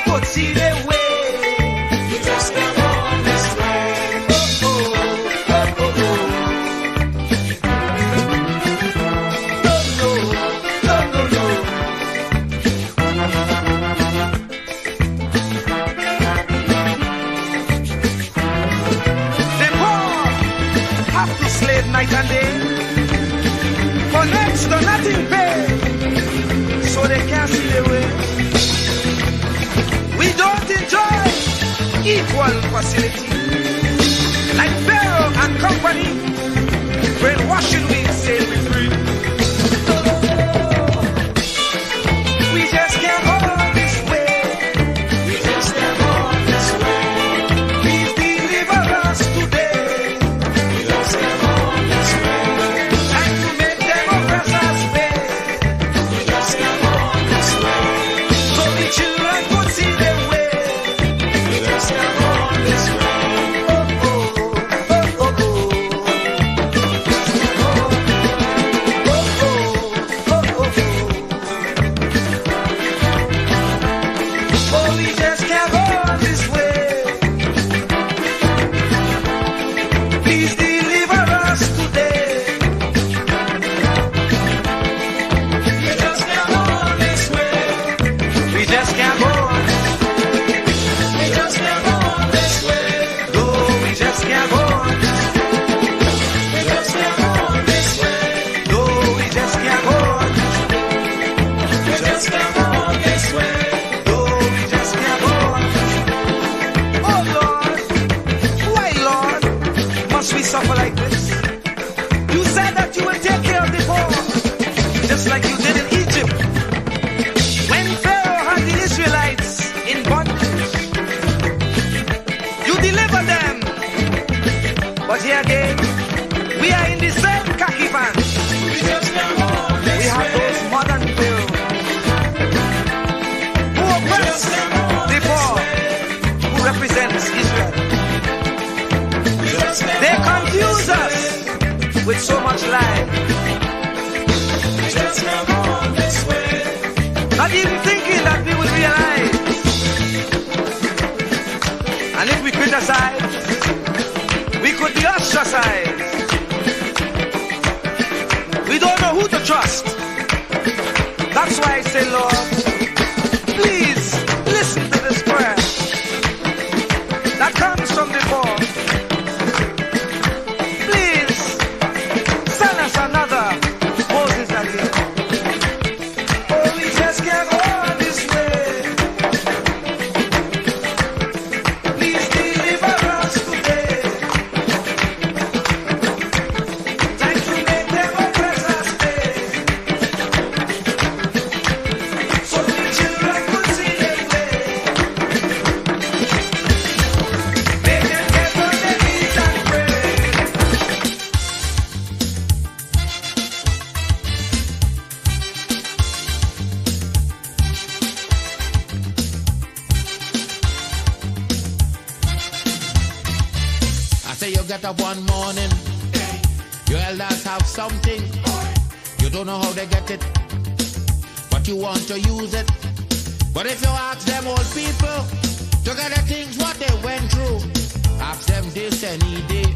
could see the way. We just come on this way. Oh, oh, oh, oh, oh. No, no, no, no, no. The poor have to slave night and day for next to nothing pay, so they can't see the way. We don't enjoy equal facility like Pharaoh and company. Brainwashing we say we free. We just can't go this way. We just can't go this way. Please deliver us today. We just can't go this way. Time to make them oppress us pay. We just can't go this way. So the children could see the way. We just can't go this way. Oh, oh, oh, oh, oh. We suffer like this. You said that you will take care of the poor, just like you did in Egypt. When Pharaoh had the Israelites in bondage, you delivered them. But here again, we are in the same khaki pants. We have those modern Pharaohs who oppress the poor, who represents Israel. They confuse us with so much lies. Just come on this way. Not even thinking that we will realize. And if we criticize, we could be ostracized. We don't know who to trust. That's why I say, Lord, please listen to this prayer that comes from the poor. Another Moses again. Oh, we just can't go this way. Please deliver us today. Time to make them oppress us pay. So the children could see their way. Make them get on their knees and pray. You get up one morning, your elders have something. You don't know how they get it, but you want to use it. But if you ask them old people to get the things what they went through, ask them this any day,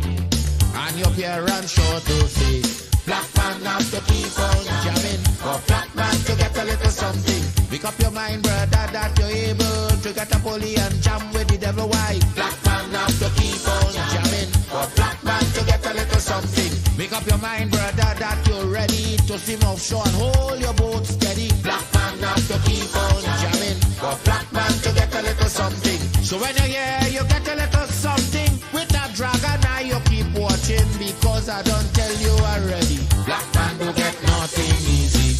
and your parents sure to say, black man have to keep on jamming, for black man to get a little something. Make up your mind, brother, that you're able to get a pulley and jam with the devil. Why? Black man have to keep on jamming, for black man to get a little something. Make up your mind, brother, that you're ready to swim offshore and hold your boat steady. Black man have to keep on jamming, for black man to get a little something. So when you're here, you get a little something. With that dragon eye, you keep watching, because I don't tell you already. Black man will get nothing easy.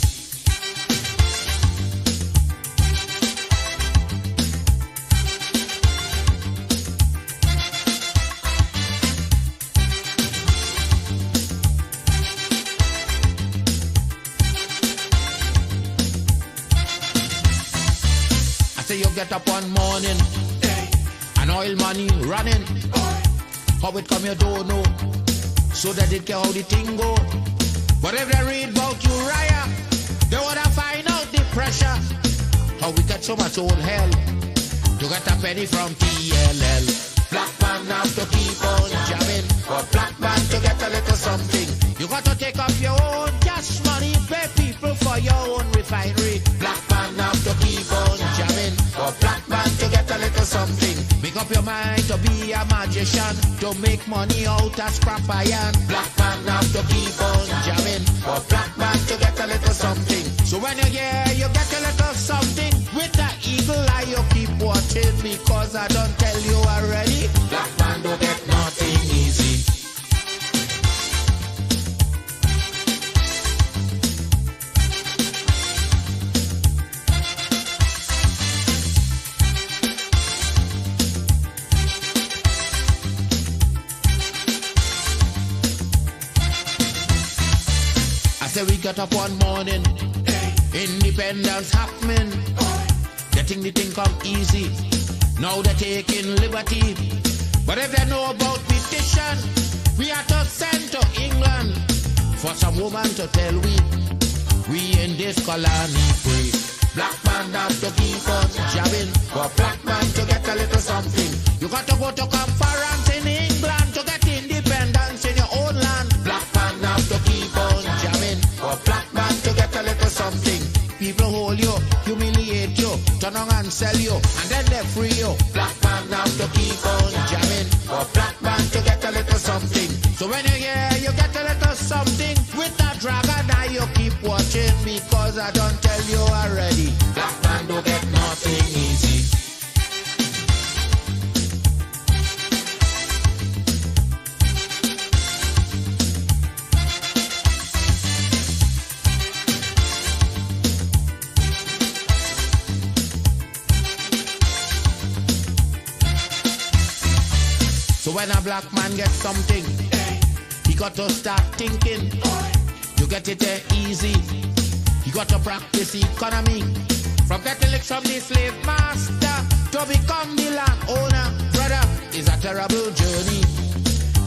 You get up one morning, and oil money running. How it come you don't know, so that it care how the thing go. But if they read about Uriah, they wanna find out the pressure. How we get so much old hell, get a penny from TLL. Black man have to keep on jamming. For black man to get a little something, you got to take up your own cash money, pay people for your own refinery. Black man have to keep on jamming. For black man to get a little something, make up your mind to be a magician, to make money out of scrap iron. Black man have to keep on jamming. For black man to get a little something. So when you hear you get a little something, with that eagle eye you keep watching, because I don't tell you already, black man don't get nothing easy. I say we got up one morning, independence happening, getting the thing come easy. Now they're taking liberty, but if they know about petition, we have to send to England for some woman to tell we in this colony free. Black man have to keep on jabbing, for black man to get a little something. You got to go to conference in England to get independence in your own land. Black man have to keep on jamming, for black man to get a little something. People hold you, humiliate you, turn on and sell you, and then they free you. Black man have to keep on jamming, for black man to get a little something. So when you hear you get a little something, with that dragon eye you keep watching, because I don't tell you already, black man don't get nothing easy. So when a black man gets something, he got to start thinking. You get it there easy. You got to practice economy. From getting licked from the slave master to become the land owner, brother, is a terrible journey.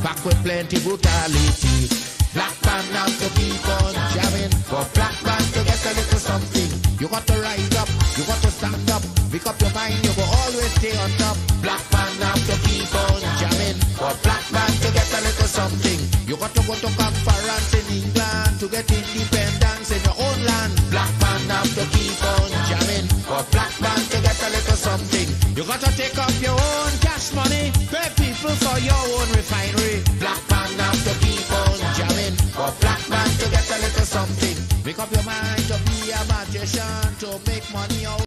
Back with plenty brutality. Black man have to keep on jamming. For black man to get a little something, you got to rise up, you got to stand up, pick up your mind, you will always stay on top. Black man have to keep on jamming. For black man to get a little something, you got to go to conference in England to get independence in your own land. Black man have to keep on jamming. For black man to get a little something, you got to take up your own cash money, pay people for your own refinery. Black man have to keep on jamming. For black man to get a little something, make up your mind to be a magician, to make money out.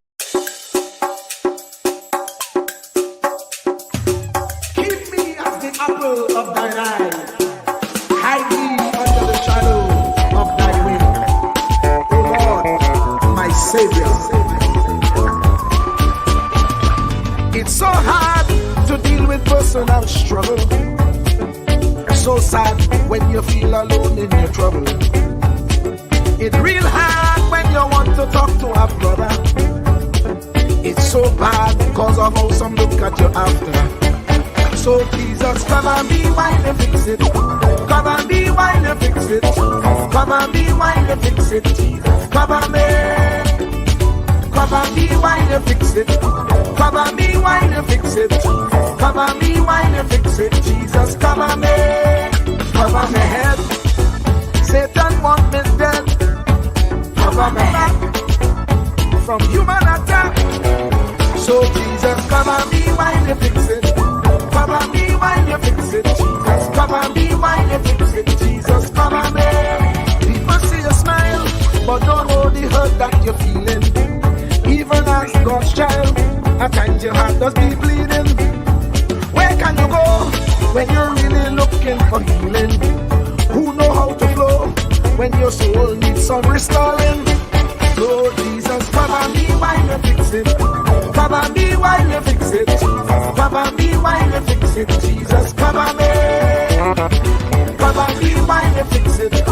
Keep me as the apple of thine eye, hide me under the shadow of thy wing, O Lord, my Savior. It's so hard to deal with personal struggle. So sad when you feel alone in your trouble. It's real hard when you want to talk to a brother. It's so bad because of how some look at you after. So Jesus, come and be while you fix it. Come and be while you fix it. Come and be while you fix it. Jesus, come and me. Come and be while you fix it. Come and be while you fix it. Come and be while you fix it. Jesus, come and me. Cover my head. Satan want me dead. Cover my back from human attack. So Jesus, come and be while you fix it. Come and be while you fix it. Jesus, come and be while you fix it. Jesus, come and be. People see you smile, but don't know the hurt that you're feeling. Even as God's child, at times your heart does be bleeding. Where can you go when you're really looking for healing? Who know how to flow when your soul needs some restoring? Lord Jesus, come and be while you fix it. Come and be while you fix it. Come and be while you fix it. Jesus, come and be. Come and be while you fix it.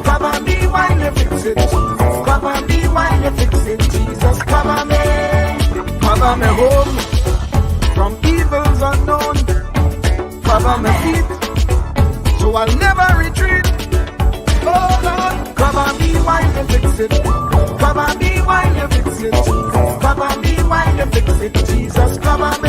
Come and be while you fix it. Come and be while you fix it. Jesus, come and be. Cover me home from evils unknown. Cover my feet so I'll never retreat. Oh Lord, cover me while you fix it. Cover me while you fix it. Cover me while you fix it. Jesus, cover me.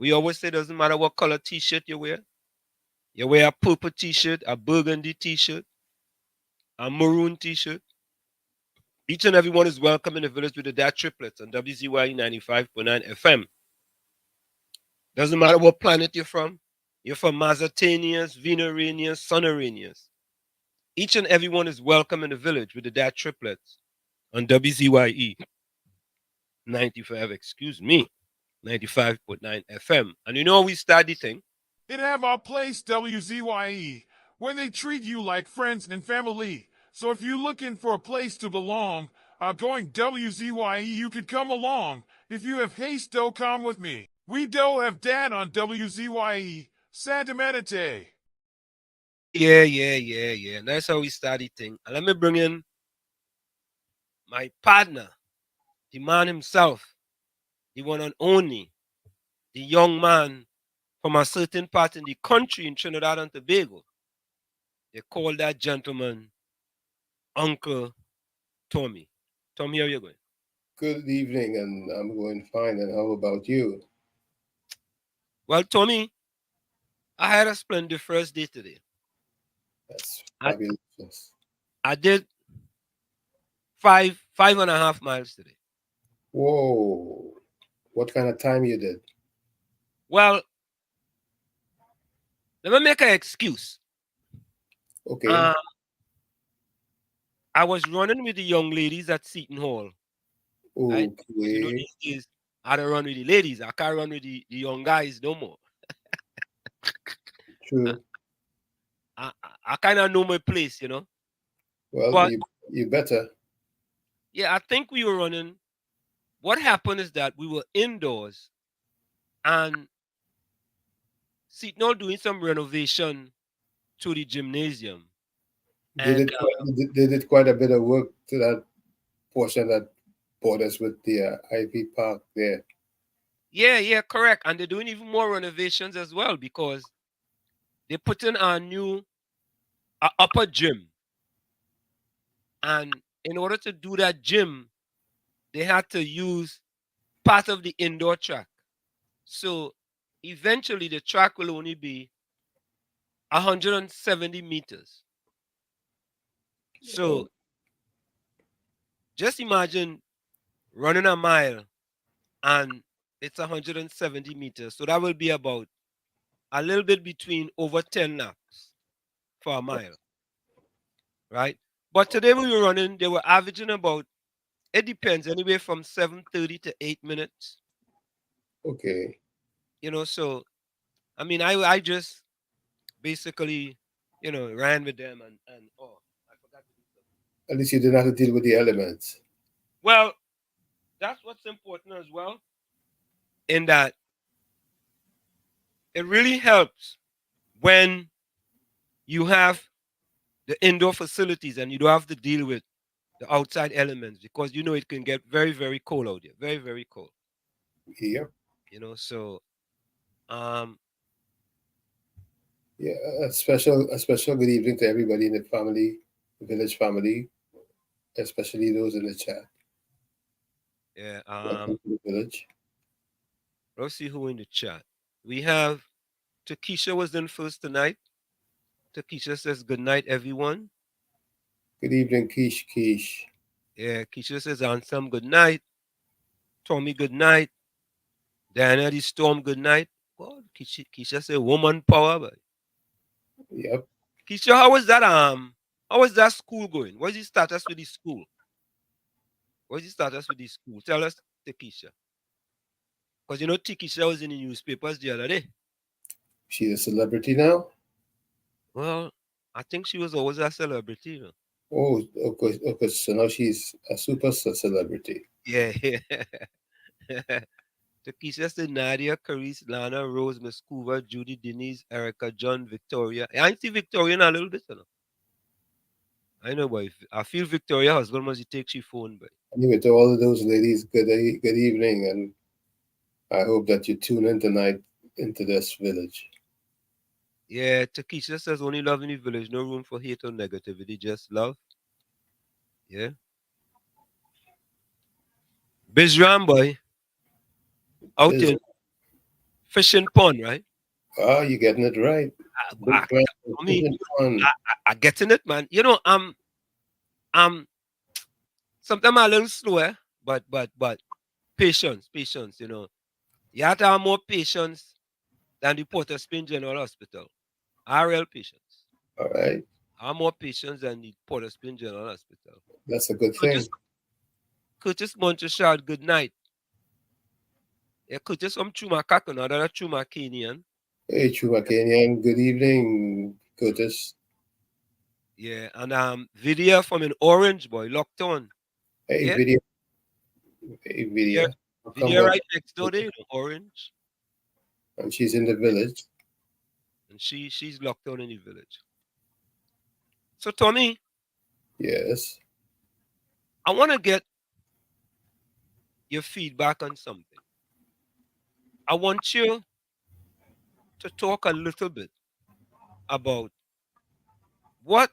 We always say doesn't matter what color t-shirt you wear. You wear a purple t-shirt, a burgundy t-shirt, a maroon t-shirt. Each and everyone is welcome in the village with the DAT Triplets on WZYE 95.9 FM. Doesn't matter what planet you're from. You're from Mazatanians, Venerians, Sonaranians. Each and everyone is welcome in the village with the DAT Triplets on WZYE 95, 95.9 FM. And you know we start the thing. It have our place WZYE, where they treat you like friends and family. So if you're looking for a place to belong, going WZYE, you could come along. If you have haste, come with me. We do have DAT on WZYE, Santa Meditate. Yeah. And that's how we start the thing. And let me bring in my partner, the man himself, the one and only, the young man from a certain part in the country in Trinidad and Tobago. They call that gentleman Uncle Tommy. Tommy, how you going? Good evening, and I'm going fine. And how about you? Well, Tommy, I had a splendid first day today. That's I- fabulous. I did 5.5 miles today. Whoa! What kind of time you did? Well, let me make an excuse. Okay. I was running with the young ladies at Seton Hall. Right? You know, Okay. these days, I don't run with the ladies. I can't run with the young guys no more. True. I kind of know my place, you know. Well, But you better. yeah, I think we were running. What happened is that we were indoors and Seton Hall doing some renovation to the gymnasium. Did it quite a bit of work to that portion that borders with the Ivy Park there? Yeah, correct. And they're doing even more renovations as well because they put in a new upper gym. And in order to do that gym, they had to use part of the indoor track. So eventually the track will only be 170 meters. So just imagine running a mile and it's 170 meters. So that will be about a little bit between over 10 laps for a mile. Right? But today we were running, they were averaging about, it depends, anywhere from 7:30 to 8 minutes. Okay. You know, so I mean I just basically, you know, ran with them and oh, I forgot to do something. At least you didn't have to deal with the elements. Well, that's what's important as well, in that it really helps when you have the indoor facilities and you don't have to deal with the outside elements because you know it can get very, very cold out there. Very, very cold. Yeah. You know, so Yeah, a special good evening to everybody in the family, the village family, especially those in the chat. yeah, Welcome to the village. let's see who in the chat. We have Takesha was in first tonight. Takesha says good night, everyone. Good evening, Keish. Yeah, Keisha says Ansem, good night. Tommy, good night. Diana the Storm, good night. God, Keisha said woman power, but Yep. Keisha, how was that school going? What's the status with the school? What's the status with the school? Tell us, Takesha. Because you know Takesha was in the newspapers the other day. She's a celebrity now? Well, I think she was always a celebrity, you know. Oh, okay. So now she's a super celebrity. Yeah. Takesha said Nadia, Carice, Lana, Rose, Miss Coover, Judy, Denise, Erica, John, Victoria. I see Victoria in a little bit, you know. I know, but I feel Victoria husband must take she phone, but Anyway, to all of those ladies, good evening, and I hope that you tune in tonight into this village. yeah, Takesha says only love in the village, no room for hate or negativity, just love. Yeah. Bizram boy. Out Biz- in fishing pond, right? Oh, you're getting it right. I, Big brand, I mean, fishing fun. I getting it, man. You know, I'm sometimes I'm a little slower, but patience. You know, you have to have more patience than the Port of Spain General Hospital. I real patience. All right. I have more patience than the Port of Spain General Hospital. That's a good Curtis thing. Curtis Montresard, good night. Yeah, Curtis from Chumaka, another Chumakanian. Hey, Chumacanian. Good evening, Curtis. Yeah, and Vidya from an Orange boy, locked on. Hey, Yeah, video. Hey, Vidya, video. Welcome, Vidya welcome. right next door there, Orange, And she's in the village. and she's locked on in the village. So Tommy, Yes. I want to get your feedback on something. I want you to talk a little bit about what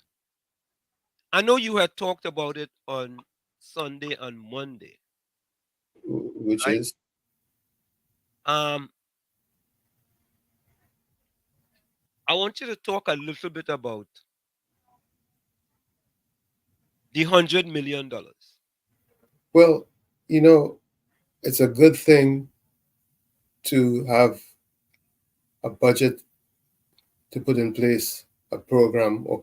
I know you had talked about it on Sunday and Monday, Which right? is Um, I want you to talk a little bit about the $100 million. well, you know, it's a good thing to have a budget to put in place a program or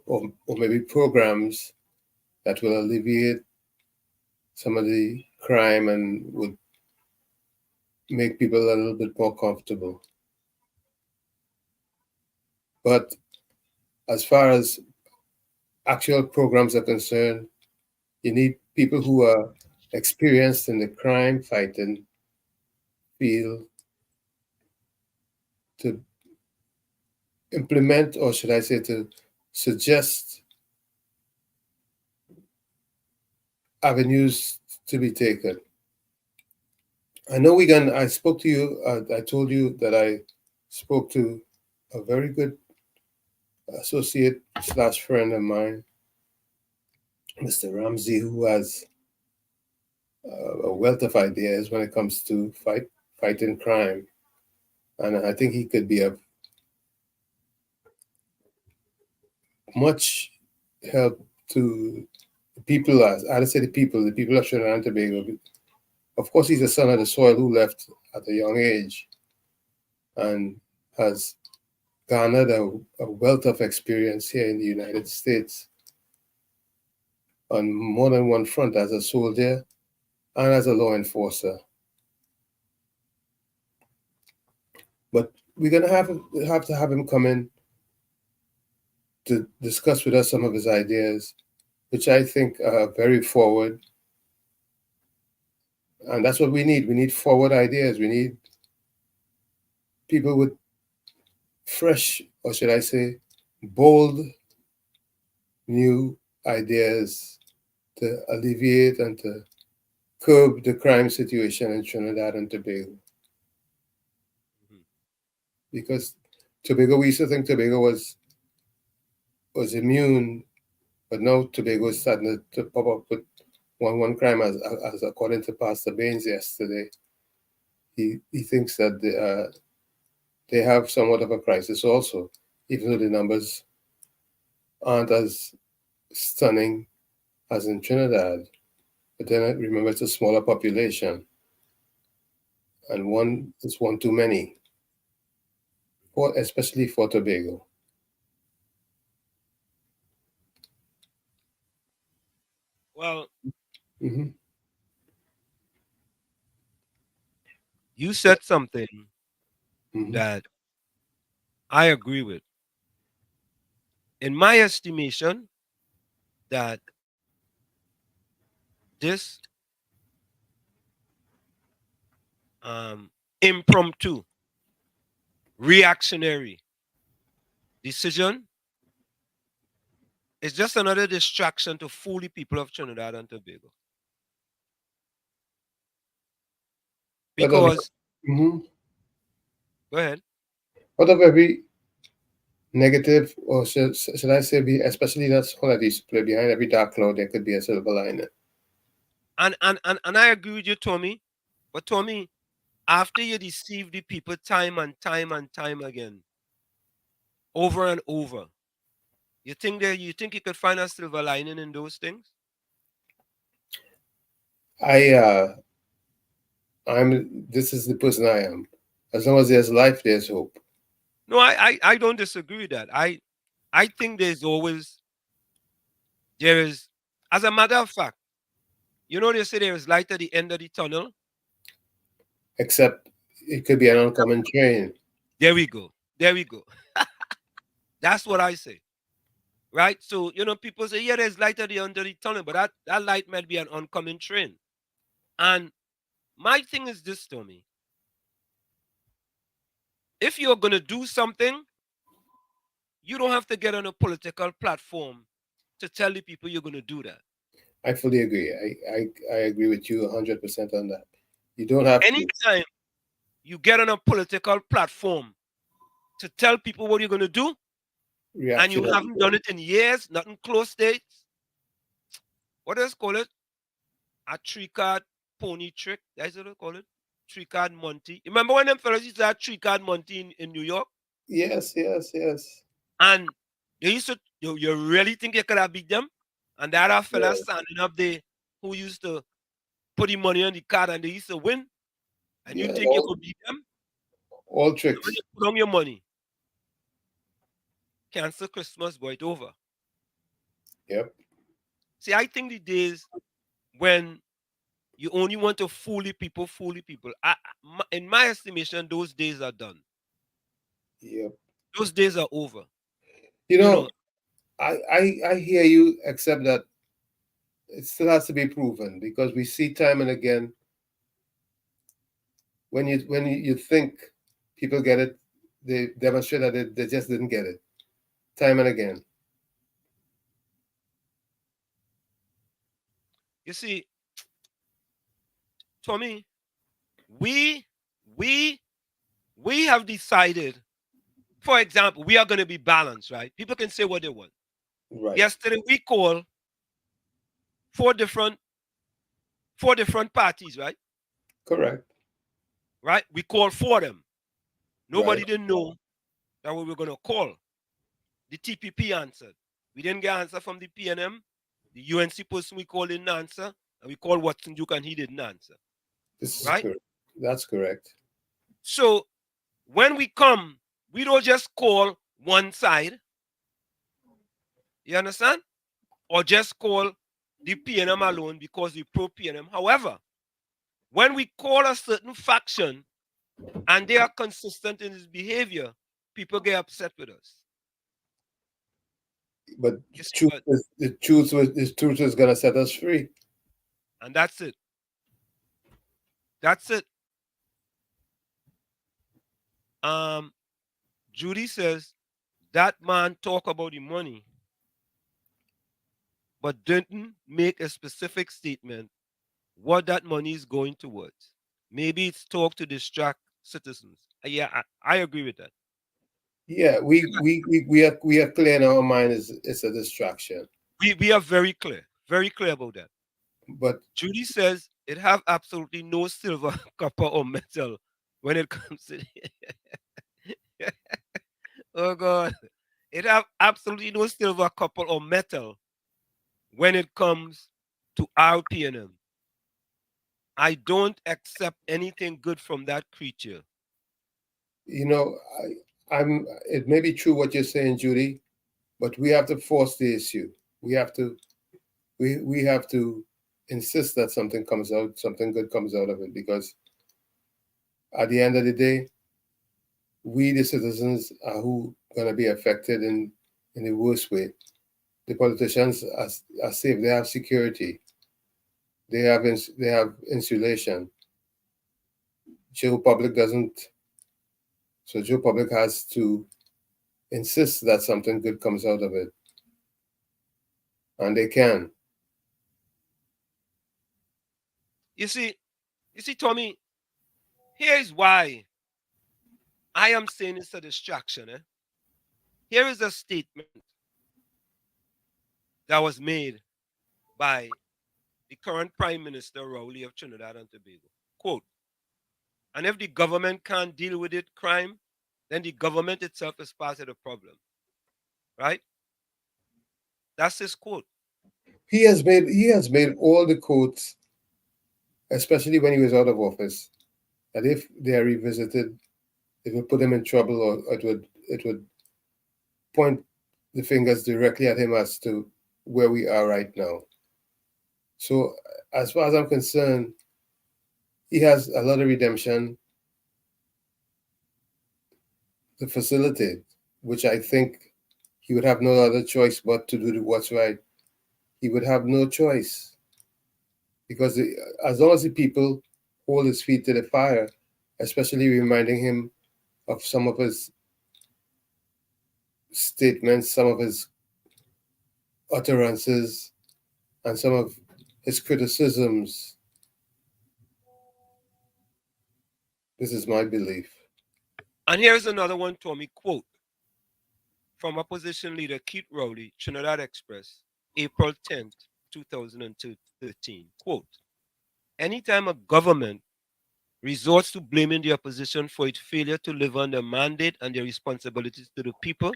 maybe programs that will alleviate some of the crime and would make people a little bit more comfortable. But as far as actual programs are concerned, you need people who are experienced in the crime fighting field to implement, or should I say, to suggest avenues to be taken. I know I spoke to you, I told you that I spoke to a very good associate slash friend of mine, Mr. Ramsey, who has a wealth of ideas when it comes to fighting crime. And I think he could be of much help to the people, as I say the people of Trinidad and Tobago. Of course, he's a son of the soil who left at a young age and has garnered a wealth of experience here in the United States on more than one front as a soldier and as a law enforcer. But we're gonna have to have him come in to discuss with us some of his ideas, which I think are very forward. And that's what we need. We need forward ideas. We need people with fresh, or should I say, bold, new ideas to alleviate and to curb the crime situation in Trinidad and Tobago. Because Tobago, we used to think Tobago was immune, but now Tobago is starting to pop up with one crime, as according to Pastor Baines yesterday. He thinks that they have somewhat of a crisis also, even though the numbers aren't as stunning as in Trinidad. But then remember, it's a smaller population, and one is one too many, especially for Tobago. Well, Mm-hmm. you said something Mm-hmm. that I agree with. In my estimation, that this impromptu, reactionary decision is just another distraction to fool the people of Trinidad and Tobago. Because, Mm-hmm. go ahead. What of every negative, or should I say, especially that song that used to play behind every dark cloud, there could be a silver lining. And I agree with you, Tommy. But Tommy, after you deceive the people time and time and time again, over and over, you think you could find a silver lining in those things? I I'm this is the person I am. As long as there's life, there's hope. No, I don't disagree with that. I think there is, as a matter of fact, they say there is light at the end of the tunnel. Except it could be an oncoming train. There we go. There we go. That's what I say. Right? So, people say, yeah, there's light at the end of the tunnel, but that light might be an oncoming train. And my thing is this, Tommy. If you're going to do something, you don't have to get on a political platform to tell the people you're going to do that. I fully agree. I agree with you 100% on that. You don't have to. Anytime you get on a political platform to tell people what you're going to do, and you haven't done it in years, not in close states, what does call it? A three-card pony trick. That's what they call it. Three-card Monty. Remember when them fellas used to have three-card Monty in New York? Yes. And they used to, you really think you could have beat them? And there are fellas standing up there who used to put the money on the card and they used to win. And you think you could beat them? All tricks. When you put on your money, cancel Christmas, boy, it's over. Yep. See, I think the days when you only want to fool the people. In my estimation, those days are done. Yep. Those days are over. I hear you, except that it still has to be proven because we see time and again when you think people get it, they demonstrate that they just didn't get it. Time and again. You see, Tommy, we have decided, for example, we are going to be balanced, right? People can say what they want. Right. Yesterday we called four different parties, right? Correct. Right? We called for them. Nobody didn't know that we were going to call. The TPP answered. We didn't get an answer from the PNM. The UNC person we called didn't answer. And we called Watson Duke and he didn't answer. This is right? correct. That's correct. So when we come, we don't just call one side. You understand? Or just call the PNM alone because we pro PNM. However, when we call a certain faction and they are consistent in his behavior, people get upset with us. But the truth is going to set us free. And that's it. That's it. Judy says that man talk about the money, but didn't make a specific statement what that money is going towards. Maybe it's talk to distract citizens. Yeah, I agree with that. Yeah, we are clear in our mind. It's a distraction. We are very clear about that. But Judy says it have absolutely no silver, copper, or metal when it comes to. Oh God, it have absolutely no silver, copper, or metal when it comes to our PNM. I don't accept anything good from that creature. It may be true what you're saying, Judy, but we have to force the issue. We have to insist that something good comes out of it, because at the end of the day, we the citizens are who going to be affected in the worst way. The politicians are safe. They have security. They have insulation. Joe Public doesn't. So Joe Public has to insist that something good comes out of it. And they can. You see, Tommy, here's why I am saying it's a distraction. Here is a statement that was made by the current Prime Minister Rowley of Trinidad and Tobago. Quote, And if the government can't deal with it, crime, then the government itself is part of the problem. Right? That's his quote. He has made all the quotes, especially when he was out of office, that if they are revisited, it would put him in trouble, or it would point the fingers directly at him as to where we are right now. So as far as I'm concerned, he has a lot of redemption to facilitate, which I think he would have no other choice but to do what's right. He would have no choice because as long as the people hold his feet to the fire, especially reminding him of some of his statements, some of his utterances, and some of his criticisms. This is my belief. And here's another one, Tommy, quote from opposition leader Keith Rowley, Trinidad Express, April 10th, 2013. Quote, anytime a government resorts to blaming the opposition for its failure to live on their mandate and their responsibilities to the people,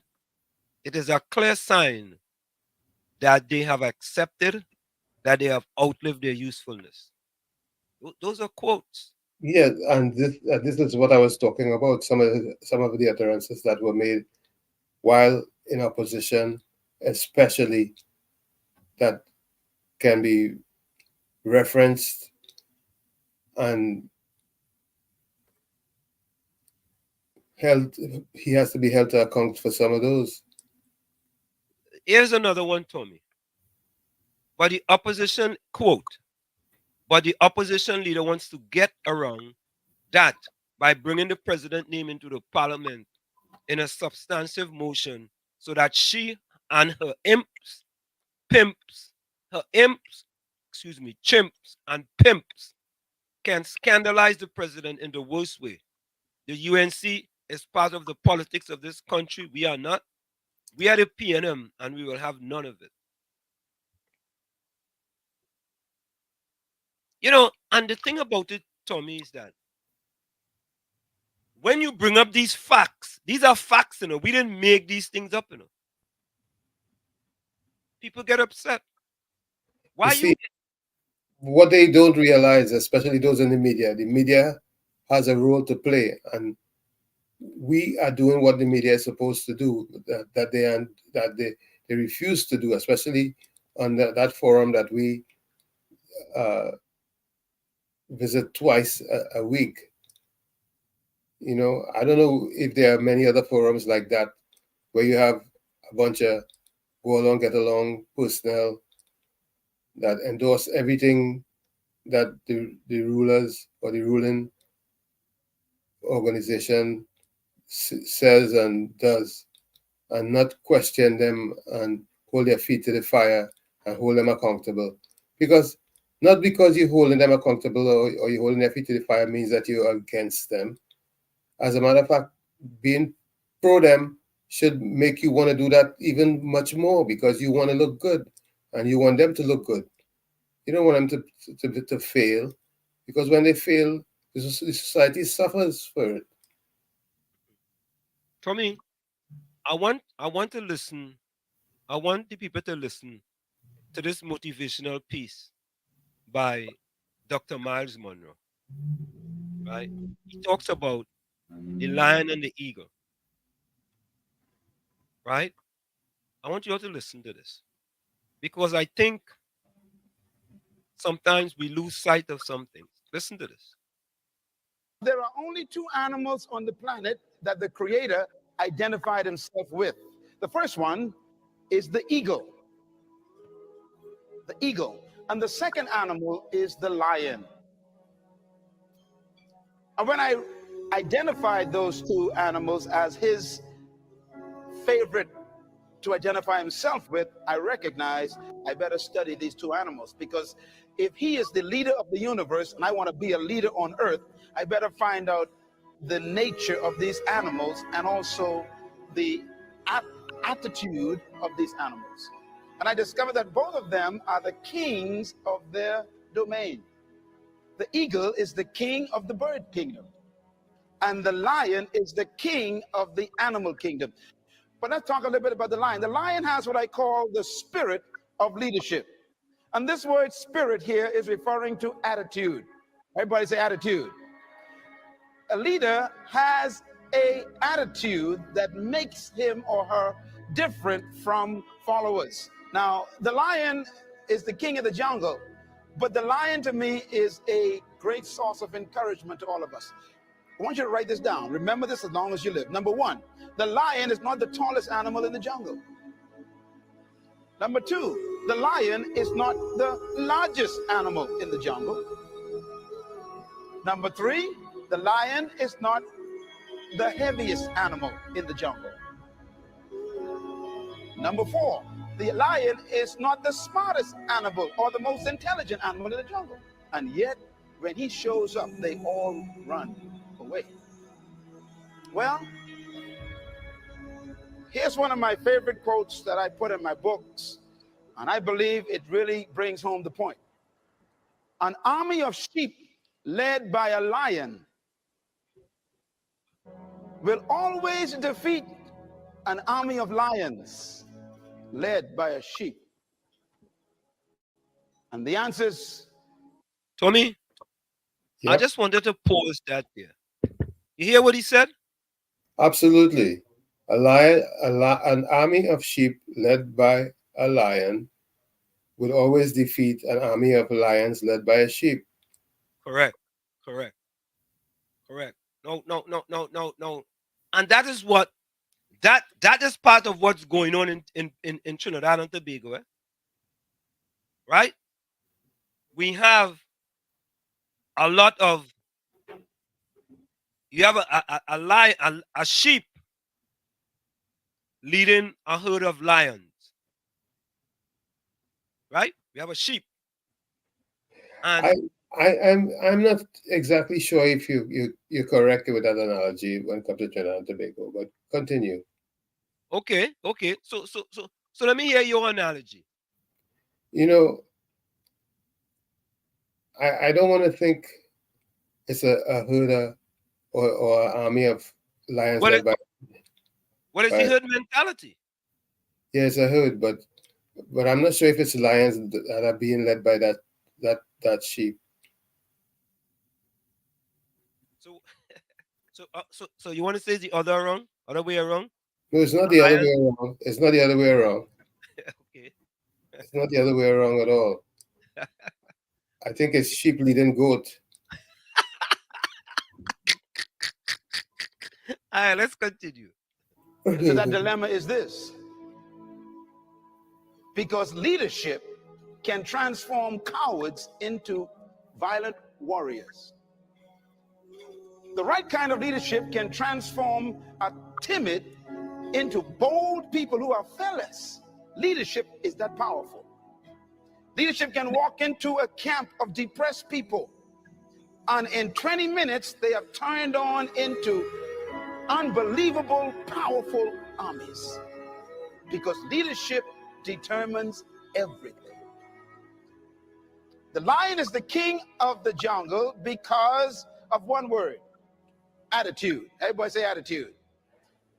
it is a clear sign that they have accepted that they have outlived their usefulness. Those are quotes. Yeah, and this is what I was talking about. Some of the utterances that were made while in opposition, especially, that can be referenced and held. He has to be held to account for some of those. Here's another one, Tommy. But the opposition, quote, but the opposition leader wants to get around that by bringing the president name into the parliament in a substantive motion so that she and her chimps and pimps can scandalize the president in the worst way. The UNC is part of the politics of this country. We are not. We are the PNM and we will have none of it. You know, and the thing about it, Tommy, is that when you bring up these facts, these are facts, you know. We didn't make these things up, you know. People get upset. Why You see, what they don't realize, especially those in the media has a role to play, and we are doing what the media is supposed to do, that they refuse to do, especially on that forum that we visit twice a week. You know, I don't know if there are many other forums like that where you have a bunch of go along, get along personnel that endorse everything that the rulers or the ruling organization says and does, and not question them and hold their feet to the fire and hold them accountable. Because not because you're holding them accountable or you're holding their feet to the fire means that you're against them. As a matter of fact, being pro them should make you want to do that even much more because you want to look good and you want them to look good. You don't want them to fail, because when they fail, the society suffers for it. For me, I want to listen. I want the people to listen to this motivational piece by Dr. Miles Monroe. Right? He talks about the lion and the eagle. Right? I want you all to listen to this because I think sometimes we lose sight of some things. Listen to this. There are only two animals on the planet that the Creator identified himself with. The first one is the eagle. The eagle. And the second animal is the lion. And when I identified those two animals as his favorite to identify himself with, I recognized I better study these two animals, because if he is the leader of the universe and I want to be a leader on earth, I better find out the nature of these animals and also the attitude of these animals. And I discovered that both of them are the kings of their domain. The eagle is the king of the bird kingdom. And the lion is the king of the animal kingdom. But let's talk a little bit about the lion. The lion has what I call the spirit of leadership. And this word spirit here is referring to attitude. Everybody say attitude. A leader has a attitude that makes him or her different from followers. Now, the lion is the king of the jungle, but the lion to me is a great source of encouragement to all of us. I want you to write this down. Remember this as long as you live. Number one, the lion is not the tallest animal in the jungle. Number two, the lion is not the largest animal in the jungle. Number three, the lion is not the heaviest animal in the jungle. Number four, the lion is not the smartest animal or the most intelligent animal in the jungle. And yet, when he shows up, they all run away. Well, here's one of my favorite quotes that I put in my books, and I believe it really brings home the point. An army of sheep led by a lion will always defeat an army of lions led by a sheep. And the answer is, Tommy, I Yep, just wanted to pause that there. You hear what he said? absolutely. An army of sheep led by a lion would always defeat an army of lions led by a sheep. Correct. Correct. Correct. No. And that is what that is part of what's going on in Trinidad and Tobago, right? We have a lot of you have a sheep leading a herd of lions, right? We have a sheep, and I'm not exactly sure if you're correct with that analogy when it comes to Trinidad and Tobago, but continue. okay. So let me hear your analogy. You know, I don't want to think it's a herd or an army of lions What is led by the herd mentality? yeah, it's a herd, but I'm not sure if it's lions that are being led by that sheep. So you want to say the other way around? No, it's not A the other lion? way around. It's not the other way around. Okay. It's not the other way around at all. I think it's sheep leading goat. All right, let's continue. so that dilemma is this. Because leadership can transform cowards into violent warriors. The right kind of leadership can transform a timid into bold people who are fearless. Leadership is that powerful. Leadership can walk into a camp of depressed people, and in 20 minutes, they have turned on into unbelievable, powerful armies. Because leadership determines everything. The lion is the king of the jungle because of one word: attitude. Everybody say attitude.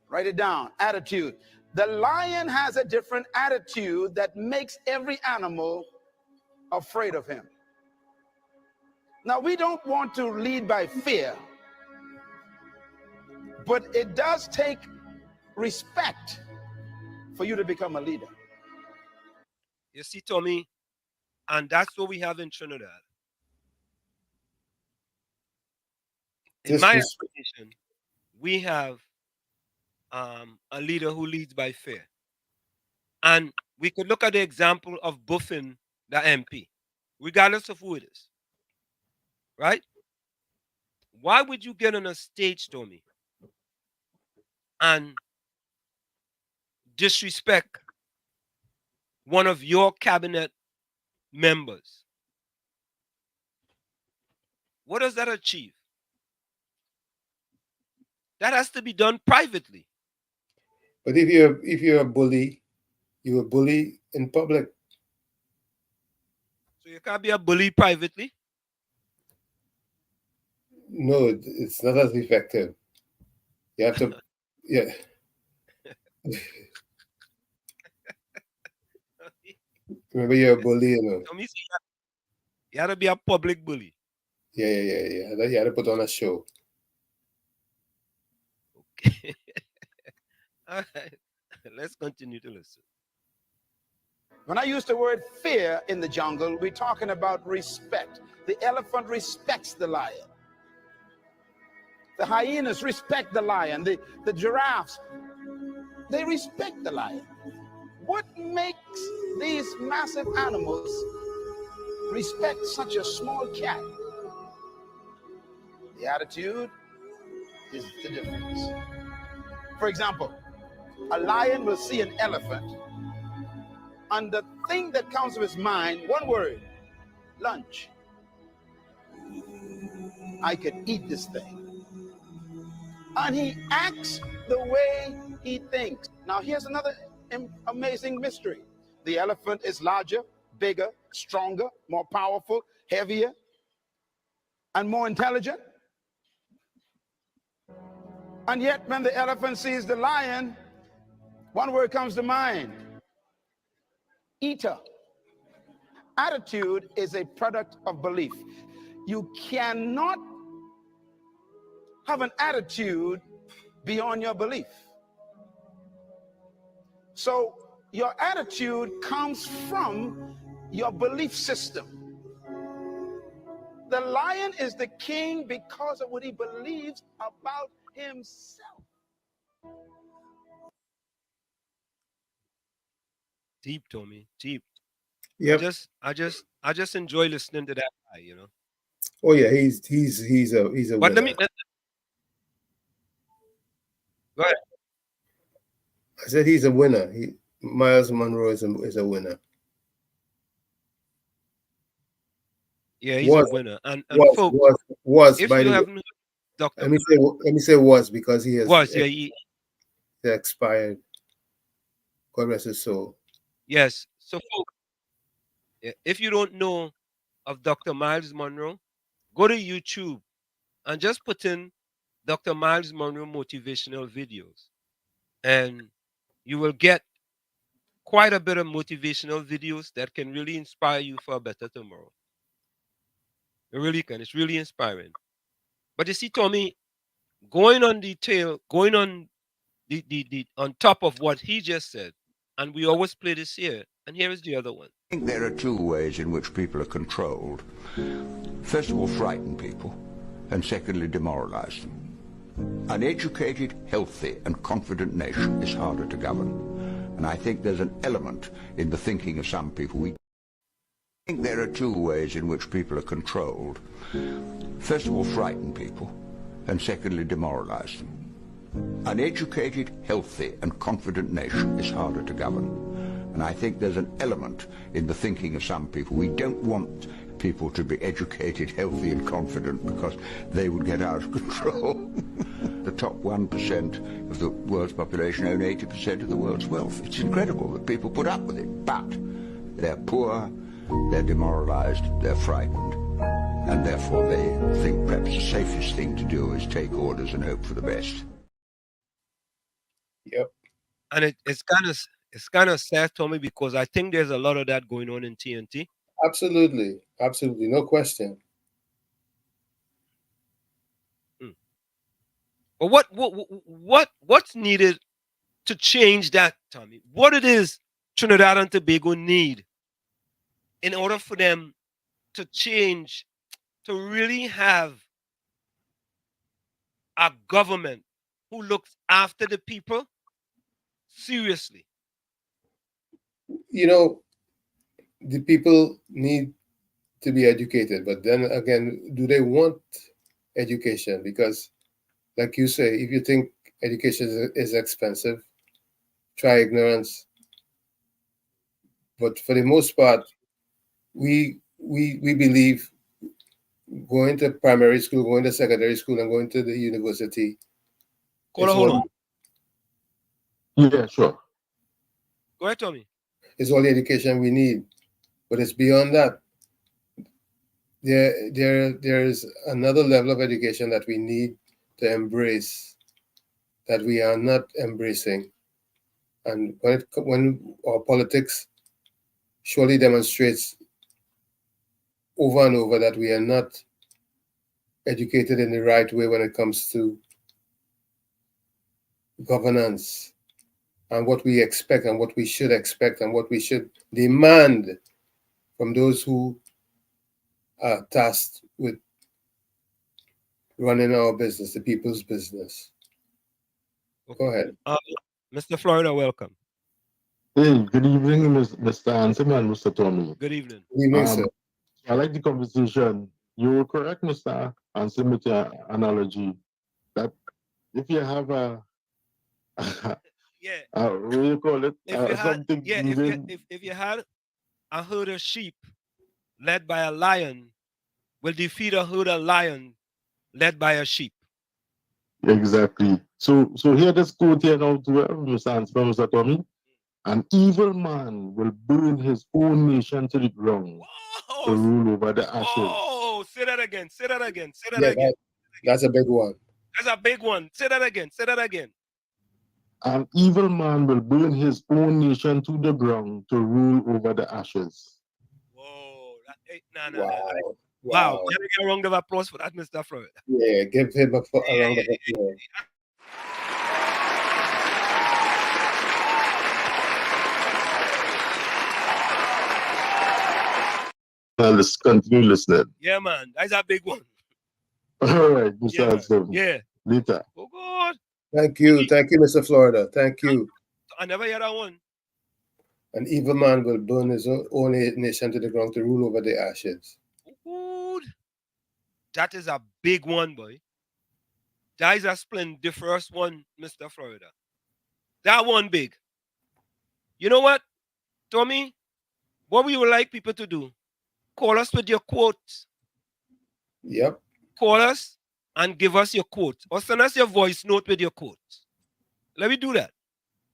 Write it down. Attitude. The lion has a different attitude that makes every animal afraid of him. Now, we don't want to lead by fear, but it does take respect for you to become a leader. You see, Tommy, and that's what we have in Trinidad. In my estimation, we have a leader who leads by fear. And we could look at the example of buffing the MP, regardless of who it is. Right? Why would you get on a stage, Tommy, and disrespect one of your cabinet members? What does that achieve? That has to be done privately. But if you're a bully, you're a bully in public. So you can't be a bully privately? No, it's not as effective. You have to, yeah. Remember, you're a bully, you know. Tommy, see, you gotta be a public bully. Yeah. You had to put on a show. All right. Let's continue to listen. When I use the word fear in the jungle, we're talking about respect. The elephant respects the lion. The hyenas respect the lion. The giraffes, they respect the lion. What makes these massive animals respect such a small cat? The attitude is the difference. For example, a lion will see an elephant, and the thing that comes to his mind, one word: lunch. I could eat this thing. And he acts the way he thinks. Now, here's another amazing mystery. The elephant is larger, bigger, stronger, more powerful, heavier, and more intelligent. And yet, when the elephant sees the lion, one word comes to mind: eater. Attitude is a product of belief. You cannot have an attitude beyond your belief. So your attitude comes from your belief system. The lion is the king because of what he believes about himself. Deep, Tommy. Deep. Yep. I just enjoy listening to that guy, you know. Oh yeah, he's a But winner. Go ahead. I said he's a winner. Miles Monroe is a winner. Yeah, he's a winner. And folks, was if by you the way. haven't heard Dr. Let me say was because he has he expired. God rest his soul. yes. So folks, yeah, if you don't know of Dr. Miles Monroe, go to YouTube and just put in Dr. Miles Monroe motivational videos. And you will get quite a bit of motivational videos that can really inspire you for a better tomorrow. It really can. It's really inspiring. But you see, Tommy, going on on top of what he just said, and we always play this here, and here is the other one. I think there are two ways in which people are controlled. First of all, frighten people, and secondly, demoralize them. An educated, healthy, and confident nation is harder to govern. And I think there's an element in the thinking of some people. I think there are two ways in which people are controlled. First of all, frighten people, and secondly, demoralize them. An educated, healthy, and confident nation is harder to govern. And I think there's an element in the thinking of some people. We don't want people to be educated, healthy, and confident because they would get out of control. The top 1% of the world's population own 80% of the world's wealth. It's incredible that people put up with it, but they're poor, they're demoralized, they're frightened, and therefore they think perhaps the safest thing to do is take orders and hope for the best. Yep. And it's kind of sad, Tommy, because I think there's a lot of that going on in TNT. Absolutely, no question. But what's needed to change that, Tommy? What it is Trinidad and Tobago need in order for them to change, to really have a government who looks after the people seriously? You know, the people need to be educated, but then again, do they want education? Because, like you say, if you think education is expensive, try ignorance. But for the most part, we believe going to primary school, going to secondary school, and going to the university. Hold on. Yeah, sure. Go ahead, Tommy. It's all the education we need, but it's beyond that. there is another level of education that we need to embrace that we are not embracing, and when our politics surely demonstrates over and over that we are not educated in the right way when it comes to governance and what we expect and what we should expect and what we should demand from those who are tasked with running our business, the people's business. Go ahead. Mr. Florida, welcome. Hey, good evening, Mr. Anson and Mr. Tommy. Good evening. Good evening, sir. I like the conversation. You were correct, Mr. Anson, with your analogy that if you have Yeah. what do you call it? If you had, Something yeah, moving. if you had a herd of sheep led by a lion, will defeat a herd of lion led by a sheep. Exactly. So here this quote here now to Mr. Anson, from Mr. Tommy. An evil man will burn his own nation to the ground to rule over the ashes. Oh, say that again. Say that again. Say that Yeah, again. that's a big one. That's a big one. Say that again. Say that again. An evil man will burn his own nation to the ground to rule over the ashes. Whoa. Wow. Wow. Can I get a round of applause for that, Mr. Florida? Yeah, give him a round of applause. Now let's continue listening. Yeah, man. That's a big one. All right, Mr. Anson. Yeah. Later. Oh, God. Thank you, Mr. Florida. Thank you. I never heard that one. An evil man will burn his own nation to the ground to rule over the ashes. Good. That is a big one, boy. That is a splendid first one, Mr. Florida. That one big. You know what, Tommy? What we would like people to do, call us with your quotes. Yep. Call us and give us your quote. Or send us your voice note with your quote. Let me do that.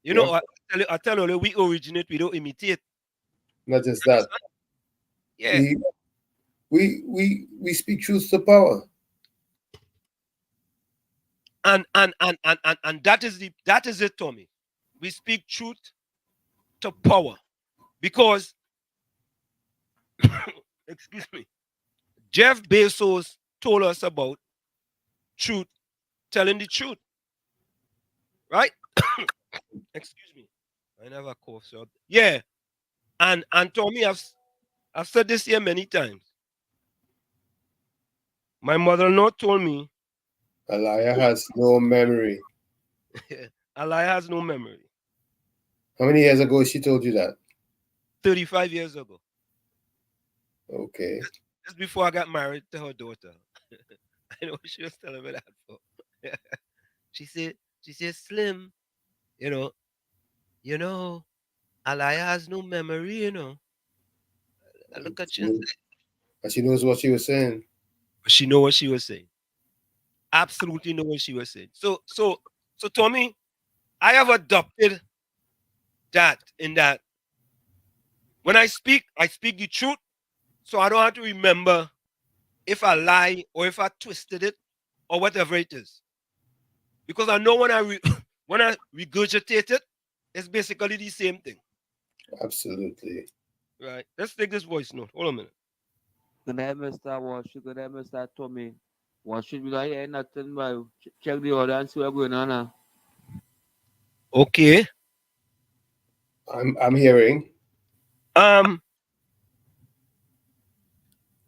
You know, I tell you, we originate, we don't imitate. Not just that. Yeah. We speak truth to power. And that is it, Tommy. We speak truth to power. Because excuse me, Jeff Bezos told us about truth, telling the truth. Right? Excuse me. I never cough, so yeah. And Tommy, I've said this here many times. My mother-in-law told me a liar has no memory. A liar has no memory. How many years ago she told you that? 35 years ago. Okay. Just before I got married to her daughter. I know what she was telling me that for. She said, Slim, you know, a liar has no memory, you know. I look at you and she knows what she was saying. She know what she was saying. Absolutely know what she was saying. So Tommy, I have adopted that in that when I speak the truth, so I don't have to remember if I lie or if I twisted it or whatever it is. Because I know when I regurgitate it, it's basically the same thing. Absolutely. Right. Let's take this voice note. Hold on a minute. Good night, Mr. Walsh. Good night, Mr. Tommy. What should we not hear nothing but check the order and see what's going on now. Okay. I'm hearing.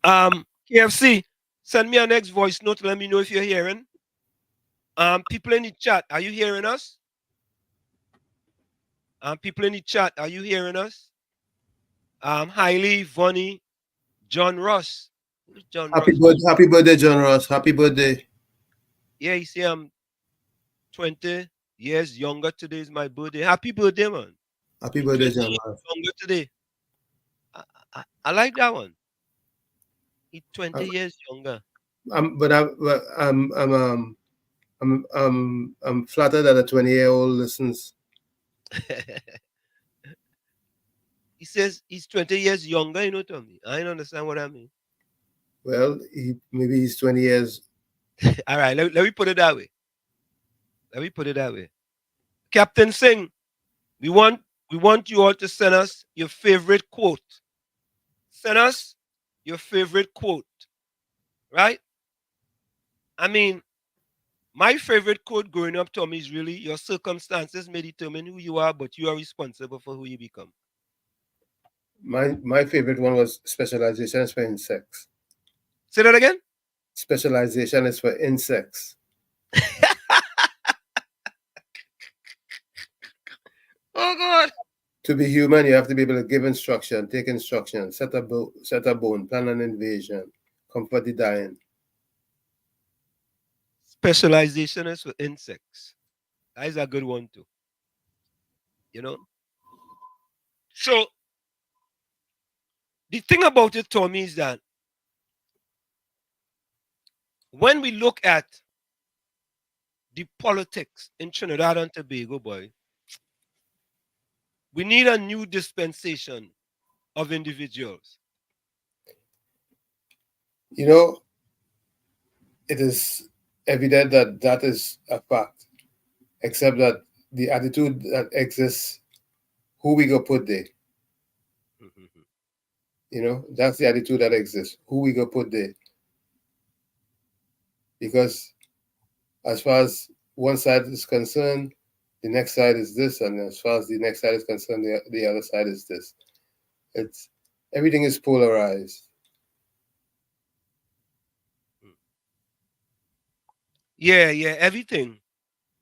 KFC, send me a next voice note. Let me know if you're hearing. People in the chat, are you hearing us? People in the chat, are you hearing us? Hailey, Vonnie, John Ross. Who's John Ross? Happy birthday, John Ross. Happy birthday. Yeah, you see, I'm 20 years younger. Today is my birthday. Happy birthday, man. Happy birthday, John Ross. Younger today. I like that one. He's 20 years younger. I'm flattered that a 20-year-old listens. He says he's 20 years younger, you know, Tommy. I don't understand what I mean. Well, maybe he's 20 years. All right, let me put it that way. Let me put it that way. Captain Singh, we want you all to send us your favorite quote. Send us your favorite quote. Right? I mean, my favorite quote growing up, Tommy, is really your circumstances may determine who you are, but you are responsible for who you become. My favorite one was specialization is for insects. Say that again? Specialization is for insects. Oh God. To be human, you have to be able to give instruction, take instruction, set a bone, plan an invasion, comfort the dying. Specialization is for insects. That is a good one too. You know? So the thing about it, Tommy, is that when we look at the politics in Trinidad and Tobago, boy, we need a new dispensation of individuals. You know, it is evident that that is a fact, except that the attitude that exists, who we go put there. You know, that's the attitude that exists. Who we go put there. Because as far as one side is concerned, the next side is this, and as far as the next side is concerned, the other side is this. It's everything is polarized. Yeah, everything.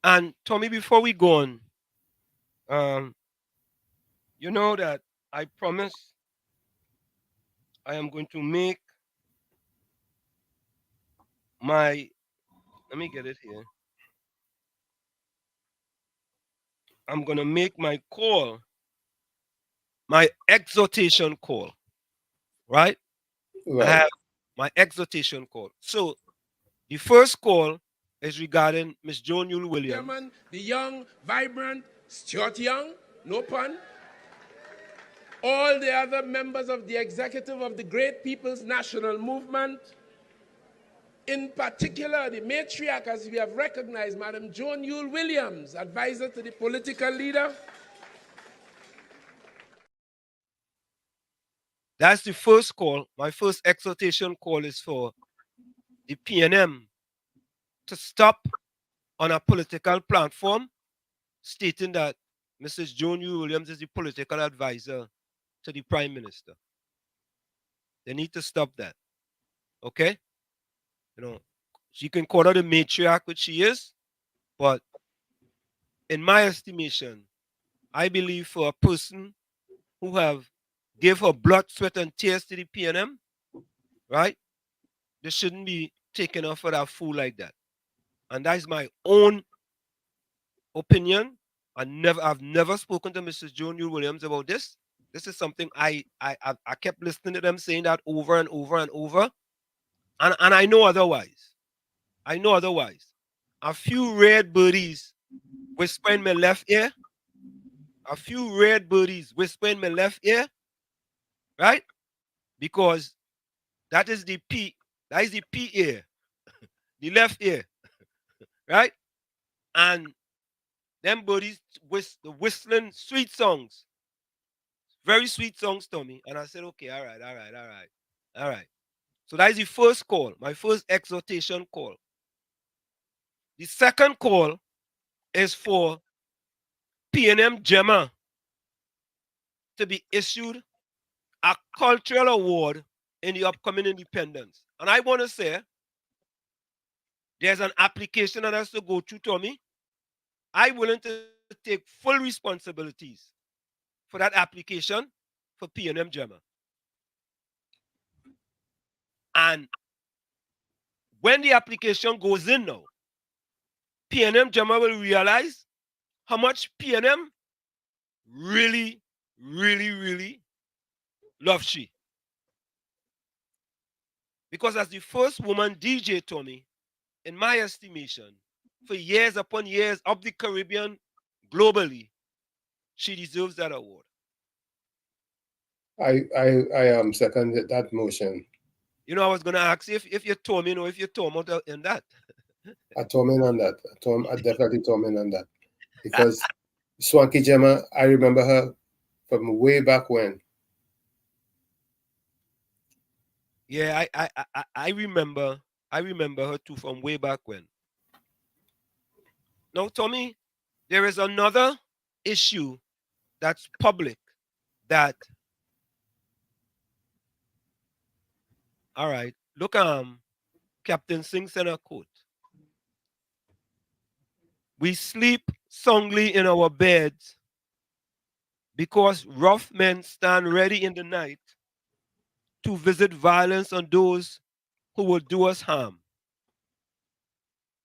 And Tommy, before we go on, you know that I promise I am going to make my, let me get it here. I'm going to make my call, my exhortation call, right? I Right. have my exhortation call. So the first call is regarding Miss Joan Yule Williams. Chairman, the young, vibrant Stuart Young, no pun. All the other members of the executive of the Great People's National Movement, in particular the matriarch, as we have recognized, Madam Joan Yule Williams, advisor to the political leader. That's the first call. My first exhortation call is for the PNM to stop on a political platform stating that Mrs. Joan Yule Williams is the political advisor to the Prime Minister. They need to stop that. Okay? You know, she can call her the matriarch, which she is, but in my estimation, I believe for a person who have gave her blood, sweat, and tears to the PNM, right? They shouldn't be taken off for that fool like that. And that's my own opinion. I've never spoken to Mrs. Joan Yule Williams about this. This is something I kept listening to them saying that over and over and over. And I know otherwise. I know otherwise. A few red birdies whisper in my left ear. A few red birdies whisper in my left ear. Right? Because that is the P. That is the P ear. The left ear. Right? And them birdies the whistling sweet songs. Very sweet songs to me. And I said, okay, all right. So that is the first call, my first exhortation call. The second call is for PNM Gemma to be issued a cultural award in the upcoming independence. And I want to say, there's an application that has to go through, Tommy. I'm willing to take full responsibilities for that application for PNM Gemma. And when the application goes in now, PNM Gemma will realize how much PNM really loves she. Because as the first woman DJ, Tommy, in my estimation, for years upon years of the Caribbean globally, she deserves that award. I second that motion. You know, I was gonna ask you if you told me, if you told me in that. I told him on that. I definitely told him on that because Swanky Gemma, I remember her from way back when. Yeah, I remember her too from way back when. Now, Tommy, there is another issue that's public that, all right, look, Captain Singh sent a quote. We sleep soundly in our beds because rough men stand ready in the night to visit violence on those who will do us harm.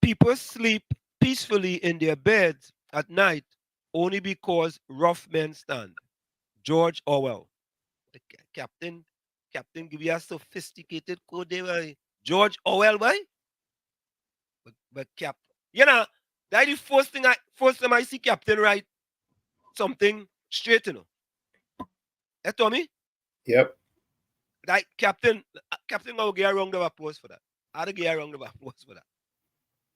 People sleep peacefully in their beds at night only because rough men stand. George Orwell. The Captain give you a sophisticated code there, boy. George Orwell, boy. But Cap, you know, that is the first time I see Captain write something straight, you know. You told me? Yep. That Captain gonna get a round of applause for that. I'll get a round of applause for that.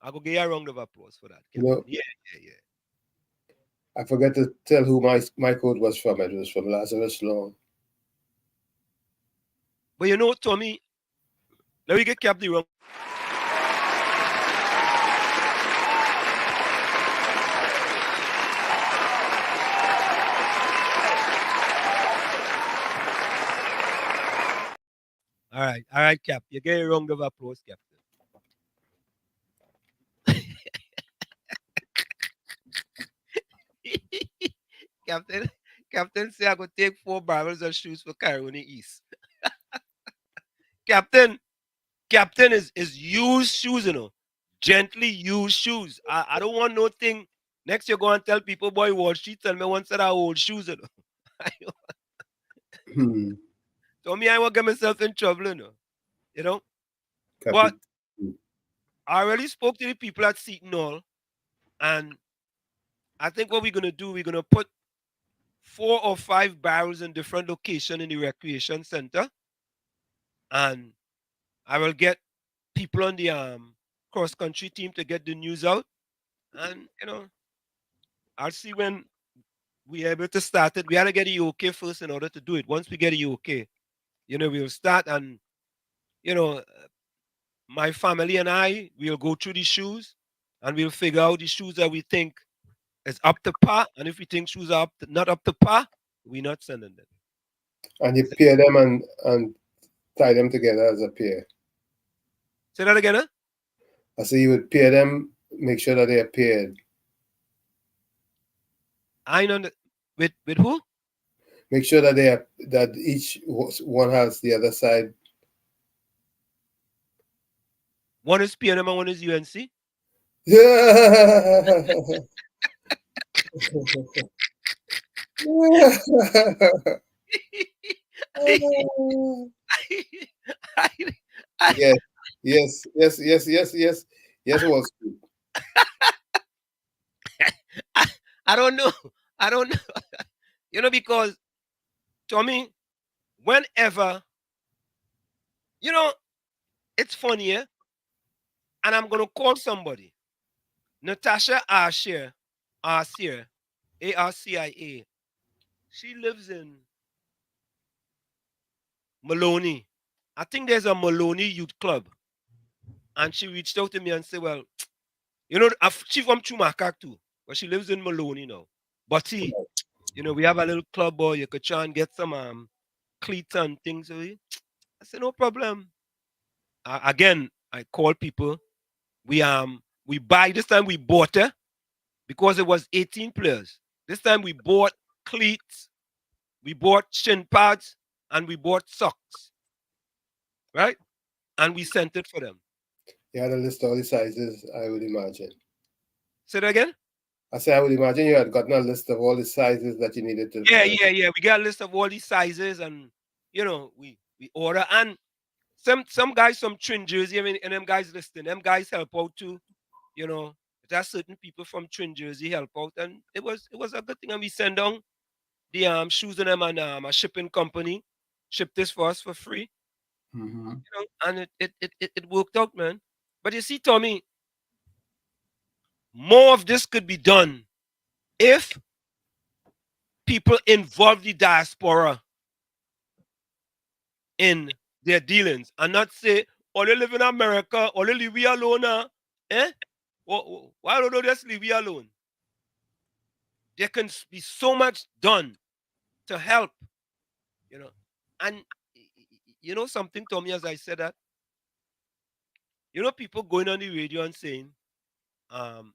I go get a round of applause for that. You know, yeah. I forgot to tell who my quote was from. It was from Lazarus Long. But you know, Tommy, let me get Cap the wrong. All right, Cap. You get a round of applause, Captain. Captain say I go take 4 barrels of shoes for Caroni East. Captain is used shoes, you know. Gently used shoes. I don't want no thing. Next you go and tell people, boy, Wall Street tell me one set of old shoes, you know. So me, I won't get myself in trouble, you know. You know? But I already spoke to the people at Seton Hall, and I think what we're gonna do, we're gonna put 4 or 5 barrels in different locations in the recreation center, and I will get people on the cross country team to get the news out, and you know, I'll see when we're able to start it. We had to get the OK first in order to do it. Once we get the OK, you know, we'll start, and you know, my family and I will go through the shoes, and we'll figure out the shoes that we think is up to par, and if we think shoes are not up to par, we're not sending them. And you pair them and tie them together as a pair. Say that again, huh? I say you would pair them, make sure that they are paired. I know with who? Make sure that that each one has the other side. One is PNM and one is UNC. Yes, Wall Street. I don't know. You know, because Tommy, whenever, you know, it's funny, yeah? And I'm gonna call somebody. Natasha Arcia, Arcia. She lives in Maloney. I think there's a Maloney Youth Club. And she reached out to me and said, well, you know, she's from Chumakak too, but she lives in Maloney now. But see, you know, we have a little club, boy, you could try and get some cleats and things. I said, no problem. Again, I call people. We buy, this time we bought her because it was 18 players. This time we bought cleats, we bought shin pads, and we bought socks. Right? And we sent it for them. You had a list of all the sizes, I would imagine. Say that again? I said I would imagine you had gotten a list of all the sizes that you needed to. Yeah. We got a list of all these sizes, and you know, we order. And some guys from Trin Jersey, I mean, and them guys listening, them guys help out too. You know, there's certain people from Trin Jersey help out, and it was a good thing. And we send down the shoes and them, and a shipping company shipped this for us for free. Mhm. You know, and it worked out, man. But you see, Tommy, more of this could be done if people involve the diaspora in their dealings and not say, oh, they live in America, or they leave we alone now. Eh? Why don't they just leave we alone? There can be so much done to help, you know. And you know something, Tommy, as I said that, you know, people going on the radio and saying, um,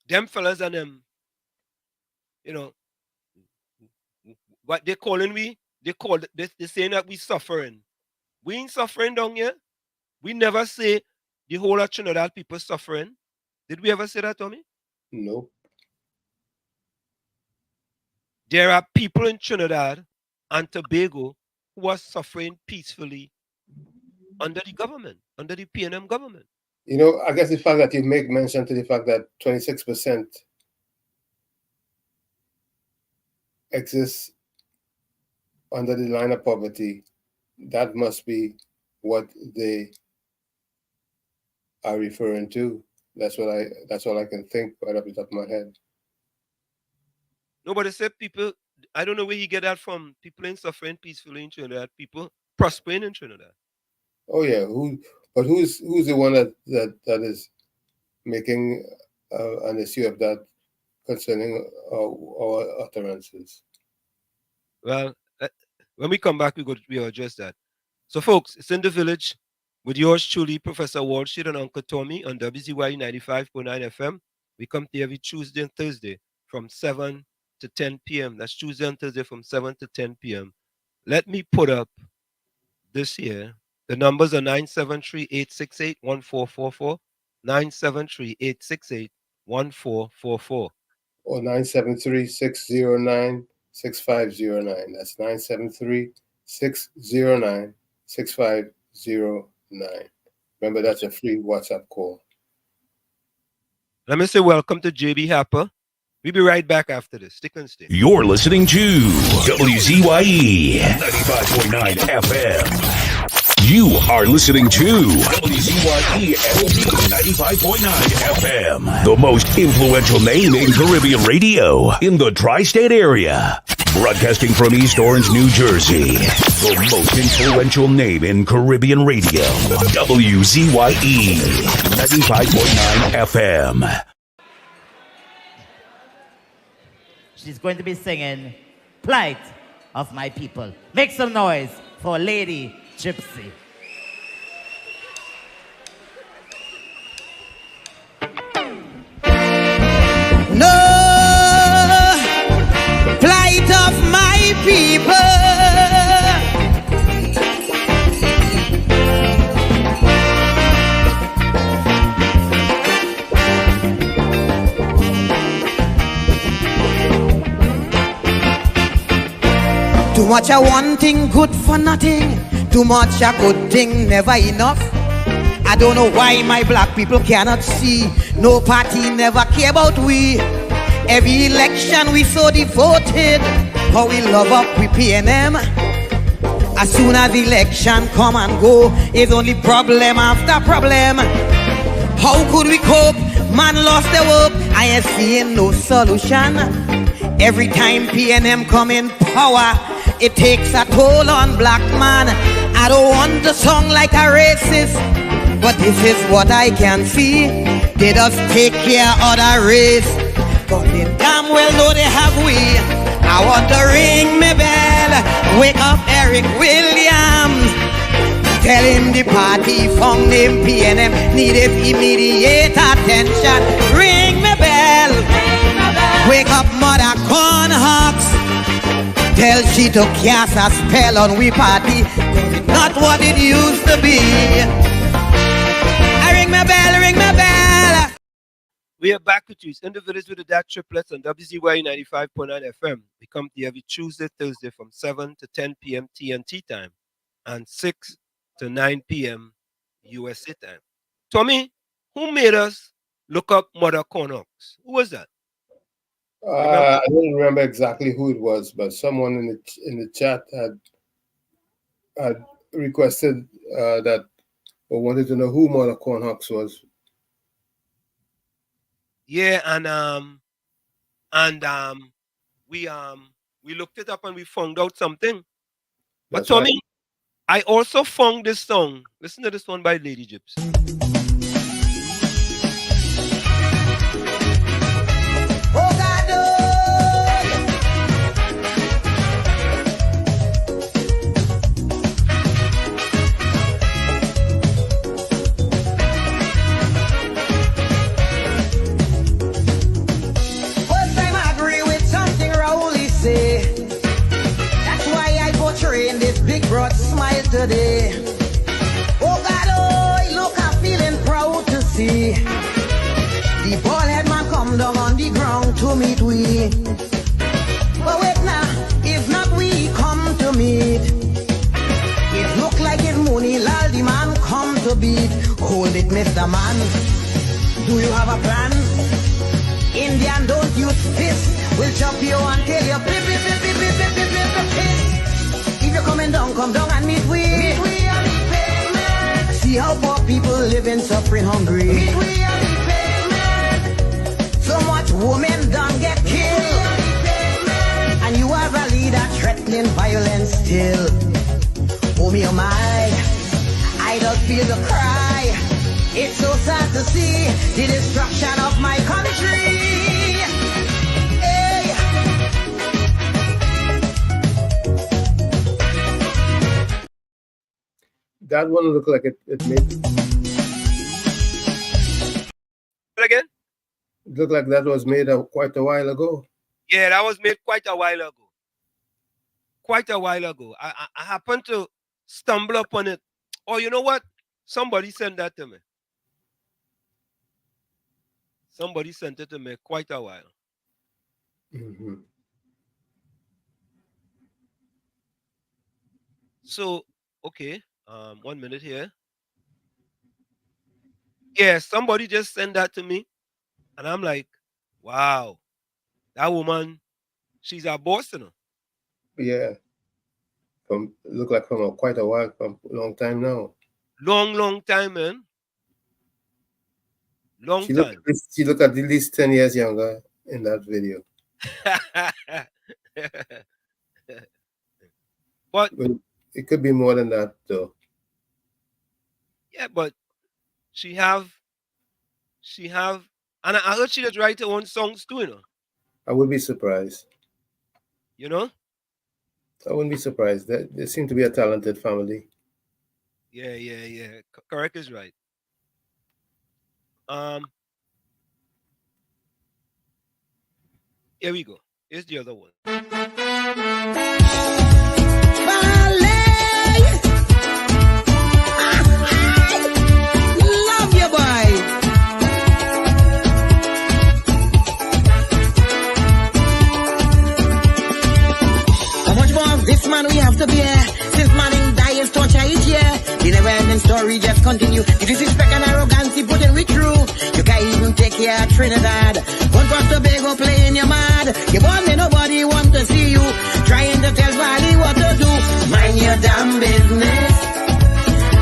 them fellas and them, you know, what they calling we, they saying that we suffering. We ain't suffering down here. We never say the whole of Trinidad people suffering. Did we ever say that, Tommy? Nope. There are people in Trinidad and Tobago who are suffering peacefully under the government, under the PNM government. You know, I guess the fact that you make mention to the fact that 26% exists under the line of poverty, that must be what they are referring to. That's all I can think right off the top of my head. Nobody said people, I don't know where you get that from. People ain't suffering peacefully in Trinidad, people prospering in Trinidad. Oh yeah, who's the one that is making an issue of that concerning our utterances? Well, when we come back, we'll address that. So, folks, it's in the village with yours truly, Professor Walshid and Uncle Tommy on WZYE 95.9 FM. We come to every Tuesday and Thursday from 7 to 10 p.m. That's Tuesday and Thursday from 7 to 10 p.m. Let me put up this here. The numbers are 973-868-1444, 973-868-1444. Or 973-609-6509. That's 973-609-6509. Remember, that's a free WhatsApp call. Let me say welcome to JB Happer. We'll be right back after this. Stick and stay. You're listening to WZYE 95.9 FM. You are listening to WZYE 95.9 FM, the most influential name in Caribbean radio in the tri-state area. Broadcasting from East Orange, New Jersey, the most influential name in Caribbean radio. WZYE 95.9 FM. She's going to be singing Plight of My People. Make some noise for Lady Gypsy. No plight of my people. Too much a one thing good for nothing. Too much a good thing never enough. I don't know why my black people cannot see. No party never care about we. Every election we so devoted. How we love up we PNM. As soon as election come and go, it's only problem after problem. How could we cope? Man lost the hope. I ain't seeing no solution. Every time PNM come in power, it takes a toll on black man. I don't want to sound like a racist, but this is what I can see. They just take care of the race, but they damn well know they have we. I want to ring me bell, wake up Eric Williams, tell him the party found him PNM needed immediate attention. Ring me bell, wake up Mother Cornhucks, tell she to cast a spell on we party, not what it used to be. Ring my bell, ring my bell. We are back with you. It's in the village with the DAT Triplets on WZYE 95.9 FM. We come to you every Tuesday, Thursday from 7 to 10 p.m. TNT time and 6 to 9 p.m. USA time. Tommy, who made us look up Mother Cornhucks? Who was that? I don't remember exactly who it was, but someone in the chat had requested that or wanted to know who Mother Cornhucks was. Yeah, and we looked it up and we found out something. But That's Tommy, right. I also found this song. Listen to this one by Lady Gyps. Oh God, first time I agree with something Rowley say. That's why I portraying this big broad smile today. Oh God, oh, look, I'm feeling proud to see the bald head man come down on the ground to meet we. But wait now, if not we come to meet, it look like it's Mooney Lal the man come to beat. Hold it, Mr. Man, do you have a plan? Indian, don't use fist. We'll chop you until you flip, flip, flip, flip, flip, flip, flip, flip, flip, flip. If you're coming down, come down and meet we. Meet we on the pavement. See how poor people living, suffering, hungry. Meet we on the pavement. So much women don't get killed. And you are a leader threatening violence still. Oh me, oh my, I don't feel the cry. It's so sad to see the destruction of my country. Hey. That one looked like it made. Again? It looked like that was made quite a while ago. Yeah, that was made quite a while ago. Quite a while ago. I happened to stumble upon it. Oh, you know what? Somebody sent that to me. Somebody sent it to me quite a while. Mm-hmm. So, okay. 1 minute here. Yeah, somebody just sent that to me. And I'm like, wow. That woman, she's a boss, you know. Yeah. Look like from quite a while, from a long time now. Long time, man. Long time. She looked at least 10 years younger in that video. But it could be more than that, though. Yeah, but she have, and I heard she does write her own songs too, you know. I would be surprised. You know? I wouldn't be surprised. They seem to be a talented family. Yeah. Correct is right. Here we go. Here's the other one. Love you, boy. How much more of this man we have to bear? Since man in dying torture each year. The never-ending story just continue. The disrespect and arrogance he put in with through. You can't even take care of Trinidad. One cross Tobago playing your mad. You born there, nobody want to see you. Trying to tell Valley what to do. Mind your damn business.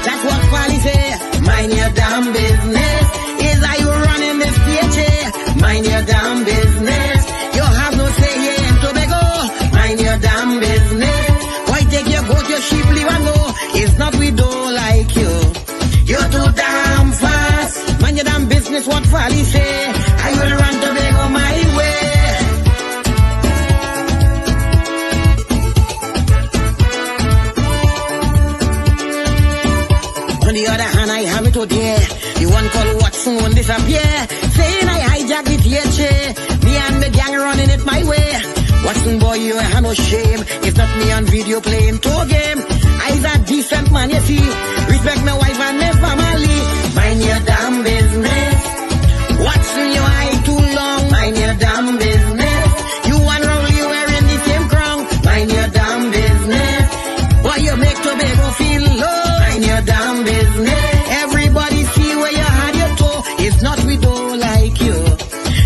That's what Valley say. Mind your damn business. Is how you running this PHA. Mind your damn business. You have no say here in Tobago. Mind your damn business. Why take your goat, your sheep, leave and go? It's not we don't like you. You're too damn fast. Mind your damn business, what Valley say. I will run Tobago my way. On the other hand, I have it out here. The one called Watson won't disappear. Saying I hijacked the THA. Me and the gang running it my way. Watson boy, you have no shame. If not me on video playing tour game. I's a decent man, you see. Respect my wife and my family. Mind your damn business. Watson, your eye too long. Mind your damn business. You and Rowley wearing the same crown. Mind your damn business. Why you make Tobago feel low? Mind your damn business. Everybody see where you had your toe. It's not we don't like you.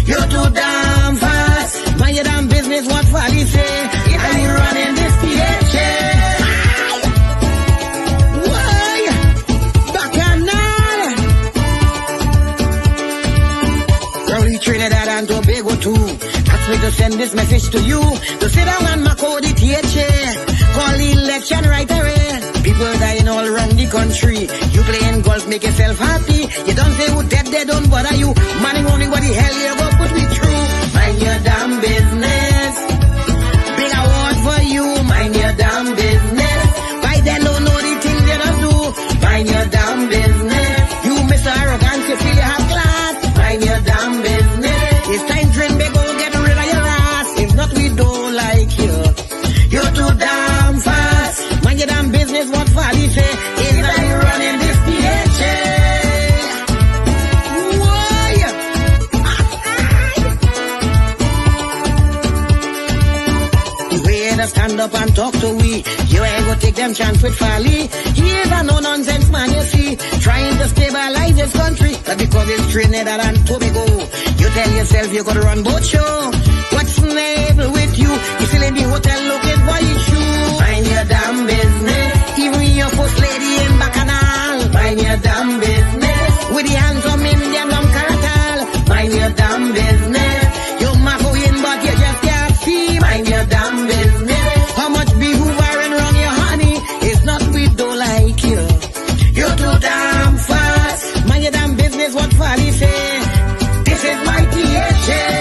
You're too damn fast. Mind your damn business, what Valley say. Are you running this PHA? asked me to send this message to you. To sit down and mark out the chair. Call the election right away. People dying all around the country. You playing golf, make yourself happy. You don't say who dead, they don't bother you. Money only what the hell you go put me through. Mind your damn business. Big award for you. Mind your damn business. Why they don't know the things they don't do? Mind your damn business. You Mr. Arrogant, you feel you have class. Mind your damn business. It's time to big go get rid of your ass. If not, we don't like you. You're too damn fast. Mind your damn business. What Fally say is that you running this PHA. Stand up and talk to we. You ain't go take them chance with Fally. He is a no nonsense man, you see. Trying to stabilize his country, but because it's Trinidad and Tobago. You tell yourself you gotta run both show. What's the name with you? You still in the hotel looking for your shoe. Mind your damn business. Even your first lady in Bacchanal. Mind your damn business. With the handsome Indian from Caratal. Mind your damn business. You map in but you just can't see. Mind your damn business. How much be hoovering around your honey? It's not we don't like you. You're too damn fast. Mind your damn business, what Fally say. This is my PHA.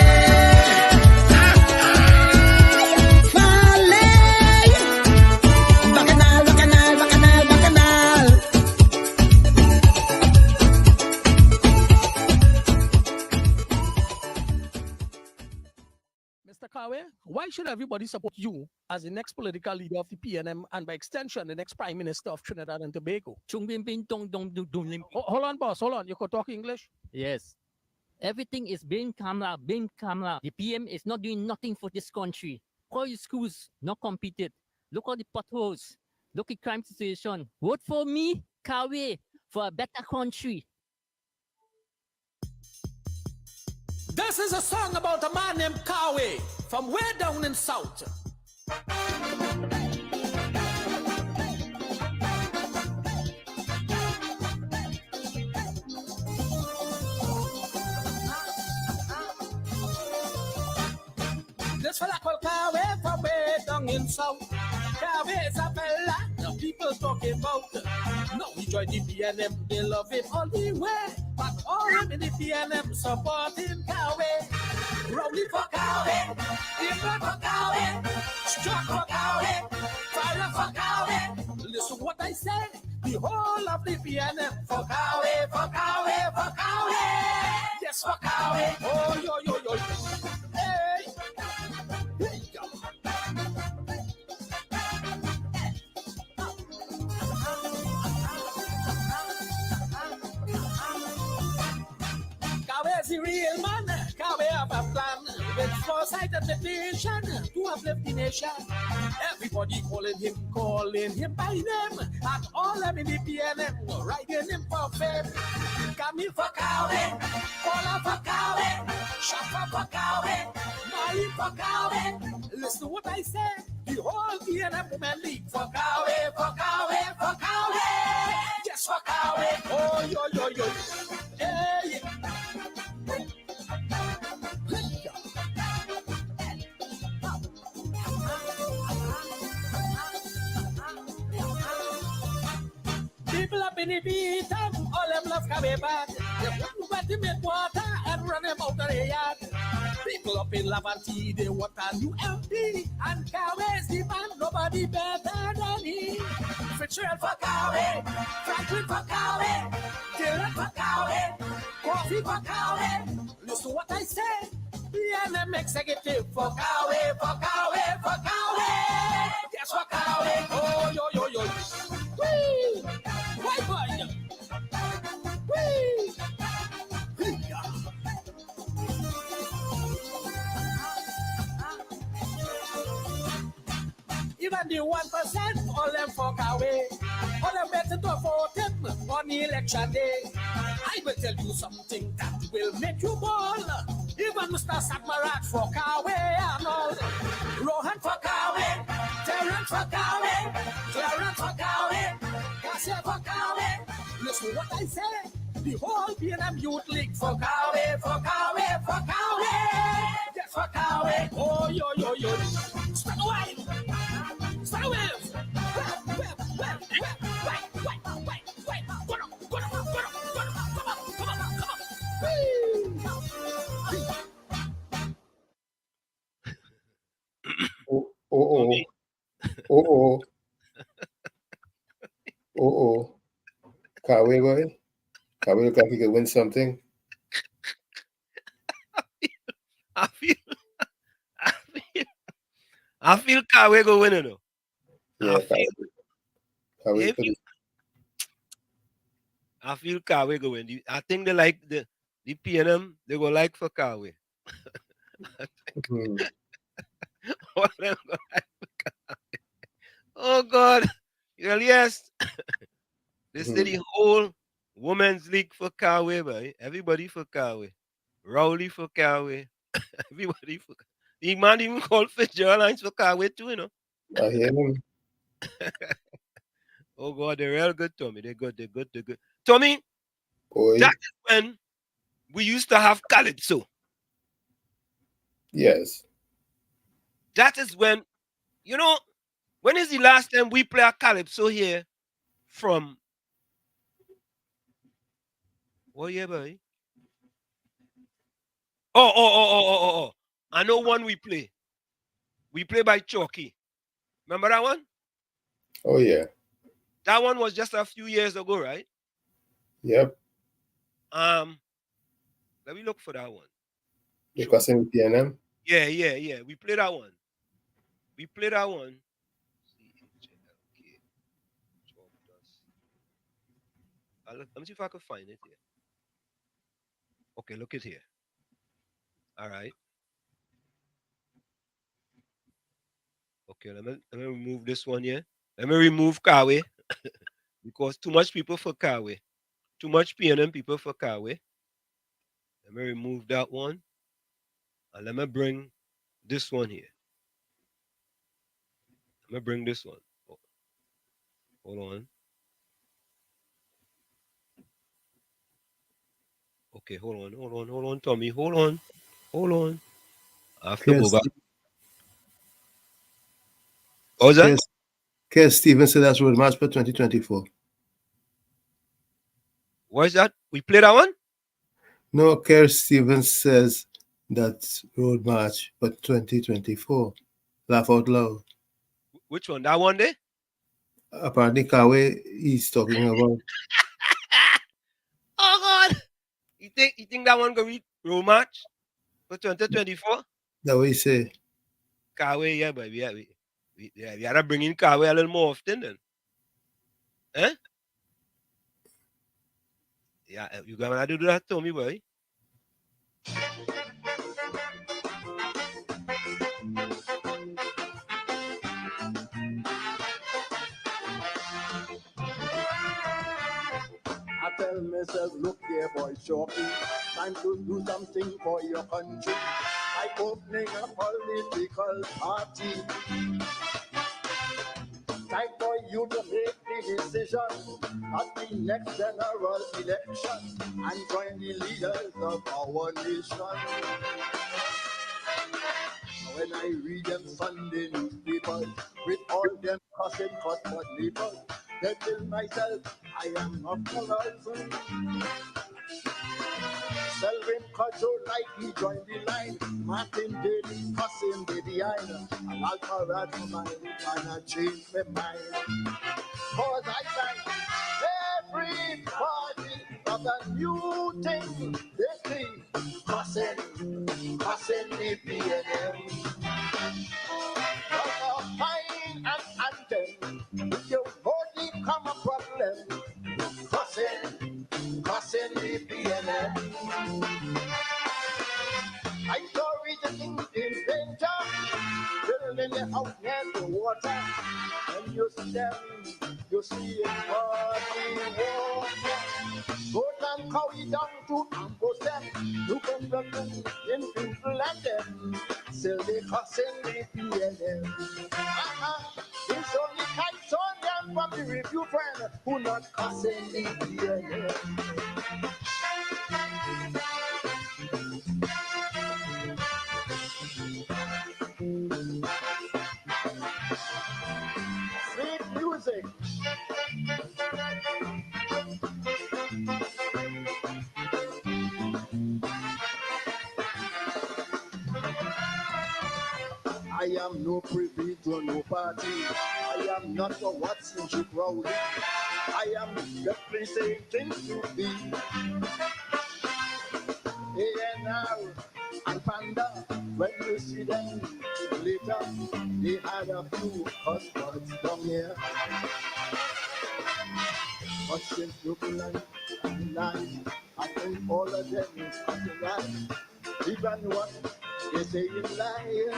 Why should everybody support you as the next political leader of the PNM and by extension the next Prime Minister of Trinidad and Tobago? Hold on, boss. Hold on. You could talk English? Yes. Everything is being camera. The PM is not doing nothing for this country. All your schools not completed. Look at the potholes. Look at crime situation. Vote for me, Kawe, for a better country. This is a song about a man named Kawe from way down in South. This fella called Kawe from way down in South. Kawe is a fella the people talking about. No, he joined the PNM, they love him all the way. But all him in the PNM supporting Kawe. Rowling for Kawe, different for Kawe, struck for Kawe, fire for Kawe. Listen what I say, the whole of the PNM for Kawe, for Kawe, for Kawe. Yes, for Kawe. Oh, yo, yo, yo. Hey. Hey, yo. Kawe is the real man. Kawe have a plan with foresight and dedication to uplift the nation. Everybody calling him by name, and all them in the PNM writing him for fame. Come in for Kawe, Paula for Kawe, Shafa for Kawe, Mali for Kawe. Listen to what I say. The whole PNM women league for Kawe, for Kawe, for Kawe. Yes, for Kawe. Oh, yo, yo, yo. Hey. People up in the beat, all them love Kawe bad. They want to make water and run them out of the yard. People up in Lavanti, they want a new MP. And Kawe is the man, nobody better than he. Fitzgerald for Kawe, Franklin for Kawe, Dylan for Kawe, Coffee for Kawe. Listen what I say. PNM executive for Kawe, for Kawe, for Kawe. Yes, for Kawe. Oh, yo, yo, yo. Whee! Why, boy? Whee! Even the 1%, all them for Kawe. All them better to vote him on the election day. I will tell you something that will make you ball. Even Mr. Satmarat for Kawe and all. Rohan for Kawe, Terrence for Kawe, Clarence for Kawe, Cassia for Kawe. Listen what I say. The whole PNM Youth League for Kawe, for Kawe, for Kawe. Yes, for Kawe. Oh, yo, yo, yo. Start away. Start away. Oh, oh, oh, oh, oh. Kawe boy. Kawe look like he could win something. I feel Kawe go win it though. Yeah, Kawe If could. I feel Kawe go win. I think they like the PNM. They go like for Kawe. All of them go like for Kawe. Oh God. Well, yes. They say the whole women's league for Kawe, boy. Everybody for Kawe. Rowley for Kawe. Everybody for the man even called Fitzgerald for Kawe too, you know. I hear him. Oh God, they're real good, Tommy. They're good, they're good, they're good. Tommy, Boy. that is when we used to have calypso. Yes. That is when, you know, when is the last time we play a calypso here from what year, boy? Oh. I know one we play. We play by Chalky. Remember that one? Oh yeah. That one was just a few years ago, right? Yep. Let me look for that one. Because in PNM. Yeah. We play that one. Let me see if I can find it here. Okay, look it here. All right. Okay, let me remove this one here. Let me remove Kawe because too much people for Kawe. Too much PNM people for Kawe. Let me remove that one. And let me bring this one here. Let me bring this one. Oh, hold on. Okay, hold on, Tommy. Hold on. I have to go back. What was that? Kes Stevens said that's road match for 2024. What is that? We play that one? No, Kerr Stevens says that's road match for 2024. Laugh out loud. Which one? That one there? Apparently, Kawe he's talking about. Oh God! You think that one gonna be road match for 2024? That what he say. Kawe, yeah, but we gotta bring in Kawe a little more often then. Eh? Yeah, you gonna do that to me, boy. I tell myself, look here, boy, Chalky, time to do something for your country. By opening a political party. Time for you to make the decision at the next general election and join the leaders of our nation. When I read them Sunday newspapers with all them cussing cut but neighbors, they tell myself I am not colorism. Selvin Kajo like he joined the line. Martin Daly cussing the behind. And Alvarado man gonna change my mind. Cause I find everybody got a new thing. They think cussing the PNM. But a fine and anthem. If you only come a problem. Cussing the PNM. I saw it in danger, building the house near the water. And you see them, you see it for the water. Go down, cow down to ambush them. You can run in people and them. Still they cussing the PNM. It's only kites on them from the review friend who not cussing the PNM. I am no privy to no party. I am not a Watson Chip Rowley. I am definitely saying things to be. ANR and Panda, when you see them later, they had a few husbands down here. But since Brooklyn and Line, I think all of them is cutting right. Even what they say in lie.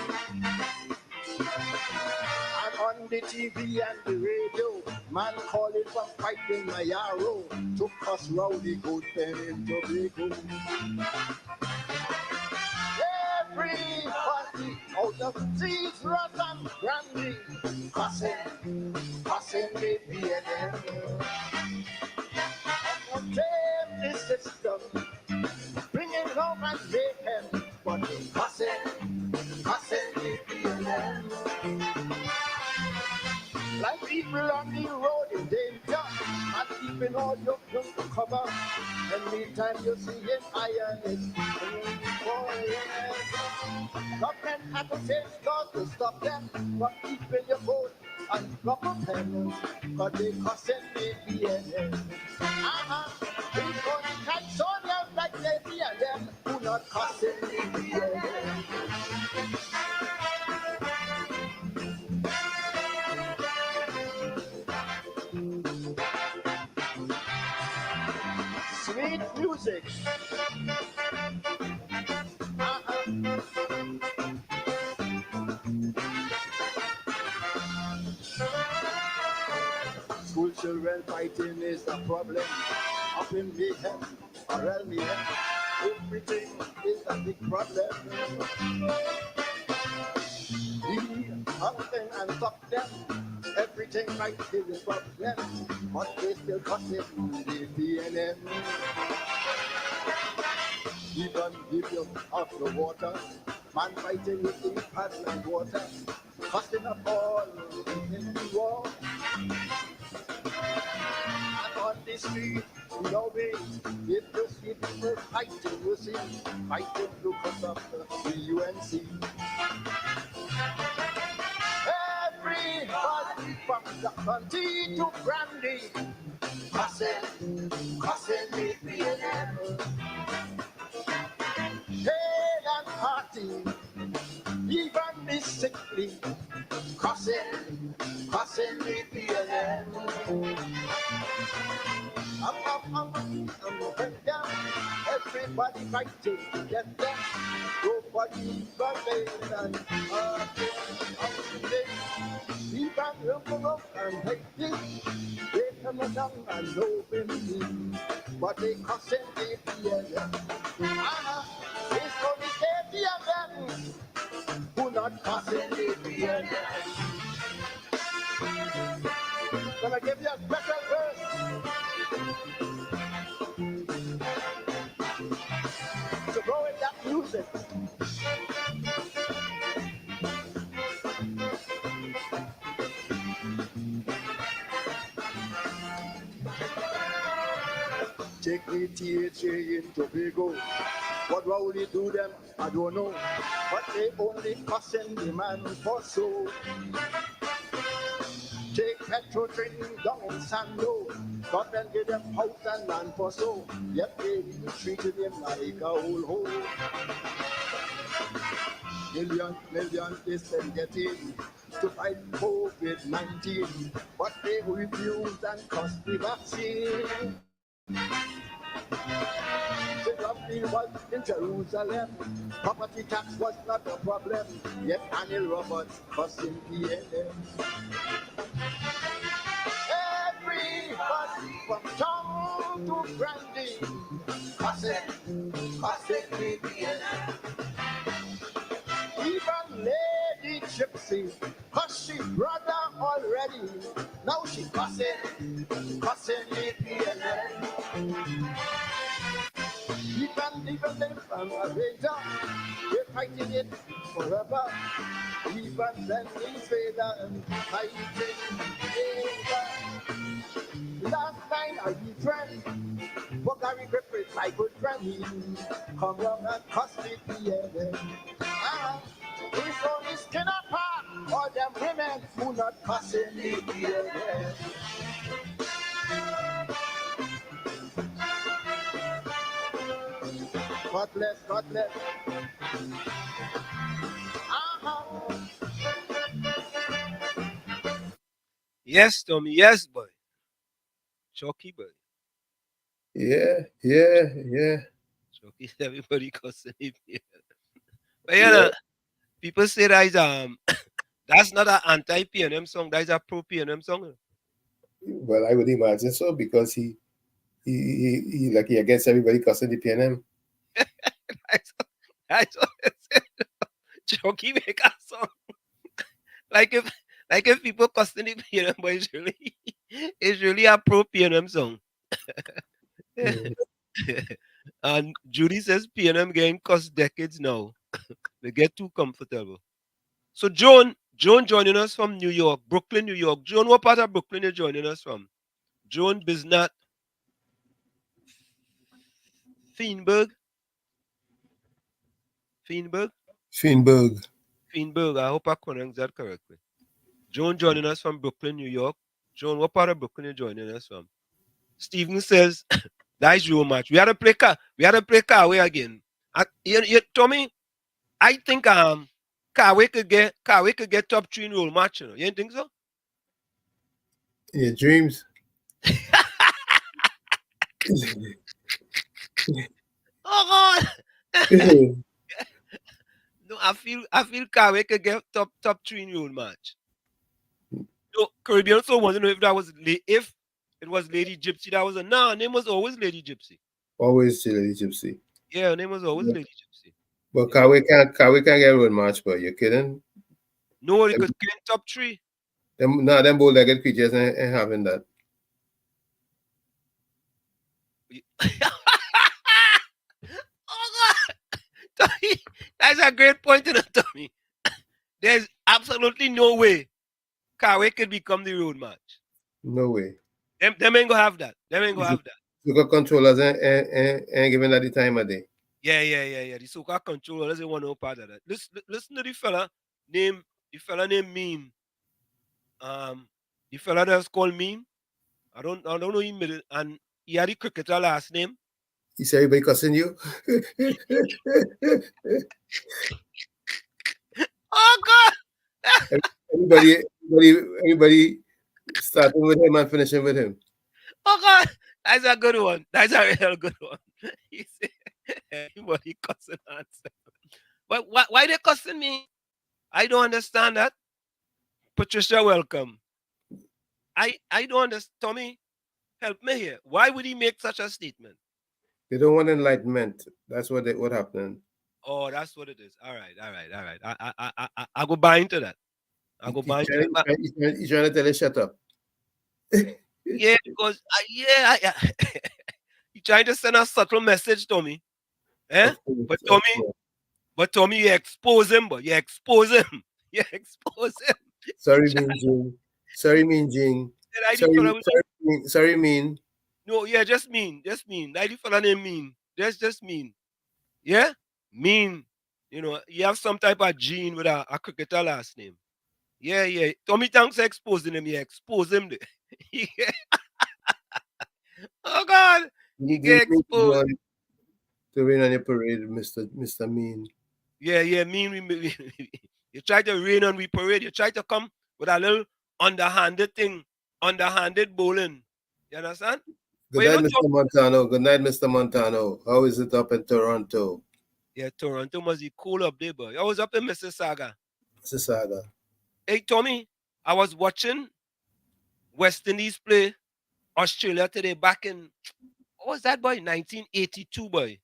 And on the TV and the radio, man calling for fighting my arrow to cuss rowdy good pen in Tobago. Everybody out of seas, rat and brandy, cussing the BNM. And tame the system, bringing home and mayhem, but they cussing the BNM. Like people on the road in danger, and keeping all your clothes to cover. Anytime you see him, iron is government accusations got to stop them from keeping your vote and government, cause they cussing the BNM. He's gonna catch soldiers like they BNM, who not cussing the BNM. Sweet music. School children fighting is a problem. Up in Mayhem, around Mayhem, everything is a big problem. We hunt them and stop them. Everything right is a problem. But they still cussing the BNM. Even give you off the water. Man fighting with the pad and water. Cussing up all in the war. And on the street, you know me, if you see people fighting, you see, fighting to cut up the UNC. Everybody from the country to Brandy, cussing the BNM. Head and hearty, even the sickly, cussing the BNM. Everybody fighting to get them. Nobody running and even look up and hate this. They come down and open me, but they cussing the BNM. It's only the BNM who not cussing the BNM. Gonna give you a special verse. So go with that music. Take the THA in Tobago. What will they do them? I don't know. But they only cussing the man for so. Take Petro training down in Sando. Government give them house and land for so. Yet they treated him like a whole hole. Million is them getting to fight COVID-19. But they refused and cost the vaccine. Philadelphia was in Jerusalem. Property tax was not a problem. Yet Annie Roberts cussing BNM. Everybody from town to Brandy, cussing the BNM. Even Lady Gypsy, cause she brother already. Now she cussing the BNM. Even them from a razor, they're fighting it forever. Even then invader and fighting over. Last time I be friend, but Gary Griffith, my good friend, he come round and cuss me, yeah. It's only skin up do not cuss in the ear. Yeah. God bless, God bless. Yes, Tommy. Yes, boy. Chucky, boy. Yeah. Chucky, everybody cussing him. But you know, people say that is that's not an anti-PNM song. That is a pro-PNM song. Well, I would imagine so because he like he against everybody cussing the PNM. That's what I said. Chucky make a song. like if people cussing the PNM, but it's really a pro-PNM song. And Judy says PNM getting cussed decades now. They get too comfortable. So Joan joining us from New York, Brooklyn, New York. Joan, what part of Brooklyn are you joining us from? Joan Biznat Feinberg. Feinberg. I hope I pronounced that correctly. Joan joining us from Brooklyn, New York. Joan, what part of Brooklyn are you joining us from? Stephen says that is real match. We had to play Kawe again. Tommy, I think Kawe could get top 3 in roll match. You know? You didn't think so? In your dreams. Oh God! No, I feel Kawe could get top 3 in roll match. No, Caribbean also want to know if it was Lady Gypsy. That was her name was always Lady Gypsy. Always Lady Gypsy. Yeah, her name was always Lady Gypsy. But Kawe can't get road match, but you kidding? Nobody could get top 3. Them bow-legged creatures ain't having that. Oh God! Tommy, that's a great point, Tommy. There's absolutely no way Kawe could become the road match. No way. Them ain't gonna have that. Soca controllers ain't giving that the time of day. Yeah. The soca controllers doesn't want no part of that. Listen to the fella named Mean. The fella that's called Mean. I don't know him, and he had the cricketer last name. You say everybody cussing you? Oh God! Everybody starting with him and finishing with him. Oh God! That's a good one. That's a real good one. He said everybody cussing answer. But why they cussing me? I don't understand that. Patricia, welcome. I don't understand. Tommy, help me here. Why would he make such a statement? They don't want enlightenment. That's what happened. Oh, that's what it is. All right. I go buy into that. I go buy into that. He's trying to tell you shut up. Yeah, because he trying to send a subtle message to me. Eh? But Tommy, you expose him, but you expose him. Sorry, Mean Jing. Sorry, Mean. No, yeah, just mean. That fella name Mean. Just mean. Yeah? Mean. You know, you have some type of gene with a cricketer last name. Yeah. Tommy thanks for exposing him. Yeah, expose him there. Yeah. Oh God. He get exposed. To rain on your parade, Mr. Mean. Yeah, Mean. You try to rain on we parade. You try to come with a little underhanded thing, underhanded bowling. You understand? Good night, Mr. Montano. How is it up in Toronto? Yeah, Toronto must be cool up there, boy. I was up in Mississauga. Hey, Tommy, I was watching West Indies play Australia today back in, what was that, boy? 1982, boy.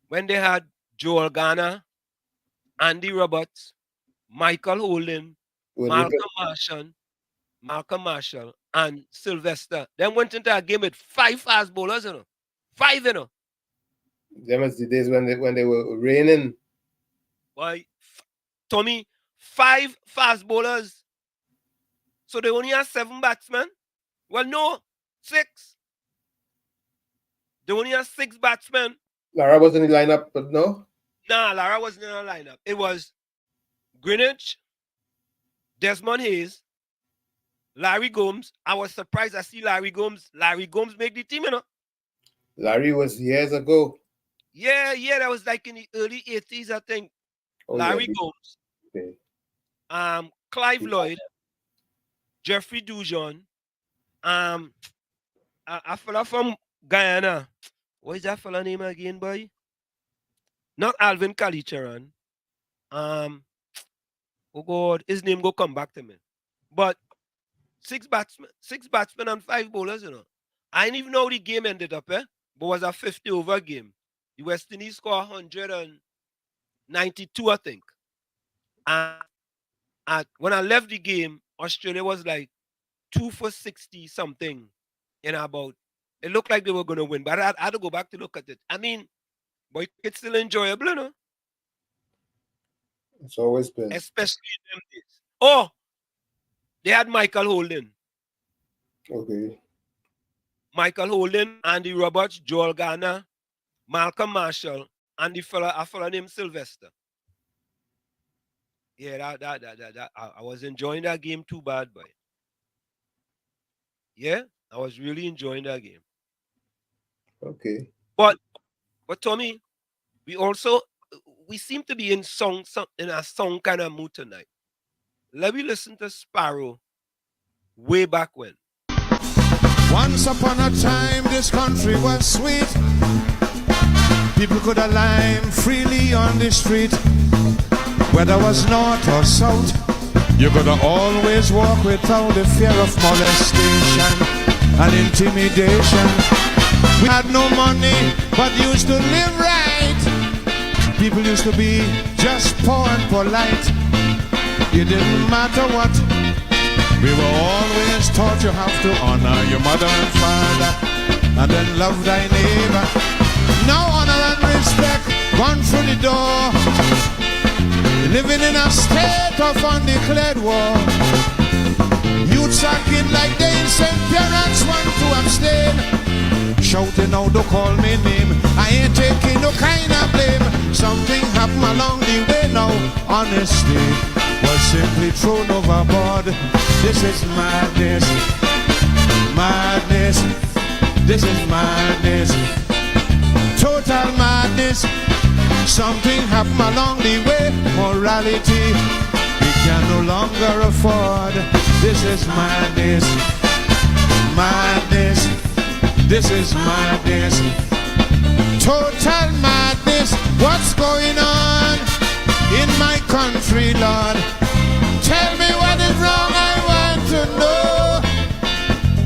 When they had Joel Garner, Andy Roberts, Michael Holden, Malcolm Marshall, and Sylvester. Then went into a game with 5 fast bowlers, 5, Them was the days when they were raining. Boy, Tommy, 5 fast bowlers. So they only have 7 batsmen? Well, no, 6. They only have 6 batsmen. Lara was in the lineup, but no? Nah, Lara wasn't in the lineup. It was Greenwich, Desmond Hayes, Larry Gomes. I was surprised I see Larry Gomes. Larry Gomes make the team, you know. Larry was years ago. Yeah, that was like in the early 80s, I think. Oh, Larry yeah. Gomes. Okay. Clive Lloyd, Jeffrey Dujon, a fella from Guyana. What is that fella name again, boy? Not Alvin Kalicharan. Oh God, his name go come back to me. But six batsmen and 5 bowlers, you know. I didn't even know the game ended up, but it was a 50-over game. The West Indies scored 192, I think. And when I left the game, Australia was like 2 for 60 something in about. It looked like they were going to win, but I had to go back to look at it. I mean, but it's still enjoyable, you know? It's always been. Especially in them days. Oh, they had Michael Holden. Okay. Michael Holden, Andy Roberts, Joel Garner, Malcolm Marshall, and a fella named Sylvester. Yeah, I was enjoying that game too bad, boy. Yeah, I was really enjoying that game. Okay. But Tommy, we seem to be in a song kind of mood tonight. Let me listen to Sparrow way back when. Once upon a time, this country was sweet. People could align freely on the street. Whether it was north or south, you could always walk without the fear of molestation and intimidation. We had no money, but used to live right. People used to be just poor and polite. It didn't matter what. We were always taught you have to honor your mother and father and then love thy neighbor. Now honor and respect gone through the door. Living in a state of undeclared war. Youths acting like they insane, parents want to abstain. Shouting out, don't call me name. I ain't taking no kind of blame. Something happened along the way now. Honesty was simply thrown overboard. This is madness. Madness. This is madness. Total madness. Something happened along the way. Morality we can no longer afford. This is madness. Madness. This is madness. Total madness. What's going on in my country, Lord? Tell me what is wrong, I want to know.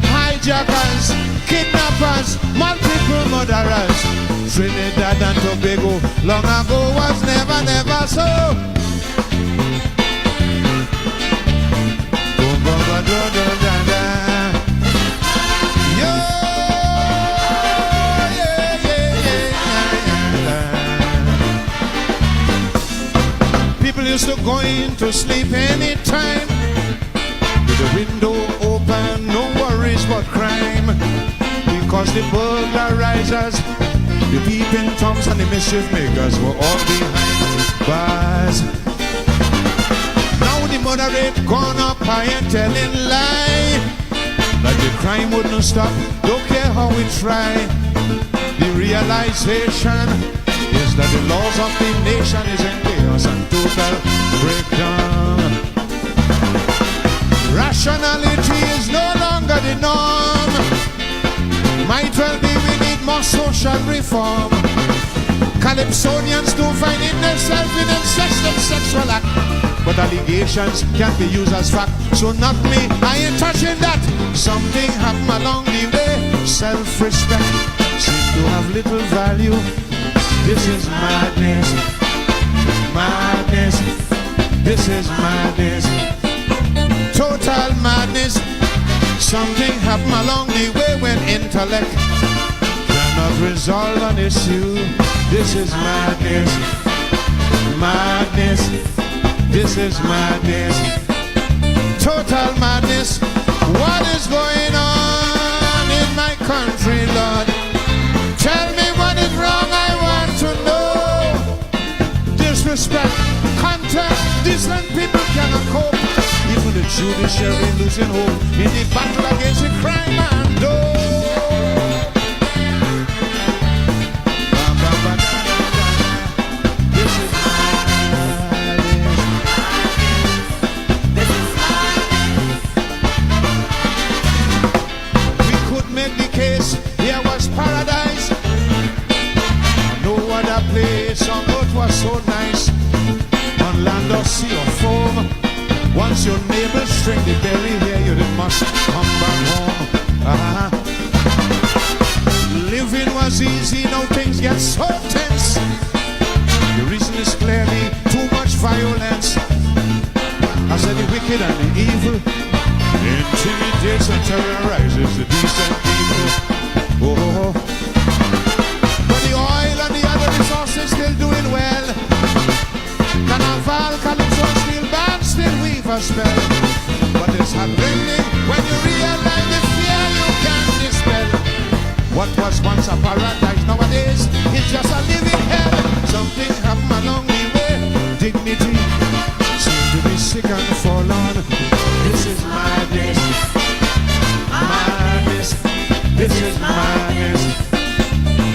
Hijackers, kidnappers, multiple murderers. Trinidad and Tobago long ago was never so. People used to go in to sleep anytime with the window open, no worries about crime. Because the burglarizers, the peeping toms and the mischief makers were all behind bars. Now the murder rate gone up, I ain't telling lie. Like the crime wouldn't stop, don't care how we try. The realization is that the laws of the nation is in chaos and total breakdown. Rationality is no longer the norm. Might well be we need more social reform. Calypsonians do find in themselves in incessant sexual act, but allegations can't be used as fact. So not me, I ain't touching that. Something happened along the way. Self-respect seems to have little value. This is madness. Madness. This is madness. Total madness. Something happened along the way when intellect cannot resolve an issue. This is madness. Madness. This is madness. Total madness. What is going on in my country, Lord? Tell me what is wrong, I want to know. Disrespect, contempt, decent people cannot cope. Even the Judiciary losing hope in the battle against the crime and dope. This is we could make the case here was paradise. No other place on earth was so nice. On land or sea or foam, once your neighbors string the belly here, you must come back home. Living was easy, now things get so tense. The reason is clearly too much violence. I said the wicked and the evil intimidates and terrorizes the decent people. Oh, but the oil and the other resources still doing well. Carnival, calypso, steel band still weave a spell. But it's happening when you realize the fear you can't dispel. What was once a paradise nowadays is just a living hell. Something happened along the way. Dignity seems to be sick and forlorn. This is madness, madness. This is madness,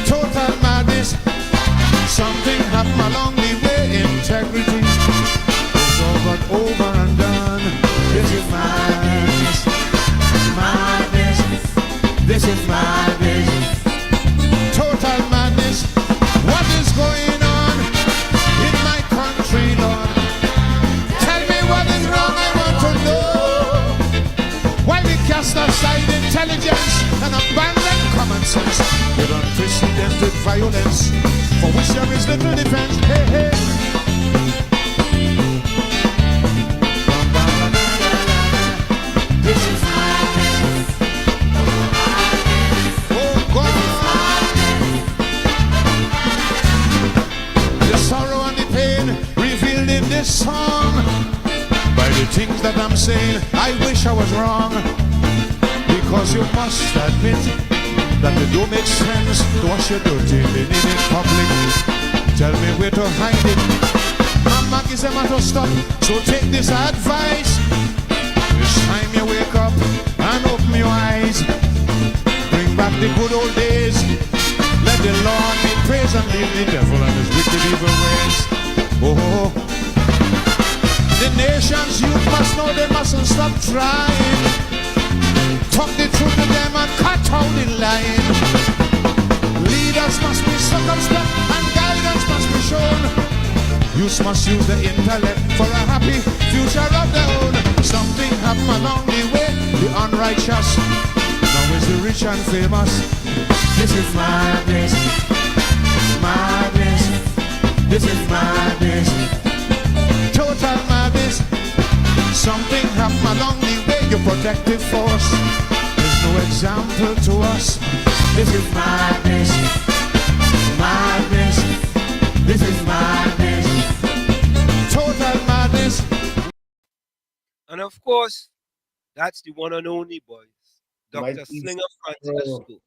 total madness. Something happened along the way. Integrity is all but over and done. This is madness, madness. This is madness, total madness. What is going on in my country, Lord? Tell me what is wrong, I want to know. Why we cast aside intelligence and abandon common sense with unprecedented violence, for which there is little defense. Hey, hey. This is madness. Oh God. The sorrow and the pain revealed in this song. By the things that I'm saying, I wish I was wrong. Because you must admit that it don't make sense to wash your dirty linen in public. Tell me where to hide it. Mama is a matter to stop, so take this advice. It's time you wake up and open your eyes. Bring back the good old days. Let the Lord be praised and leave the devil and his wicked evil ways. Oh, the nation's youth must know they mustn't stop trying. Talk the truth to them and cut out the lying. Leaders must be circumspect and guidance must be shown. Youth must use the intellect for a happy future of their own. Something happened along the way, the unrighteous. Now is the rich and famous. This is madness, madness. This is madness, total madness. Something happened along the way, your protective force. No example to us. This is madness, madness. This is madness, total madness. And of course, that's the one and only, boys. Dr. Might Slinger Francisco.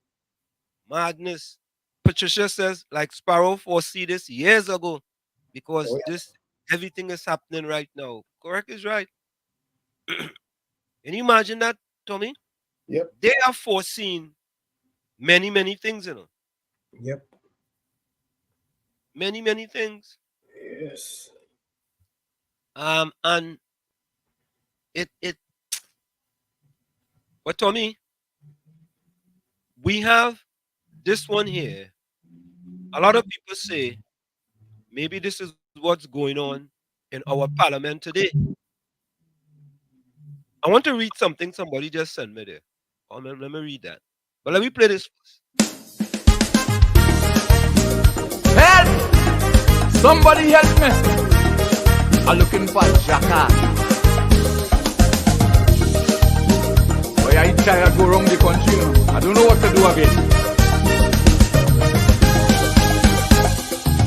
Madness. Patricia says, like Sparrow foresee this years ago, because everything is happening right now. Correct is right. Can you imagine that, Tommy? Yep. They are foreseen many, many things, you know. Yep. Many, many things. Yes. And but Tommy, we have this one here. A lot of people say maybe this is what's going on in our parliament today. I want to read something somebody just sent me there. Let me read that. But let me play this first. Help! Somebody help me! I'm looking for Jacka. Boy, I try to go around the country now. I don't know what to do again.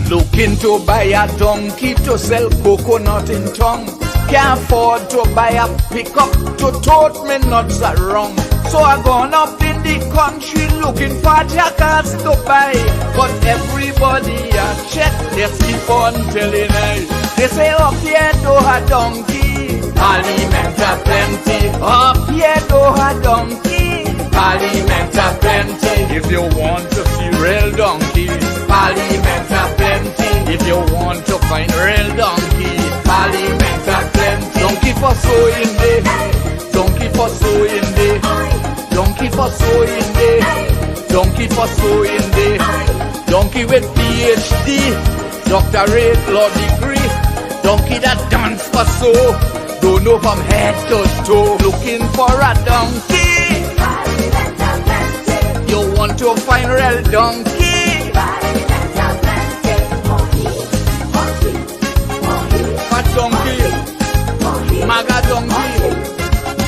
Looking to buy a donkey to sell coconut in town. Can't afford to buy a pickup to tote me nuts around. So I gone up in the country looking for jackals to buy. But everybody I check, just keep on telling me. They say up here to a donkey, alimentation. a plenty. Up here, do a donkey. Parliament a plenty. If you want to see real donkey, Parliament a plenty. If you want to find real donkey, Parliament a plenty. Donkey for sewing day, donkey for sewing day, donkey for sewing day, donkey for sewing day, donkey with PhD, doctorate, law degree, donkey that dance for so, don't know from head to toe, looking for a donkey. You want to find real donkey? Fat donkey, maga donkey,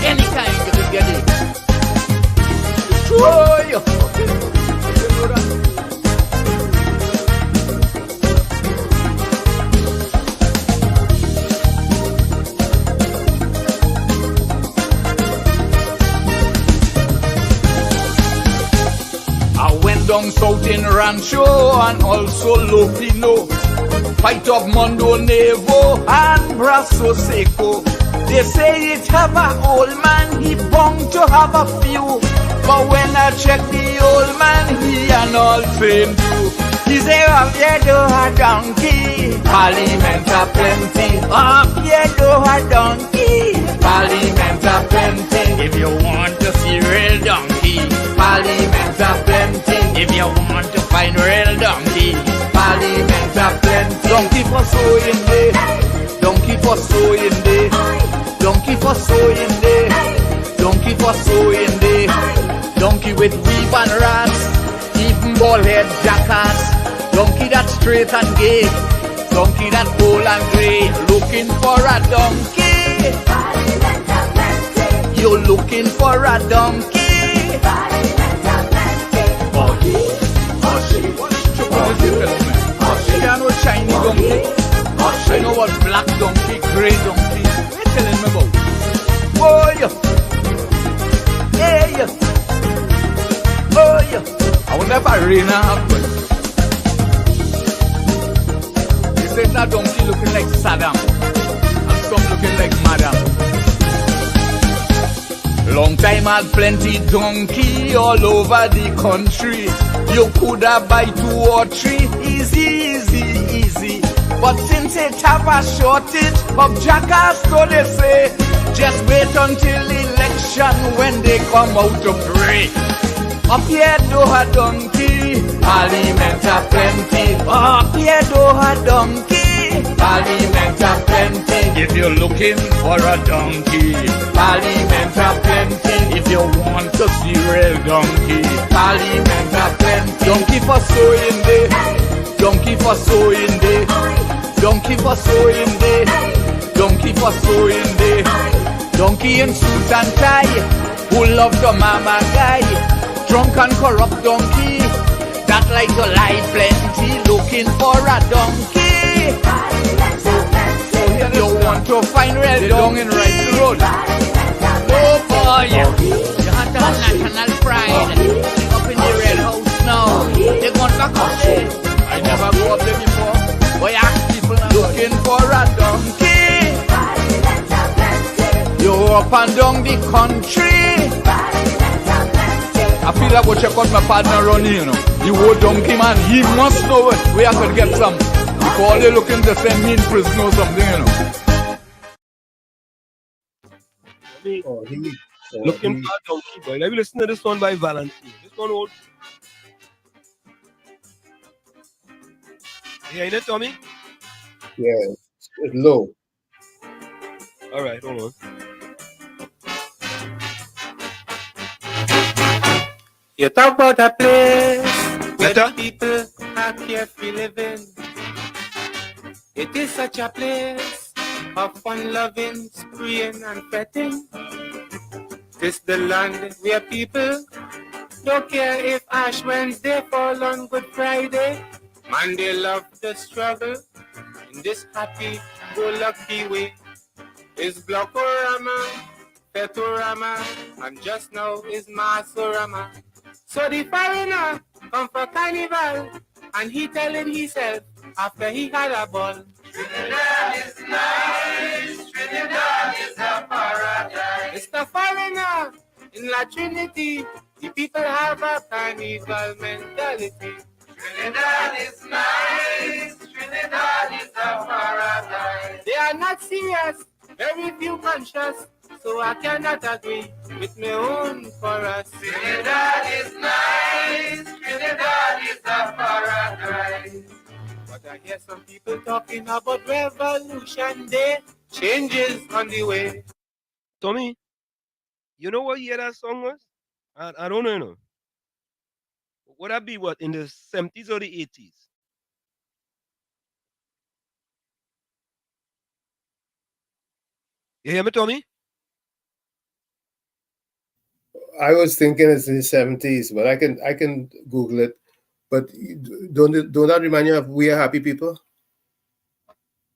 any kind you can get it. Whoa. I went down south in Rancho and also Lopino, fight of Mondo Nevo and Brasso Seco. They say it have a old man, he bound to have a few. But when I check the old man, he and all same too. He say, up here do a donkey, Parliament a plenty. Up here do a donkey, Parliament a plenty. If you want to see real donkey, Parliament a plenty. If you want to find real donkey, Parliament a plenty. Donkey for sewing day, donkey for sewing day, donkey for sewing day, donkey for sewing day, donkey with weave and rats, even bald head jackass, donkey that's straight and gay, donkey that old and grey, looking for a donkey. You're looking for a donkey. I know shiny donkey. I know what black donkey, grey donkey. What you telling me about? Oh yeah. Hey yeah. Oh yeah. I wonder if I rain happen. They say that donkey looking like Saddam and some looking like Madam. Long time had plenty donkey all over the country. You coulda buy 2 or 3, easy, easy, easy. But since it have a shortage of jackass, so they say, just wait until election when they come out to pray. Up here do a donkey, Parliament a plenty. Up here do a donkey, Parliament a plenty. If you're looking for a donkey, Parliament a plenty. If you want to see real donkey, Parliament a plenty. Donkey for sewing day, donkey for sewing day, donkey for sewing day, donkey for sewing day, donkey in suit and tie, who love the mama guy, drunk and corrupt donkey, that like to lie plenty, looking for a donkey. You want to find real donkey in right road. Oh boy, you have to have national pride. Up in the red house now, they want back up there. I never go up there before. Boy, ask people now. Looking for a donkey. You up and down the country. I feel like go check out my partner Ronnie, you know. The old donkey man, he must know where I could get some. Before they looking to send me in prison or something, you know. Looking for a donkey, boy. Let me listen to this one by Valentine. This one old. You hearing it, Tommy? Yeah, it's low. All right, hold on. You talk about a place where the people are carefree living. It is such a place of fun loving, spraying and petting. This the land where people don't care if Ash Wednesday fall on Good Friday. Man, they love the struggle in this happy go lucky way. It's Blockorama, Fetorama, and just now is Masorama. So the foreigner come for carnival, and he telling himself after he had a ball. Trinidad is nice, Trinidad is a paradise. In La Trinity, the people have a carnival mentality. Trinidad is nice, Trinidad is a paradise. They are not serious, very few conscious, so I cannot agree with my own chorus. Trinidad is nice, Trinidad is a paradise. But I hear some people talking about revolution day, changes on the way. Tommy, you know what year that song was? I don't know. Would that be what, in the 70s or the 80s? You hear me, Tommy? I was thinking it's in the 70s, but I can Google it. But don't that remind you of We Are Happy People?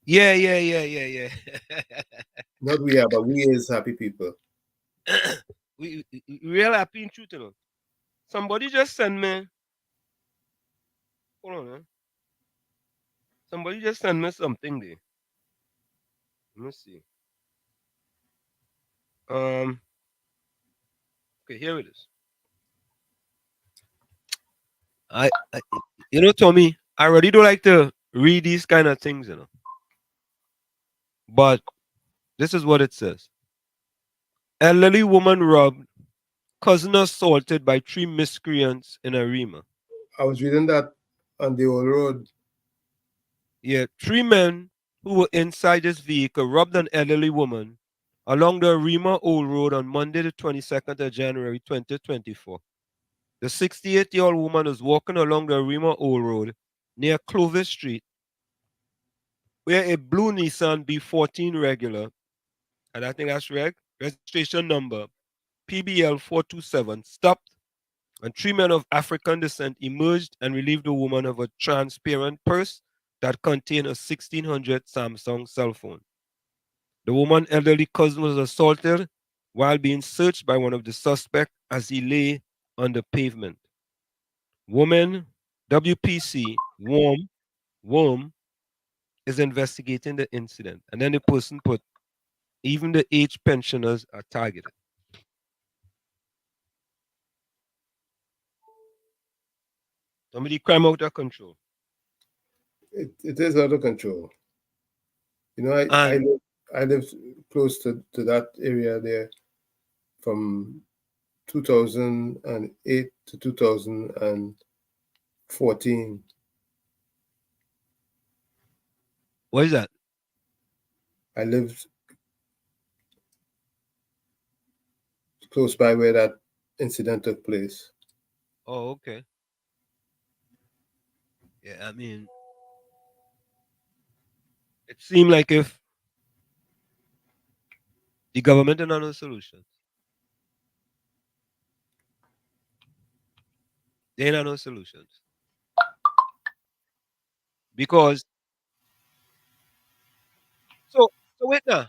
Yeah. Not We Are, but We Is Happy People. we real happy in truth, you know. Somebody just sent me. Hold on, man. Somebody just sent me something there. Let me see. Okay, here it is. I you know, Tommy, I really don't like to read these kind of things, you know. But this is what it says. Elderly woman robbed, cousin assaulted by 3 miscreants in Arima. I was reading that on the old road. Yeah, 3 men who were inside this vehicle robbed an elderly woman along the Arima Old Road on Monday, the 22nd of January, 2024. The 68-year-old woman was walking along the Arima Old Road near Clovis Street, where a blue Nissan B14 regular, and I think that's registration number PBL 427, stopped, and 3 men of African descent emerged and relieved the woman of a transparent purse that contained a 1600 Samsung cell phone. The woman's elderly cousin was assaulted while being searched by one of the suspects as he lay on the pavement. Woman WPC Worm is investigating the incident. And then the person put, even the age pensioners are targeted. Somebody crime out of control. It is out of control. You know, I live close to that area there from 2008 to 2014. What is that? I lived close by where that incident took place. Oh, okay. Yeah, I mean, it seemed like if the government had no solutions, they had no solutions. Because so wait now.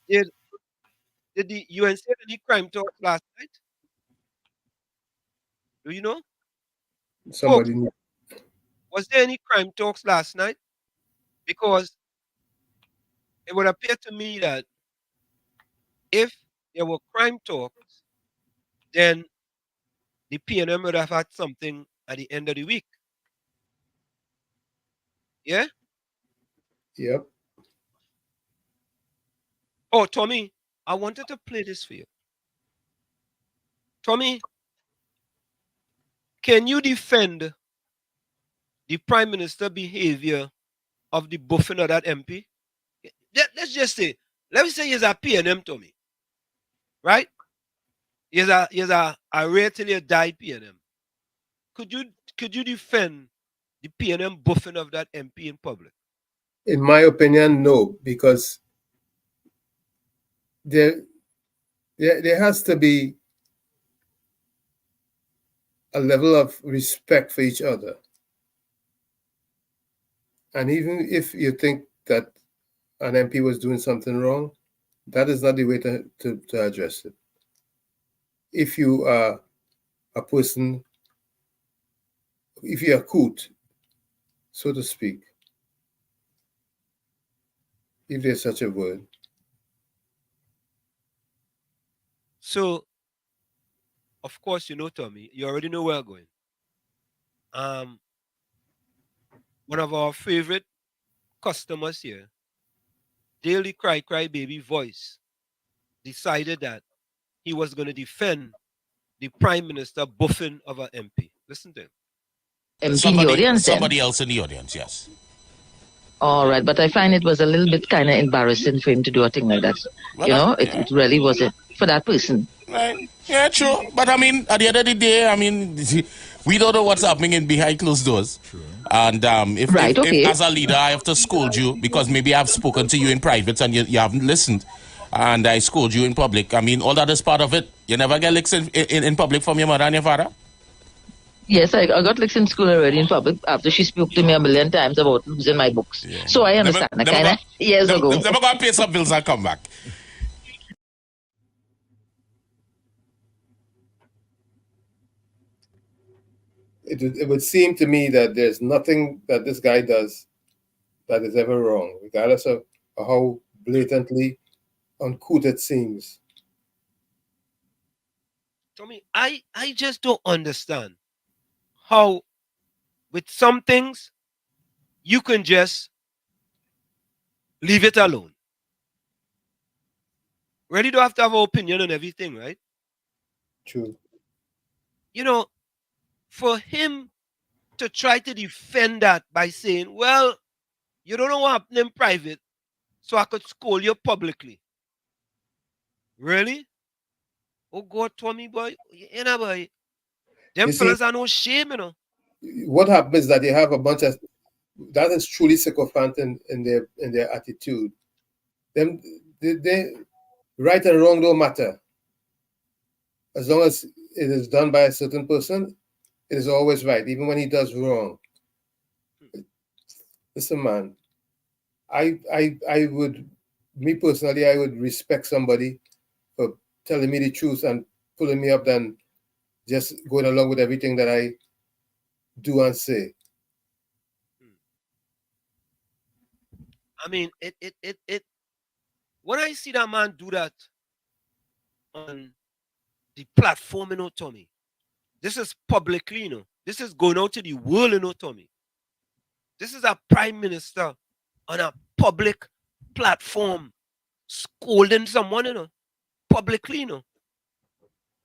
Did the UNC have any crime talks last night? Do you know? Folks, Somebody was there any crime talks last night? Because it would appear to me that if there were crime talks, then the PNM would have had something at the end of the week. Yeah? Yep. Oh, Tommy, I wanted to play this for you. Tommy, can you defend the Prime Minister behavior of the buffing of that MP? Let's just say, let me say he's a PNM, Tommy. Right? He's a rarely died PNM. Could you defend the PNM buffing of that MP in public? In my opinion, no, because there has to be a level of respect for each other. And even if you think that an MP was doing something wrong, that is not the way to address it. If you are a person, if you're a coot, so to speak, if there's such a word, So, of course, you know, Tommy, you already know where I'm going. One of our favorite customers here, Daily Cry Cry Baby Voice, decided that he was going to defend the Prime Minister buffing of an MP. Listen to him. Somebody else in the audience, yes. All right, but I find it was a little bit kind of embarrassing for him to do a thing like that. It really was for that person. Right. Yeah, true. But I mean, at the end of the day, I mean, we don't know what's happening in behind closed doors. True. And if as a leader, I have to scold you because maybe I've spoken to you in private and you haven't listened, and I scold you in public. I mean, all that is part of it. You never get licks in public from your mother and your father? Yes, I got licks in school already in public after she spoke to me a million times about losing my books. Yeah. So I understand. Years ago. Never go and pay some bills and come back. It would seem to me that there's nothing that this guy does that is ever wrong, regardless of how blatantly uncouth it seems. Tommy, I just don't understand how with some things you can just leave it alone. Really don't have to have an opinion on everything, right? True. You know, for him to try to defend that by saying, well, you don't know what happened in private, so I could scold you publicly. Really? Oh God, Tommy boy, you know boy. Them fellas are no shame, you know. What happens is that they have a bunch of that is truly sycophant in their attitude. Them they right and wrong don't matter. As long as it is done by a certain person, it is always right, even when he does wrong. Listen, man, I would, me personally, I would respect somebody for telling me the truth and pulling me up than just going along with everything that I do and say. I mean, it when I see that man do that on the platform, you know, Tommy, this is publicly, you know, this is going out to the world, you know, Tommy. This is a prime minister on a public platform scolding someone, you know, publicly, you know.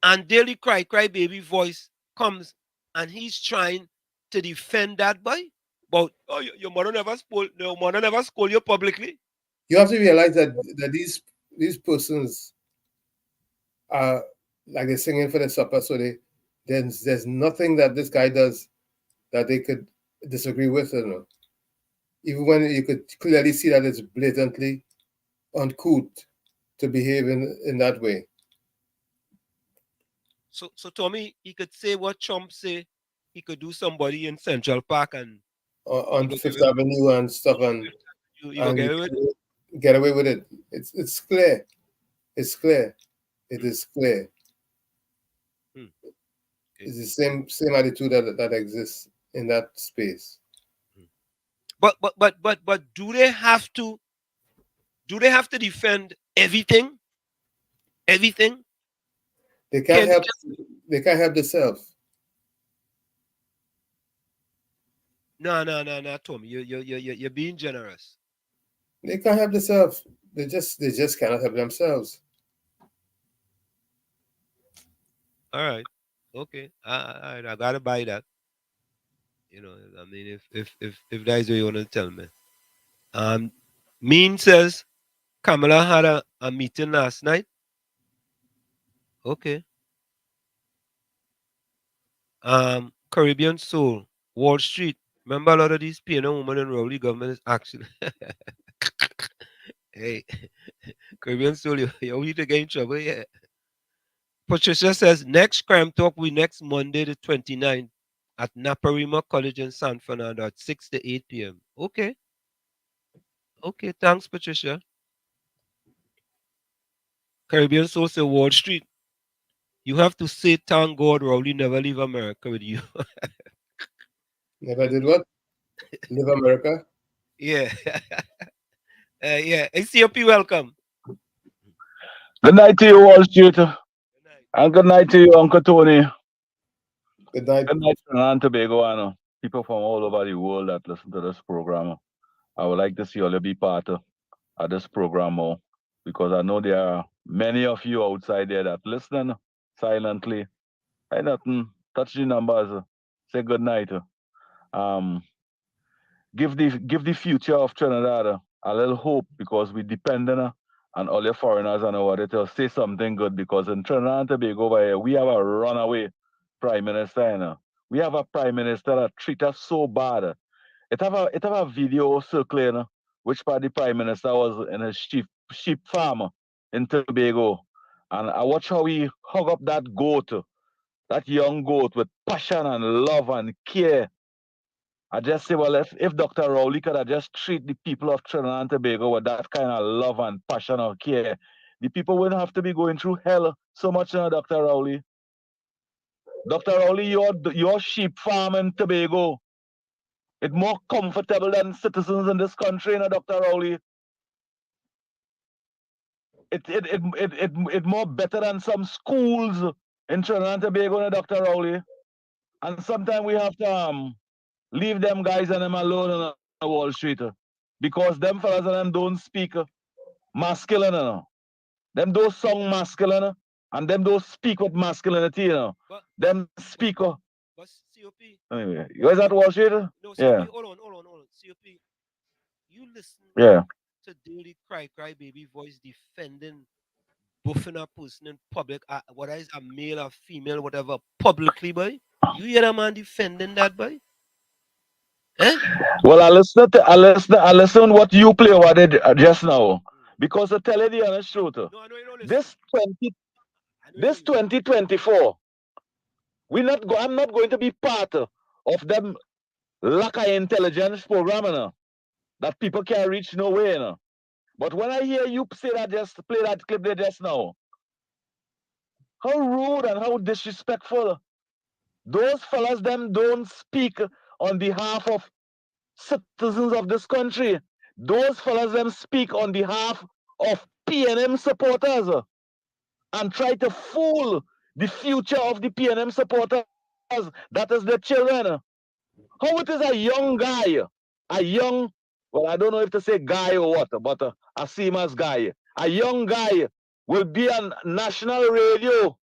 And Daily Cry Cry Baby Voice comes and he's trying to defend that boy. But oh, your mother never scold you publicly. You have to realize that these persons are like they're singing for the supper, so there's nothing that this guy does that they could disagree with, you know. Even when you could clearly see that it's blatantly uncouth to behave in that way. So Tommy, he could say what Trump say. He could do somebody in Central Park and on Fifth Avenue and stuff, and get away with it. It's clear. It's clear. It is clear. Okay. It's the same attitude that exists in that space. But do they have to defend everything? Everything? They can't help themselves. No, Tommy. You're being generous. They can't help themselves. They just cannot help themselves. All right. Okay. I gotta buy that. You know, I mean, if that is what you want to tell me. Mean says Kamala had a meeting last night. Okay. Caribbean Soul, Wall Street. Remember a lot of these piano women in Rowley government is actually hey, Caribbean Soul, you need to get in trouble, yeah. Patricia says next crime talk we next Monday the 29th at Naparima College in San Fernando at 6 to 8 p.m. Okay. Okay, thanks, Patricia. Caribbean Soul say Wall Street. You have to say thank God Rowley never leave America with you. Never did what? Leave America? Yeah. Yeah. ACOP, welcome. Good night to you, Wall Street. And good night to you, Uncle Tony. Good night. Good night, Trinidad and Tobago, and people from all over the world that listen to this program. I would like to see all you be part of this program more, because I know there are many of you outside there that listening silently. Hey, nothing. Touch the numbers. Say good night. Give the future of Trinidad a little hope, because we depend on all your foreigners and over to say something good, because in Trinidad and Tobago over here, we have a runaway prime minister. We have a prime minister that treat us so bad. It have a video circulating which part the prime minister was in a sheep farm in Tobago, and I watch how he hug up that goat, that young goat, with passion and love and care. I just say, well, if Dr. Rowley could have just treat the people of Trinidad and Tobago with that kind of love and passion or care, the people wouldn't have to be going through hell so much, Dr. Rowley. Dr. Rowley, your sheep farm in Tobago, it's more comfortable than citizens in this country, Dr. Rowley. It more better than some schools in Trinidad and Tobago, Dr. Rowley. And sometimes we have to leave them guys and them alone on Wall Street, because them fellas and them don't speak masculine. Them don't song masculine, and them don't speak with masculinity. Them speak. But COP. Anyway, you guys at Wall Street? No, COP, Yeah. hold on. COP, you listen to daily cry baby voice defending buffing a person in public, whether it's a male or female, whatever, publicly, boy. You hear a man defending that, boy? Eh? Well, I listen what you play over there just now, because I tell you the honest truth. This 2024, I'm not going to be part of them lack of intelligence program, that people can't reach nowhere. But when I hear you say that, just play that clip there just now, how rude and how disrespectful. Those fellas them don't speak on behalf of citizens of this country. Those fellas them speak on behalf of PNM supporters, and try to fool the future of the PNM supporters. That is the children. How it is a young guy, well, I don't know if to say guy or what, but I see him as guy. A young guy will be on national radio,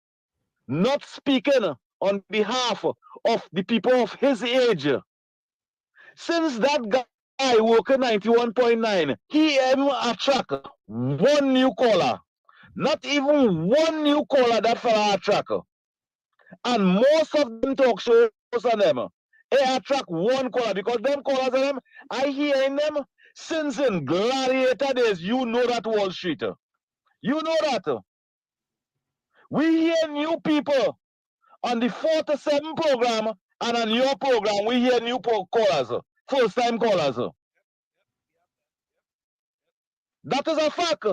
not speaking on behalf of the people of his age. Since that guy working 91.9, he attract one new caller. Not even one new caller that fella attract. And most of them talk shows on them, they attract one caller, because them callers on them, I hear in them since in gladiator days. You know that, Wall Street. You know that. We hear new people on the 4 to 7 program, and on your program, we hear new callers, first time callers. That is a fact.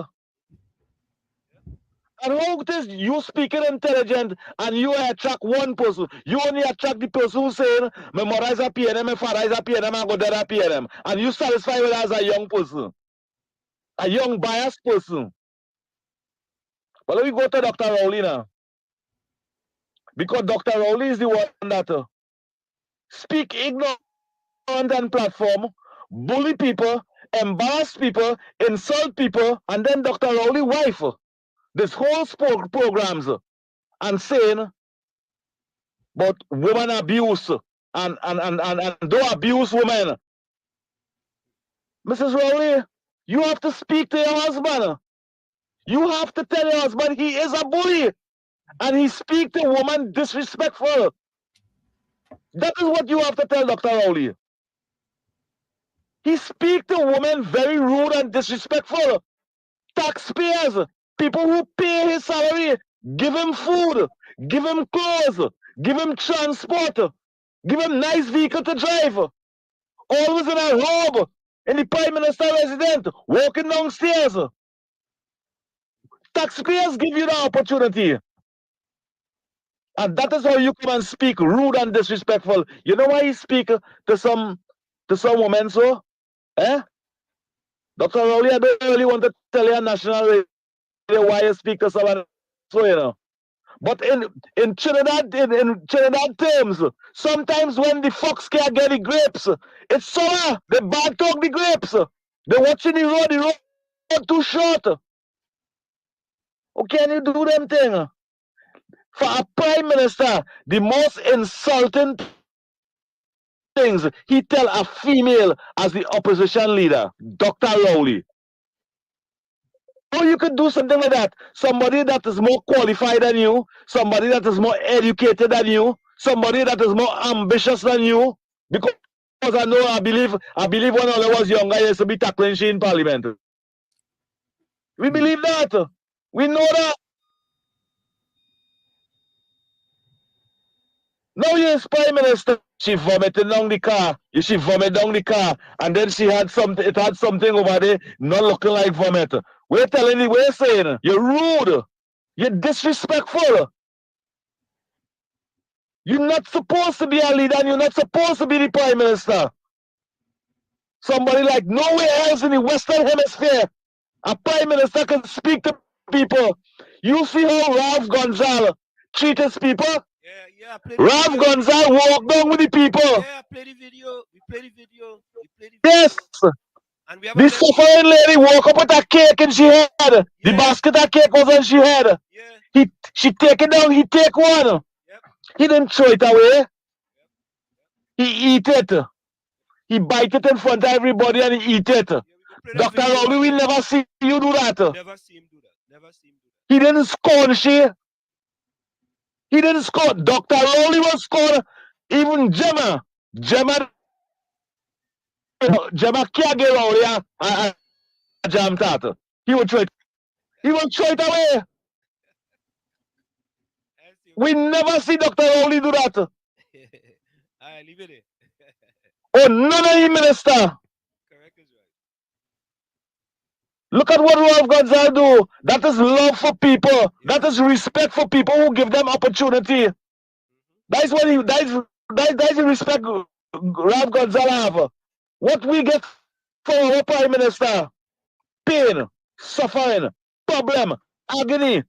And how it is you speaking intelligent and you attract one person? You only attract the person who's saying, my mother is a PNM, my father is a PNM, I go there a PNM. And you satisfy with as a young person, a young biased person. But let me go to Dr. Rowley now. Because Dr. Rowley is the one that speak ignorant on platform, bully people, embarrass people, insult people, and then Dr. Rowley wife this whole programs and saying about woman abuse and don't abuse women. Mrs. Rowley, you have to speak to your husband. You have to tell your husband he is a bully and he speak to woman disrespectful. That is what you have to tell Dr. Rowley. He speak to women very rude and disrespectful. Taxpayers, people who pay his salary, give him food, give him clothes, give him transport, give him nice vehicle to drive. Always in a robe, in the Prime Minister residence, walking downstairs. Taxpayers give you the opportunity. And that is how you come and speak rude and disrespectful. You know why he speak to some women so? Eh? Dr. Rowley, I don't really want to tell you on national radio why you speak to someone so, But in Trinidad, in Trinidad terms, sometimes when the fox can't get the grapes, it's summer. They bag talk the grapes. They watching the road too short. How can you do them thing? For a prime minister, the most insulting things he tell a female as the opposition leader, Dr. Rowley. How you could do something like that? Somebody that is more qualified than you, somebody that is more educated than you, somebody that is more ambitious than you. Because I believe when I was younger, I used to be tackling she in parliament. We believe that. We know that. Now you're prime minister. She vomited down the car. She vomited down the car, and then she had something. It had something over there, not looking like vomit. We're telling you, we're saying you're rude. You're disrespectful. You're not supposed to be a leader, and you're not supposed to be the prime minister. Somebody like nowhere else in the Western Hemisphere, a prime minister can speak to people. You see how Ralph Gonzalez treat his people? Ralph Gonzalez walk down with the people. Yeah, play the video. We play the video. Yes. And we have This suffering lady walk up with a cake and she had. The basket of cake was on she had. She take it down, he take one. He didn't throw it away. He eat it. He bite it in front of everybody and he eat it. Dr. Rowley, we never see you do that. Never see him do that. Never see him do that. He didn't scorn she. He didn't score. Dr. Rowley was scored. Even Gemma can't get Rowley a jam tat. He would throw it. He would throw it away. We never see Dr. Rowley do that. I leave it. Oh, none of the minister. Look at what Ralph Gonzalez do. That is love for people. That is respect for people who give them opportunity. That's what that's the respect Ralph Gonzalez have. What we get from our prime minister: pain, suffering, problem, agony,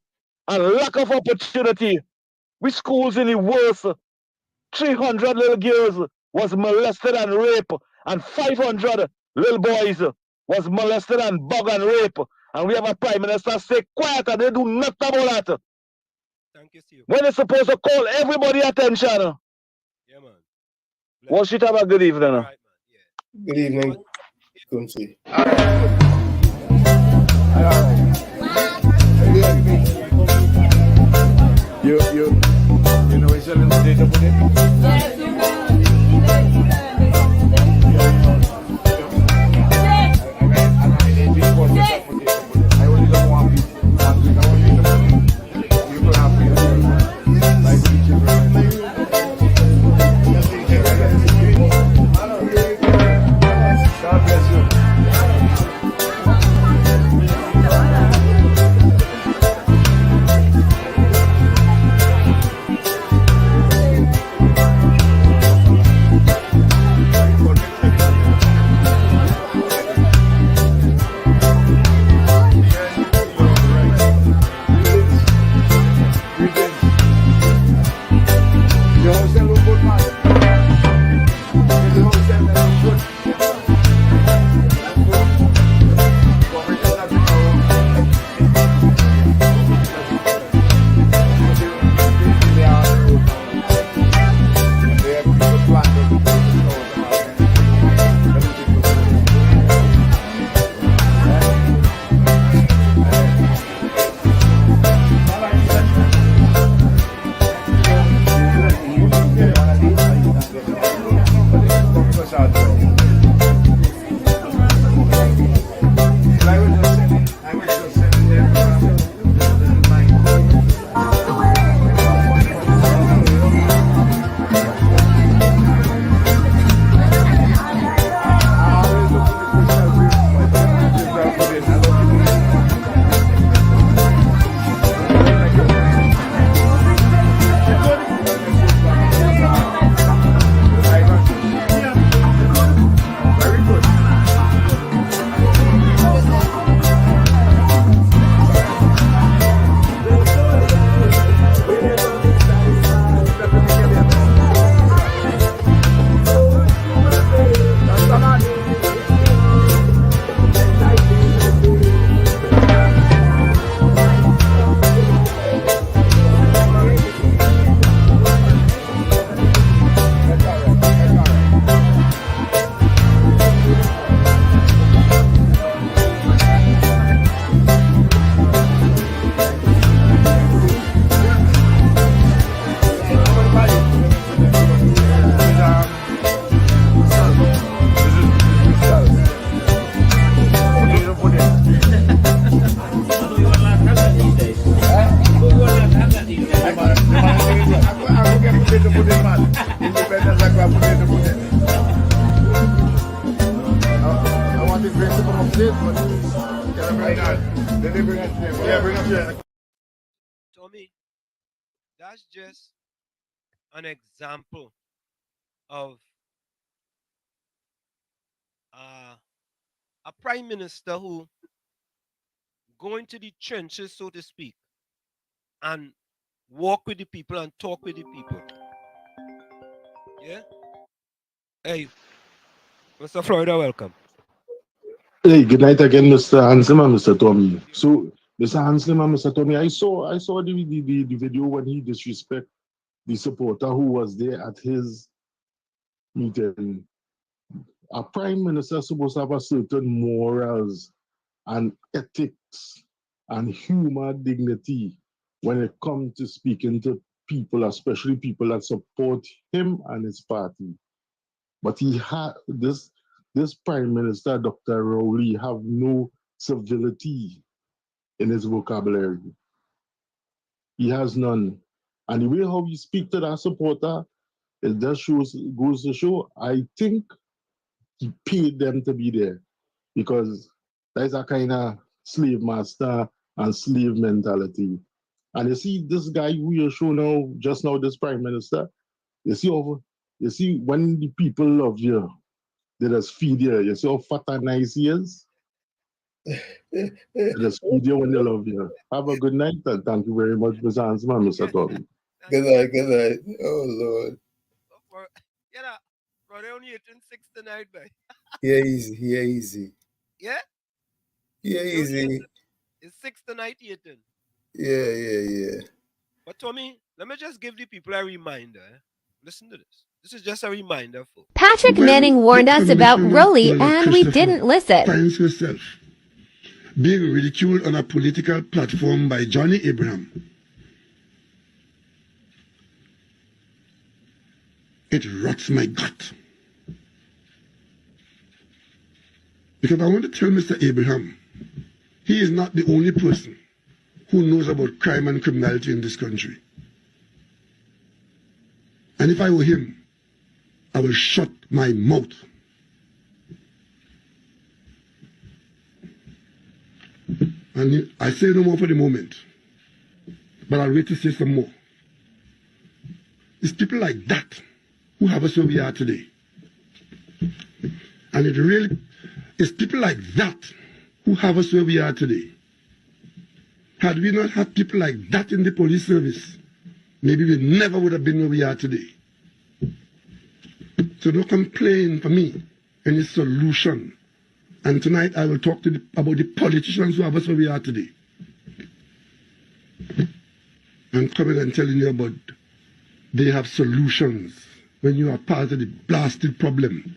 and lack of opportunity. We schools in the worst. 300 little girls was molested and raped, and 500 little boys was molested and bugged and raped. And we have a prime minister stay quiet and they do nothing about that. Thank you, Steve. When they're supposed to call everybody attention. Yeah, man. Well, shit, have a good evening. Right, man. Yeah. Good evening. Kunsi. You know it's a little data for it? I only got one piece. You will have to like the children. God bless you. Tommy, that's just an example of a prime minister who go into the trenches, so to speak, and walk with the people and talk with the people. Yeah? Hey, Mr. Florida, welcome. Hey, good night again, Mr. Hansen and Mr. Tommy. So, Mr. Hansen and Mr. Tommy, I saw the video when he disrespect the supporter who was there at his meeting. A prime minister is supposed to have a certain morals and ethics and human dignity when it comes to speaking to people, especially people that support him and his party. But he had this prime minister, Dr. Rowley, have no civility in his vocabulary. He has none. And the way how he speak to that supporter, it just goes to show, I think he paid them to be there, because there's a kind of slave master and slave mentality. And you see this guy who you show now, just now, this prime minister, you see when the people love you, they just feed you. You see how fat and nice he is? They just feed you when they love you. Have a good night, and thank you very much, Mr. Hansman, Mr. Tommy. Good night, good night. Oh, Lord. Yeah, bro, they only 6 tonight, man. Yeah, easy. Yeah, easy. Yeah? Yeah, easy. It's 6 tonight, Ethan. Yeah. But Tommy, let me just give the people a reminder. Listen to this. This is just a reminder, folks. Patrick Manning warned us about Rowley, and we didn't listen. Finds herself being ridiculed on a political platform by Johnny Abraham. It rots my gut. Because I want to tell Mr. Abraham, he is not the only person who knows about crime and criminality in this country. And if I were him, I will shut my mouth. And I say no more for the moment, but I'll wait to say some more. It's people like that who have us where we are today. And it really is people like that who have us where we are today. Had we not had people like that in the police service, maybe we never would have been where we are today. So don't complain for me any solution. And tonight I will talk about the politicians who have us where we are today. I'm coming and telling you about they have solutions when you are part of the blasted problem.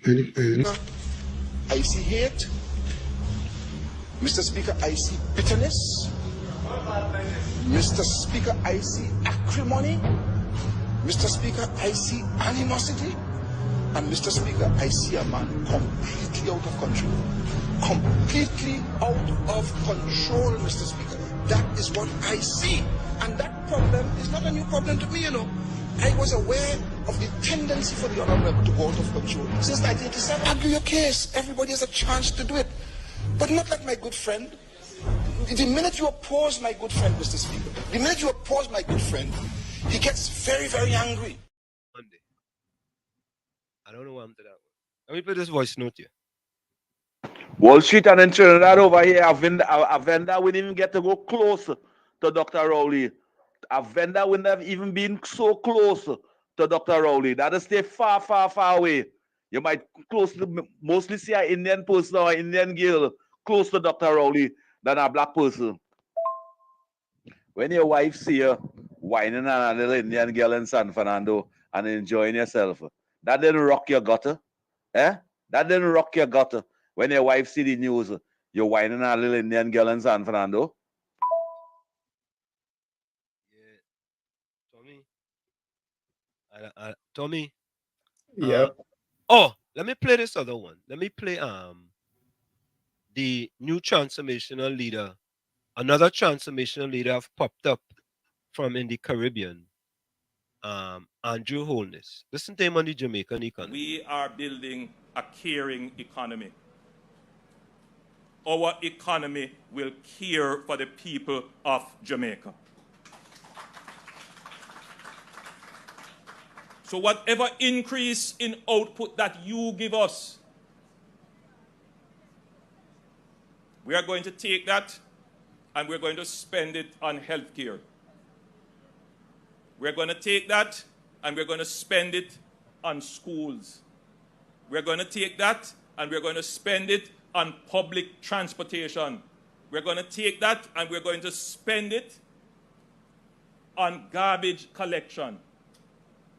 I see hate. Mr. Speaker, I see bitterness. Mr. Speaker, I see acrimony. Mr. Speaker, I see animosity. And Mr. Speaker, I see a man completely out of control. Completely out of control, Mr. Speaker. That is what I see. And that problem is not a new problem to me, you know. I was aware of the tendency for the honorable to go out of control since 1987. Argue your case. Everybody has a chance to do it. But not like my good friend. The minute you oppose my good friend, Mr. Speaker, the minute you oppose my good friend, he gets very, very angry. Monday. I don't know what happened to that one. Let me put this voice note here. Wall Street and in Trinidad over here, a vendor wouldn't even get to go close to Dr. Rowley. A vendor wouldn't have even been so close to Dr. Rowley. That'll stay far, far, far away. You might mostly see an Indian person or Indian girl close to Dr. Rowley than a black person. When your wife see you whining on a little Indian girl in San Fernando and enjoying yourself, that didn't rock your gutter, eh? That didn't rock your gutter. When your wife see the news, you're whining on a little Indian girl in San Fernando. Tommy. Yeah. Let me play this other one. Let me play the new transformational leader. Another transformational leader have popped up from in the Caribbean. Andrew Holness. Listen to him on the Jamaican economy. We are building a caring economy. our economy will care for the people of Jamaica. So whatever increase in output that you give us, we are going to take that and we're going to spend it on healthcare. We're going to take that and we're going to spend it on schools. We're going to take that and we're going to spend it on public transportation. We're going to take that and we're going to spend it on garbage collection.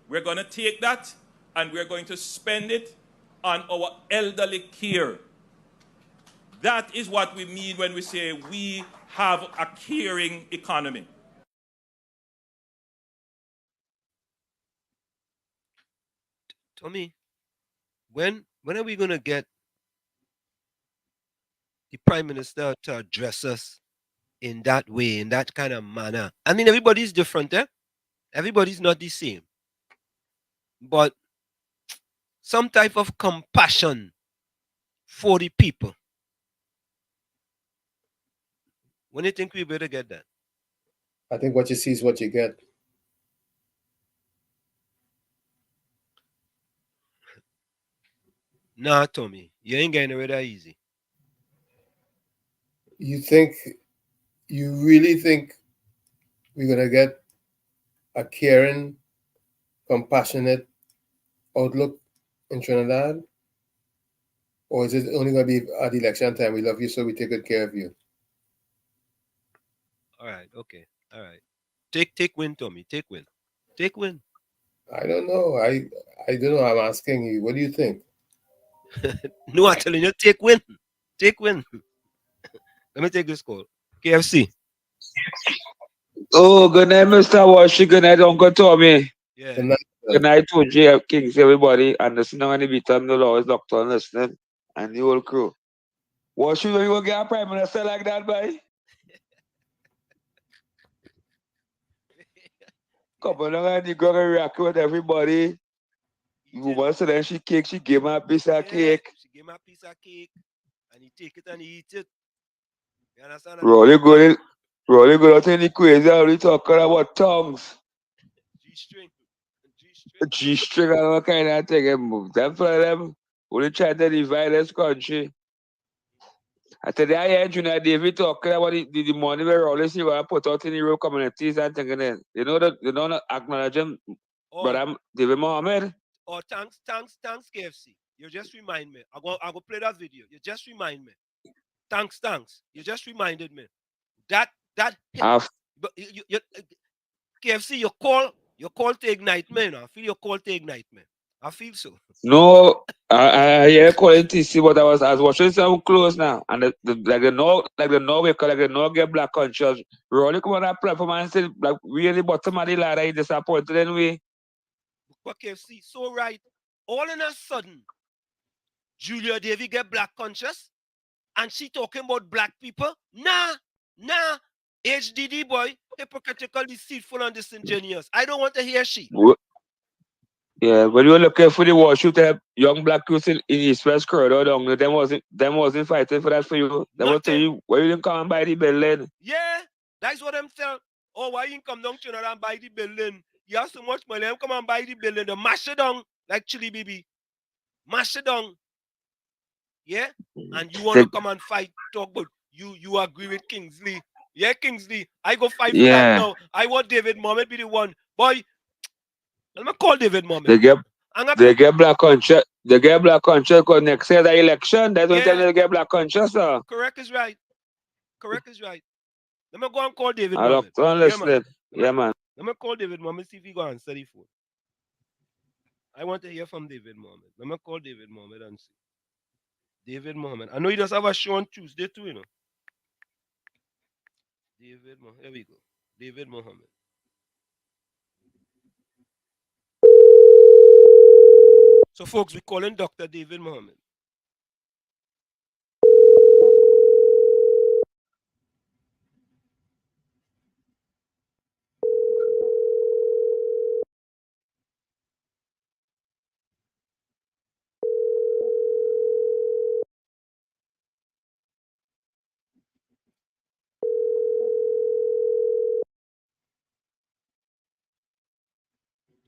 We're going to take that and we're going to spend it on our elderly care. That is what we mean when we say we have a caring economy. Tommy, when are we going to get the Prime Minister to address us in that way, in that kind of manner? I mean, everybody's different, eh? Everybody's not the same. But some type of compassion for the people. When do you think we better get that? I think what you see is what you get. Nah, Tommy, you ain't getting rid of that easy. You really think we're going to get a caring, compassionate outlook in Trinidad? Or is it only going to be at election time? We love you, so we take good care of you. All right, okay, all right. Take win, Tommy. Take win. Take win. I don't know. I don't know. I'm asking you. What do you think? No, I'm telling you, take win. Take win. Let me take this call. KFC. Oh, good night, Mr. Washi. Good night, Uncle Tommy. Yeah. Good night to JF Kings, everybody. And listening on the beat, I'm the lowest doctor listening. And the whole crew. Washi, you will get a Prime Minister like that, boy? Come on, and you got to react with everybody. Woman said then she gave him a piece of cake. She gave him a piece of cake. And he take it and he eat it. You understand? Rolly good out in the crazy how we talking about tongues. G-string and all kind of thing. Them for them only try to divide this country. I tell you, I hear Junior David talking about the money where all this you want to put out in the rural communities and things. You know that you don't acknowledge him, but David Mohammed. Oh, thanks, KFC. You just remind me. I go play that video. You just remind me. Thanks. You just reminded me. That but you KFC, your call to ignite me. I feel your call to ignite me. I feel so. No, I hear calling TC, but I was watching some close now, and the no get black conscious. Rolly come on that platform and say like really bottom of the ladder, he disappointed anyway. But KFC, so right. All in a sudden, Julia Davy get black conscious, and she talking about black people. Nah. HDD boy, hypocritical, deceitful, and disingenuous. I don't want to hear she. Yeah, when you were looking for the war shoot, young black youth in East West corridor down there, them wasn't fighting for that for you. They was telling you why you didn't come and buy the building. Yeah, that's what I'm saying. Oh, why you didn't come down to and buy the building? You have so much money, I'm come and buy the building. The mash it down like chili baby. Mash it down. Yeah? And you want to come and fight, talk about you agree with Kingsley. Yeah, Kingsley. I go fight for that now. I want David Mohammed be the one. Boy, let me call David Mohammed. They get black conscious. They get black conscious because next year the election, that's when they get black conscious, sir. Correct is right. Let me go and call David I Mohammed. don't listen. Yeah, man. Let me call David Mohammed, see if he go answer the phone. I want to hear from David Mohammed. Let me call David Mohammed and see. David Mohammed. I know he does have a show on Tuesday too, you know. David Mohammed. Here we go. David Mohammed. So, folks, we're calling Dr. David Mohammed.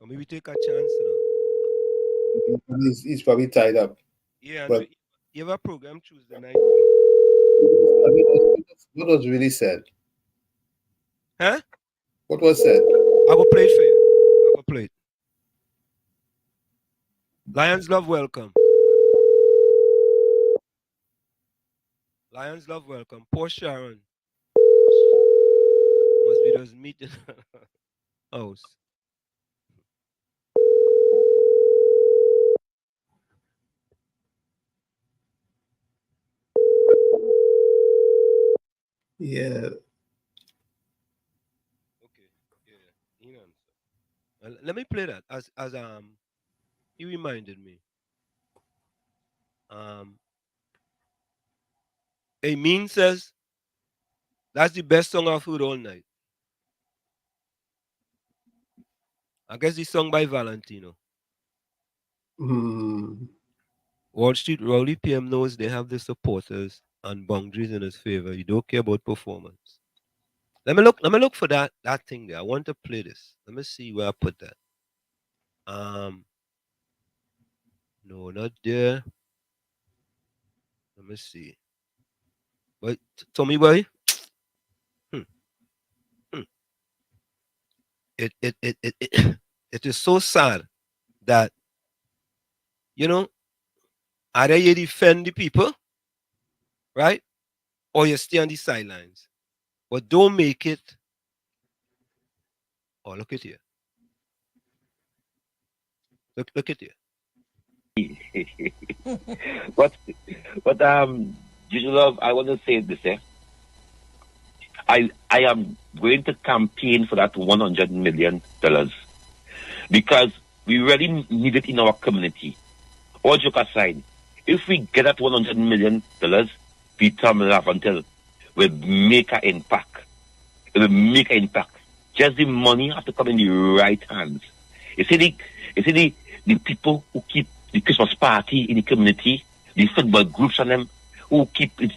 maybe take a chance. He's probably tied up. Yeah, but you have a program Tuesday night. What was really said? Huh? What was said? I go play it for you. I go play it. Lions Love welcome. Lions Love welcome. Poor Sharon. Must be those meeting house. Yeah. Okay. Yeah. Let me play that as he reminded me. Amin says that's the best song I've heard all night. I guess it's sung by Valentino. Wall Street Rowley PM knows they have the supporters and boundaries in his favor. You don't care about performance. Let me look for that thing there. I want to play this. Let me see where I put that. No, not there. Let me see. But Tommy boy. It is so sad that either you defend the people, right? Or you stay on the sidelines. But don't make it. Oh, look at here. Look at here. but Love, I want to say this, I am going to campaign for that $100 million because we really need it in our community. All joke aside, if we get that $100 million, Peter Lavantel will make an impact. It will make an impact. Just the money has to come in the right hands. You see the people who keep the Christmas party in the community, the football groups and them who keep it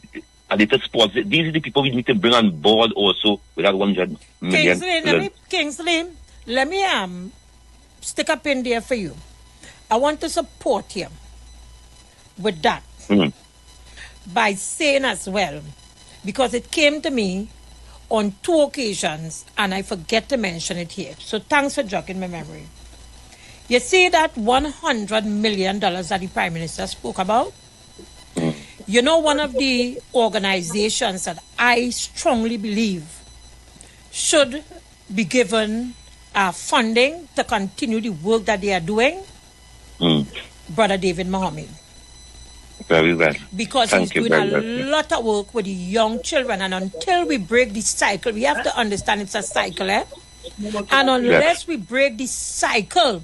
at the sports. These are the people we need to bring on board also with that $100 million. Kingsley, let me stick up in there for you. I want to support you with that by saying as well, because it came to me on 2 occasions and I forget to mention it here. So thanks for jogging my memory. You see that $100 million that the Prime Minister spoke about? You know, one of the organizations that I strongly believe should be given funding to continue the work that they are doing, Brother David Mohammed. Very well. Because he's doing a lot of work with the young children, and until we break the cycle, we have to understand it's a cycle, And unless we break the cycle,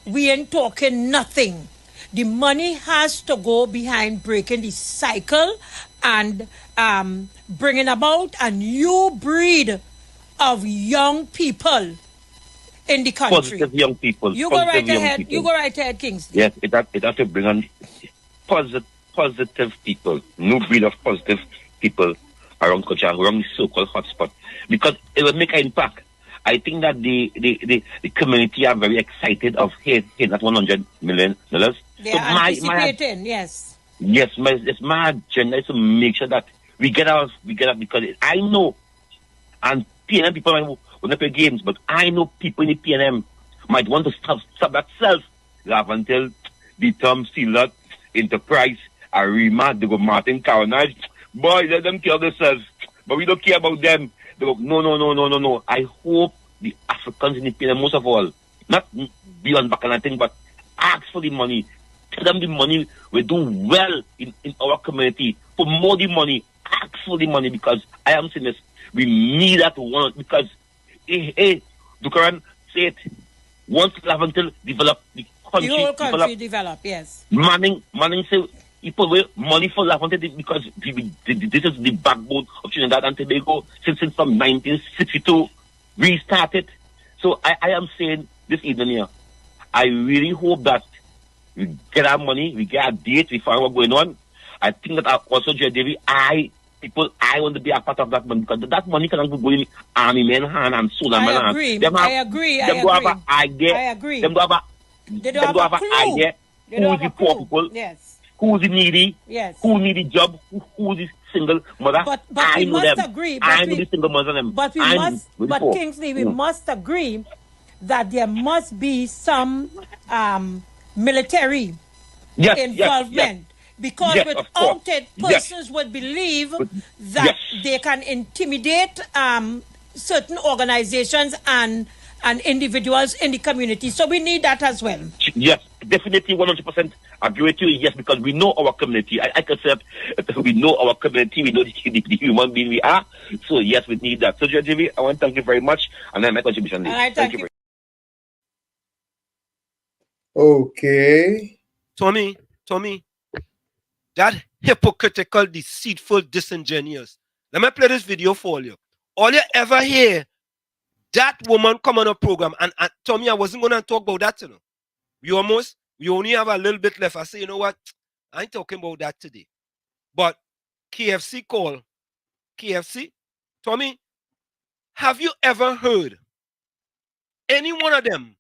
we ain't talking nothing. The money has to go behind breaking the cycle and bringing about a new breed of young people in the country. Positive young people. You go right ahead. You go right ahead, Kingsley. Yes, it has to bring on positive people, new breed of positive people around culture, around the so-called hotspot, because it will make an impact. I think that the community are very excited of hitting that $100 million. They are anticipating, yes. Yes, my agenda is to make sure that we get out because I know, and PNM people might want to play games, but I know people in the PNM might want to stop that self until the term Steeler, Enterprise, Arima, they go Martin Carnage. Boy, let them kill themselves. But we don't care about them. They go, no. I hope the Africans in the PNM, most of all, not beyond back and thing, but ask for the money. Tell them the money will do well in our community. For more the money, ask for the money, because I am saying this. We need that one, because Dukaran say it. Once Lavantel develop the country, the whole country develop, yes. Manning say people will money for Lavantel because this is the backbone of Trinidad and Tobago since from 1962 we started. So I am saying this evening here, I really hope that we get our money, we get a date, we find what's going on. I think that also, J. Davy, I people, I want to be a part of that money because that money cannot go in army men hand and soldier man hand. I agree. Them do have an idea. I agree. Them do have an idea. Who's the poor people? Yes. Who's the needy? Yes. Who need a job? Who's the single mother? But I we know must them. agree. I know the single mother them. But Kingsley, we must agree that there must be some military involvement. Because without it, persons would believe that they can intimidate certain organizations and individuals in the community. So we need that as well. Yes, definitely 100% agree with you. Yes, because we know our community. I can say we know our community. We know the human being we are. So yes, we need that. So JV, I want to thank you very much. And then my contribution. Thank you. Okay. Tommy. That hypocritical, deceitful, disingenuous. Let me play this video for you. All you ever hear, that woman come on a program, and Tommy, I wasn't going to talk about that, you know. We only have a little bit left. I say, you know what? I ain't talking about that today. But KFC call. KFC, Tommy, have you ever heard any one of them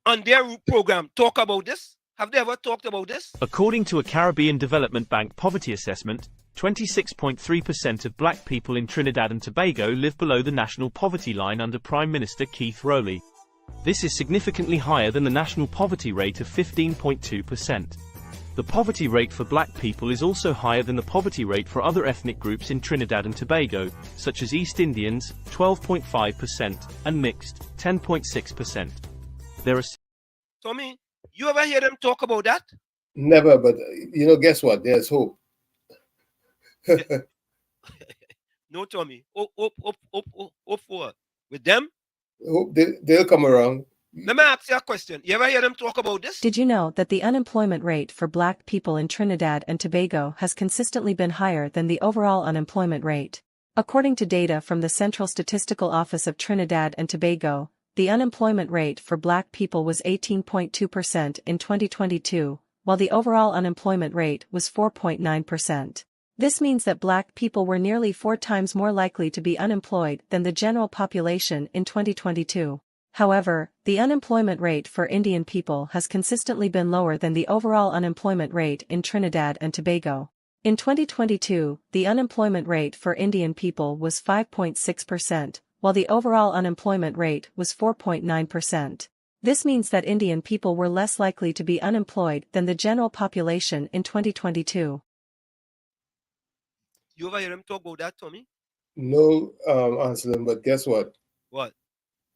on their program talk about this? Have they ever talked about this? According to a Caribbean Development Bank poverty assessment, 26.3% of black people in Trinidad and Tobago live below the national poverty line under Prime Minister Keith Rowley. This is significantly higher than the national poverty rate of 15.2%. The poverty rate for black people is also higher than the poverty rate for other ethnic groups in Trinidad and Tobago, such as East Indians, 12.5%, and mixed, 10.6%. There are... Tommy, you ever hear them talk about that? Never, but guess what? There's hope. No, Tommy. Hope for with them? Hope they'll come around. Let me ask you a question. You ever hear them talk about this? Did you know that the unemployment rate for black people in Trinidad and Tobago has consistently been higher than the overall unemployment rate? According to data from the Central Statistical Office of Trinidad and Tobago, the unemployment rate for black people was 18.2% in 2022, while the overall unemployment rate was 4.9%. This means that black people were nearly 4 times more likely to be unemployed than the general population in 2022. However, the unemployment rate for Indian people has consistently been lower than the overall unemployment rate in Trinidad and Tobago. In 2022, the unemployment rate for Indian people was 5.6%, while the overall unemployment rate was 4.9%. This means that Indian people were less likely to be unemployed than the general population in 2022. You ever hear them talk about that, Tommy? No, Anselm, but guess what? What?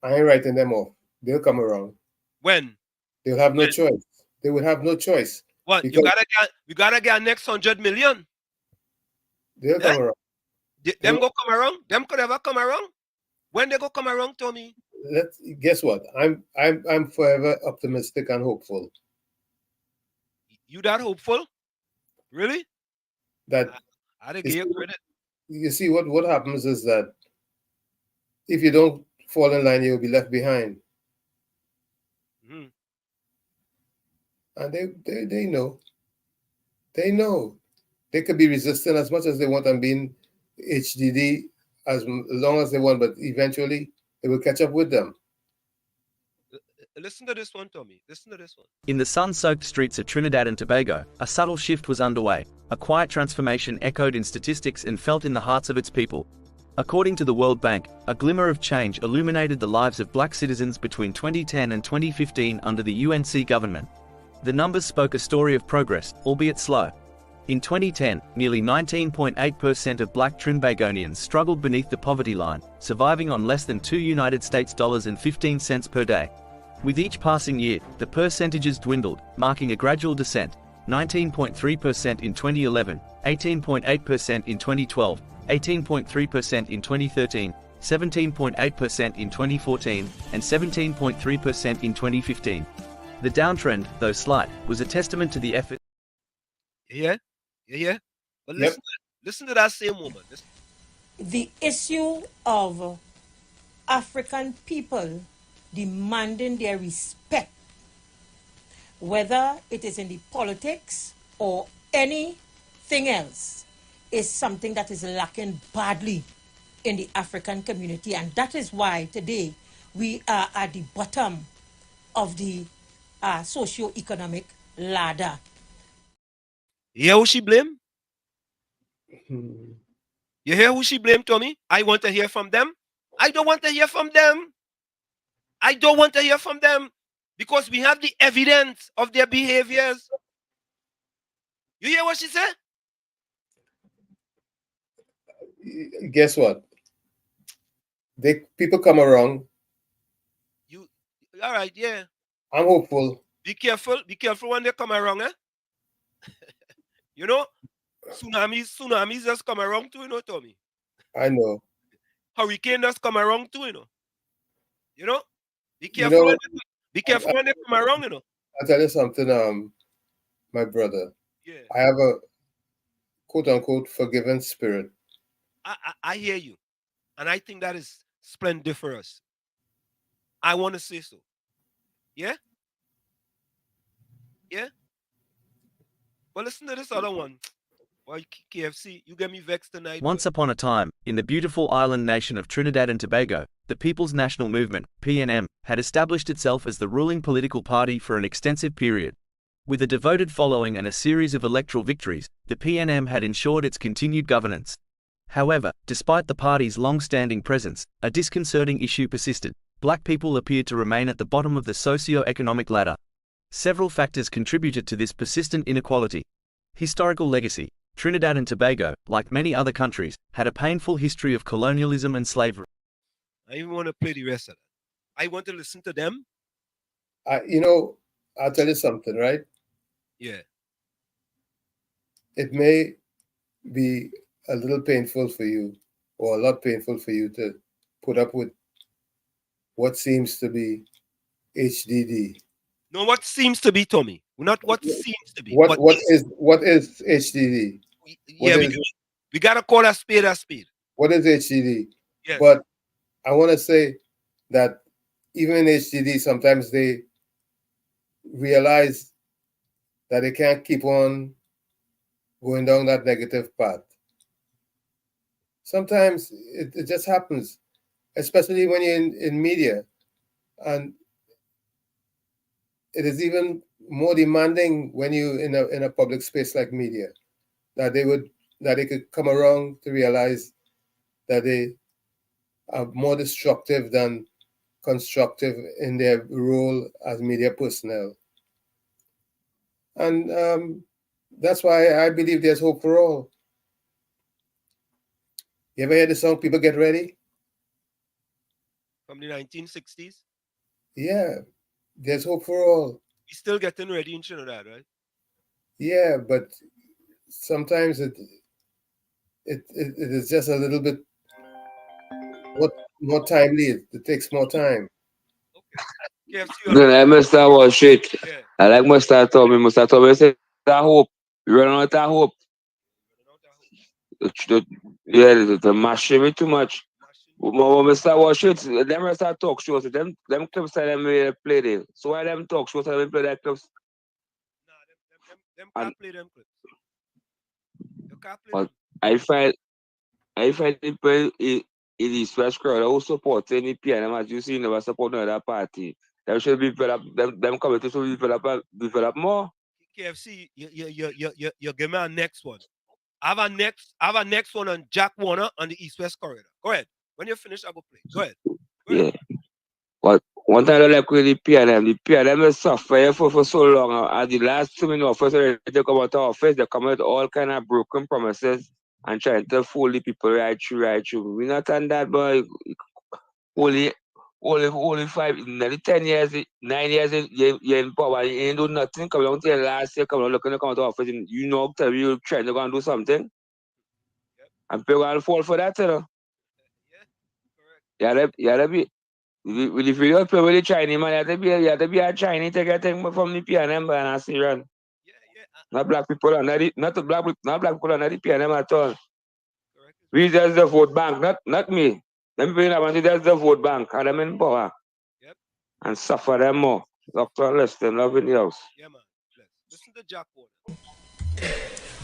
I ain't writing them off. They'll come around. When? They'll have no choice. They will have no choice. What? You gotta get next 100 million. They'll come around. Them go come around? Them could ever come around? When they go come around, Tommy? Guess what? I'm forever optimistic and hopeful. You that hopeful? Really? That I give you credit. You see, what happens is that if you don't fall in line, you'll be left behind. Mm-hmm. And they know. They know. They could be resistant as much as they want and being HDD as long as they want, but eventually it will catch up with them. Listen to this one, Tommy. Listen to this one. In the sun-soaked streets of Trinidad and Tobago, a subtle shift was underway. A quiet transformation echoed in statistics and felt in the hearts of its people. According to the World Bank, a glimmer of change illuminated the lives of black citizens between 2010 and 2015 under the UNC government. The numbers spoke a story of progress, albeit slow. In 2010, nearly 19.8% of black Trinbagonians struggled beneath the poverty line, surviving on less than $2.15 per day. With each passing year, the percentages dwindled, marking a gradual descent: 19.3% in 2011, 18.8% in 2012, 18.3% in 2013, 17.8% in 2014, and 17.3% in 2015. The downtrend, though slight, was a testament to the effort. Yeah. But listen to that same woman. The issue of African people demanding their respect, whether it is in the politics or anything else, is something that is lacking badly in the African community. And that is why today we are at the bottom of the socio-economic ladder. You hear who she blame? You hear who she blame, Tommy? I want to hear from them. I don't want to hear from them. I don't want to hear from them because we have the evidence of their behaviors. You hear what she said? Guess what? People come around. All right, yeah. I'm hopeful. Be careful when they come around, eh? You know, tsunamis just come around too, you know, Tommy. I know. Hurricane just come around too, you know. You know? Be careful when they come around, you know. I'll tell you something, my brother. Yeah. I have a quote-unquote forgiving spirit. I hear you. And I think that is splendid for us. I want to say so. Yeah? Yeah? Well, listen to this other one. Well, KFC, you get me vexed tonight. Once upon a time, in the beautiful island nation of Trinidad and Tobago, the People's National Movement, PNM, had established itself as the ruling political party for an extensive period. With a devoted following and a series of electoral victories, the PNM had ensured its continued governance. However, despite the party's long-standing presence, a disconcerting issue persisted. Black people appeared to remain at the bottom of the socio-economic ladder. Several factors contributed to this persistent inequality. Historical legacy. Trinidad and Tobago, like many other countries, had a painful history of colonialism and slavery. I even want to play the rest of that. I want to listen to them. You know, I'll tell you something, right? Yeah. It may be a little painful for you, or a lot painful for you to put up with what seems to be HDD. No, what seems to be, Tommy. Not what seems to be. What is HDD? Yeah, we gotta call a spade a spade. What is HDD? Yes. But I want to say that even in HDD, sometimes they realize that they can't keep on going down that negative path. Sometimes it just happens, especially when you're in media, and it is even more demanding when you're in a public space like media, that they could come around to realize that they are more destructive than constructive in their role as media personnel. And that's why I believe there's hope for all. You ever hear the song People Get Ready? From the 1960s? Yeah, there's hope for all. We're still getting ready in Trinidad, right? Yeah, but sometimes it is just a little bit more timely. It takes more time. I must start watch shit. Yeah. I like must start talking. Must start talking. Say that hope. You run out of hope. The mashing me too much. When we start watch shit, them start talk shows. Them clips that them play there. So why them talk shows and them play that clips? Them can't play them clips. You can't play them. I find people in the West crowd who support any PNM, as you see, never support another party. Them should be developed. Them committees should be develop more. KFC, you give me a next one. I have a next one on Jack Warner on the East-West corridor. Go ahead. When you finish, I will play. Go ahead. Yeah. But one time I like with the PNM is suffer for so long. At the last 2 minutes office, they come out of office, they come out all kind of broken promises and trying to fool the people right through. We're not on that, but only 10 years, 9 years you're in power, you ain't do nothing. Come along to your last year, come along looking to come out of office, and you know, tell you trying to go and do something. Yep. And people going to fall for that, you know. Yeah, correct. You gotta be, with the video play with the Chinese man, you have to be a Chinese to get things from the PNM and a Syrian. Not black people under the, not black people under the PNM at all. Correct. We just the vote bank, not me. Them people that want to just the vote bank, and them in power. Yep. And suffer them more. Dr. Lester, love in the house. Yeah, man. Listen to Jack Warner.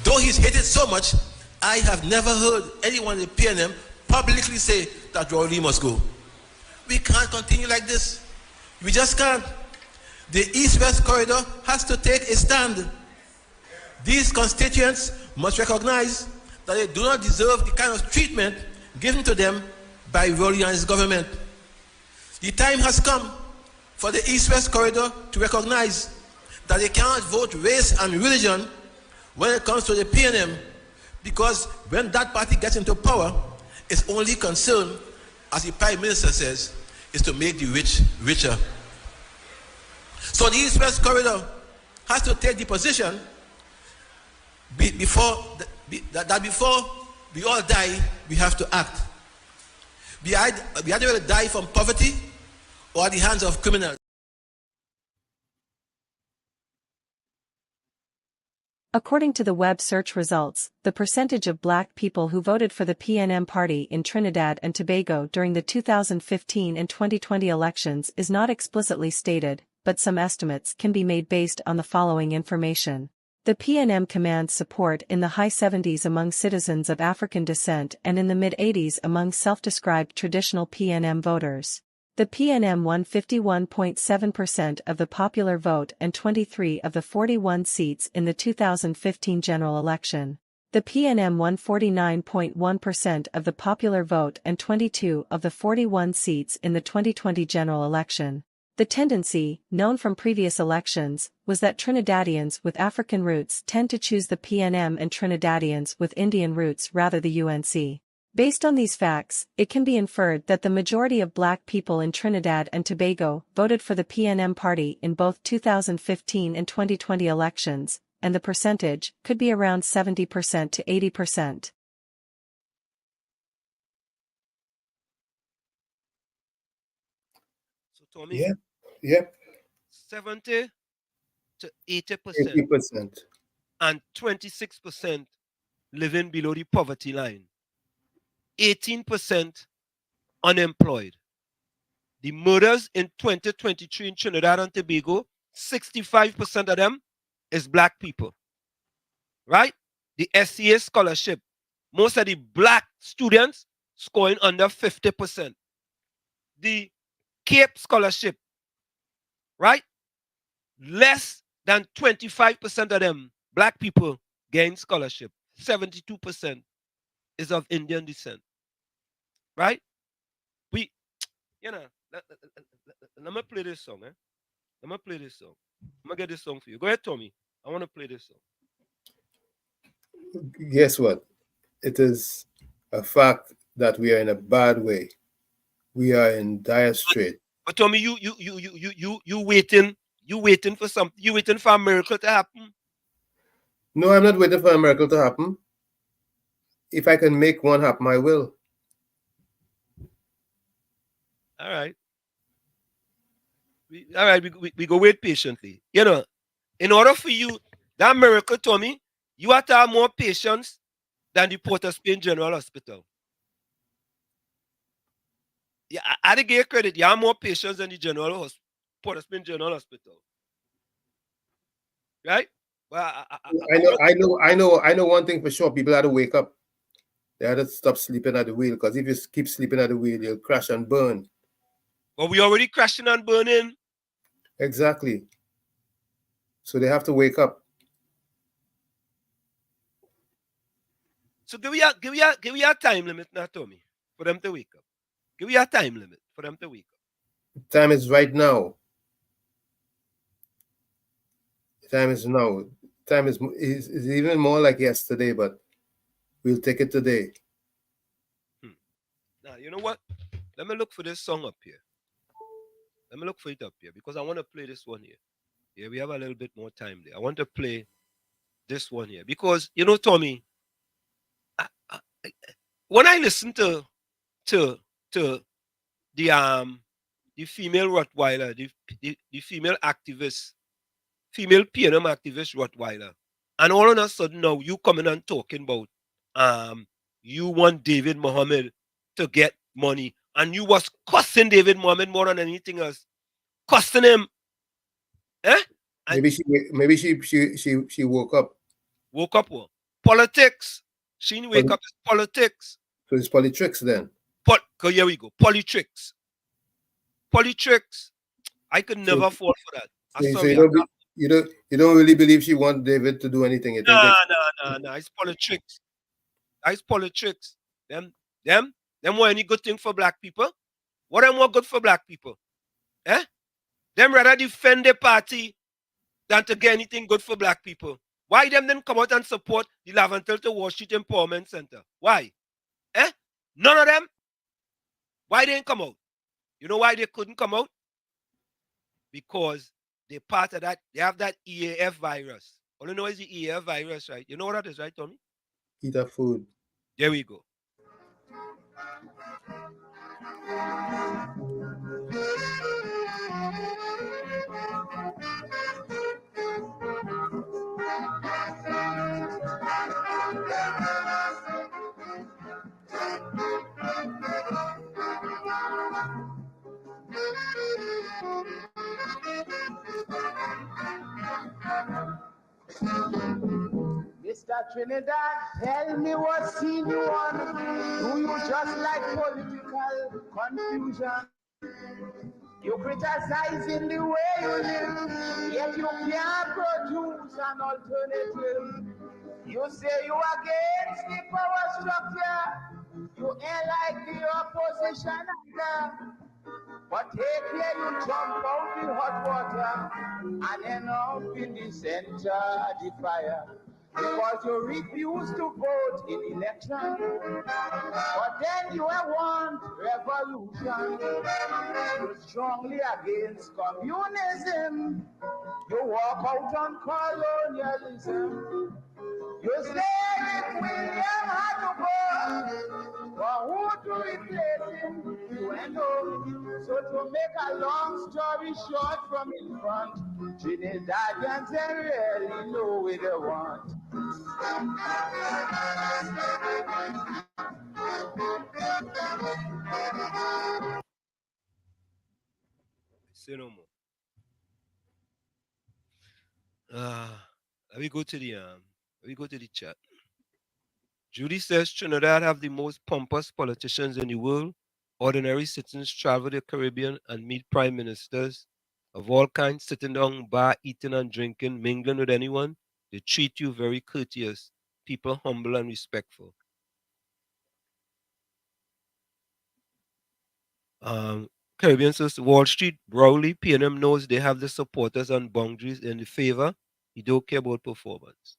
Though he's hated so much, I have never heard anyone in the PNM publicly say that Rowley must go. We can't continue like this. We just can't. The East-West corridor has to take a stand. These constituents must recognize that they do not deserve the kind of treatment given to them by Rowley and his government. The time has come for the East-West corridor to recognize that they cannot vote race and religion when it comes to the PNM, because when that party gets into power, its only concern, as the Prime Minister says, is to make the rich richer. So the East-West corridor has to take the position before we all die, we have to act. We either will die from poverty or at the hands of criminals. According to the web search results, the percentage of black people who voted for the PNM party in Trinidad and Tobago during the 2015 and 2020 elections is not explicitly stated, but some estimates can be made based on the following information. The PNM commands support in the high 70s among citizens of African descent and in the mid-80s among self-described traditional PNM voters. The PNM won 51.7% of the popular vote and 23 of the 41 seats in the 2015 general election. The PNM won 49.1% of the popular vote and 22 of the 41 seats in the 2020 general election. The tendency, known from previous elections, was that Trinidadians with African roots tend to choose the PNM and Trinidadians with Indian roots rather the UNC. Based on these facts, it can be inferred that the majority of black people in Trinidad and Tobago voted for the PNM party in both 2015 and 2020 elections, and the percentage could be around 70% to 80%. So Tommy, Yep. 70 to 80%. 80%. And 26% living below the poverty line. 18% unemployed. The murders in 2023 in Trinidad and Tobago, 65% of them is black people. Right? The SCA scholarship, most of the black students scoring under 50%. The CAPE scholarship, right? Less than 25% of them black people gain scholarship. 72% is of Indian descent. Right? We, let me play this song, Let me play this song. I'm gonna get this song for you. Go ahead, Tommy. I want to play this song. Guess what? It is a fact that we are in a bad way. We are in dire strait. But Tommy, you waiting for something. You waiting for a miracle to happen. No, I'm not waiting for a miracle to happen. If I can make one happen, I will. All right. We go wait patiently. In order for you, that miracle, Tommy, you have to have more patience than the Port of Spain General Hospital. Yeah, I give you credit. You have more patience than the Port of Spain General Hospital. Right? Well, I know one thing for sure. People have to wake up. They have to stop sleeping at the wheel, because if you keep sleeping at the wheel, you'll crash and burn. But we already crashing and burning. Exactly. So they have to wake up. So give me a time limit now, Tommy, for them to wake up. Give me a time limit for them to wake up. Time is right now. Time is now. Time is even more like yesterday, but we'll take it today. Now, you know what? Let me look for this song up here. Let me look for it up here, because I want to play this one here. Yeah, we have a little bit more time there. I want to play this one here, because, Tommy, when I listen to the female Rottweiler, the female activist, female PNM activist Rottweiler, and all of a sudden now you coming and talking about you want David Mohammed to get money, and you was cussing David Mohammed more than anything else, cussing him. Maybe she woke up. Woke up what? Politics She wake up is politics. So it's politics then. Here we go. Politics. Politics. I could never fall for that. So you don't really believe she want David to do anything. You think no. It's politics. It's politics. Them want any good thing for black people? What them want good for black people? Eh? Them rather defend the party than to get anything good for black people. Why them then come out and support the Laventel to Wall Street Empowerment Center? Why? Eh? None of them? Why they didn't come out? You know why they couldn't come out? Because they're part of that. They have that EAF virus. All you know is the EAF virus, right? You know what that is, right, Tommy? Eat that food. There we go. Mr. Trinidad, tell me what scene you want. Do you just like political confusion? You criticizing the way you live, yet you can't produce an alternative. You say you against the power structure. You ain't like the opposition either. But take care, you jump out the hot water and end up in the center of the fire. Because you refuse to vote in election. But then you want revolution. You're strongly against communism. You walk out on colonialism. You say if William had to go, but who to replace him? You end up. So to make a long story short from in front, Trinidadians they really know what they want. Say no more. Let me go to the chat. Judy says Trinidad have the most pompous politicians in the world. Ordinary citizens travel the Caribbean and meet prime ministers of all kinds, sitting down, bar, eating and drinking, mingling with anyone. They treat you very courteous. People humble and respectful. Caribbean says Wall Street, Browley, PNM knows they have the supporters and boundaries in the favor. He don't care about performance.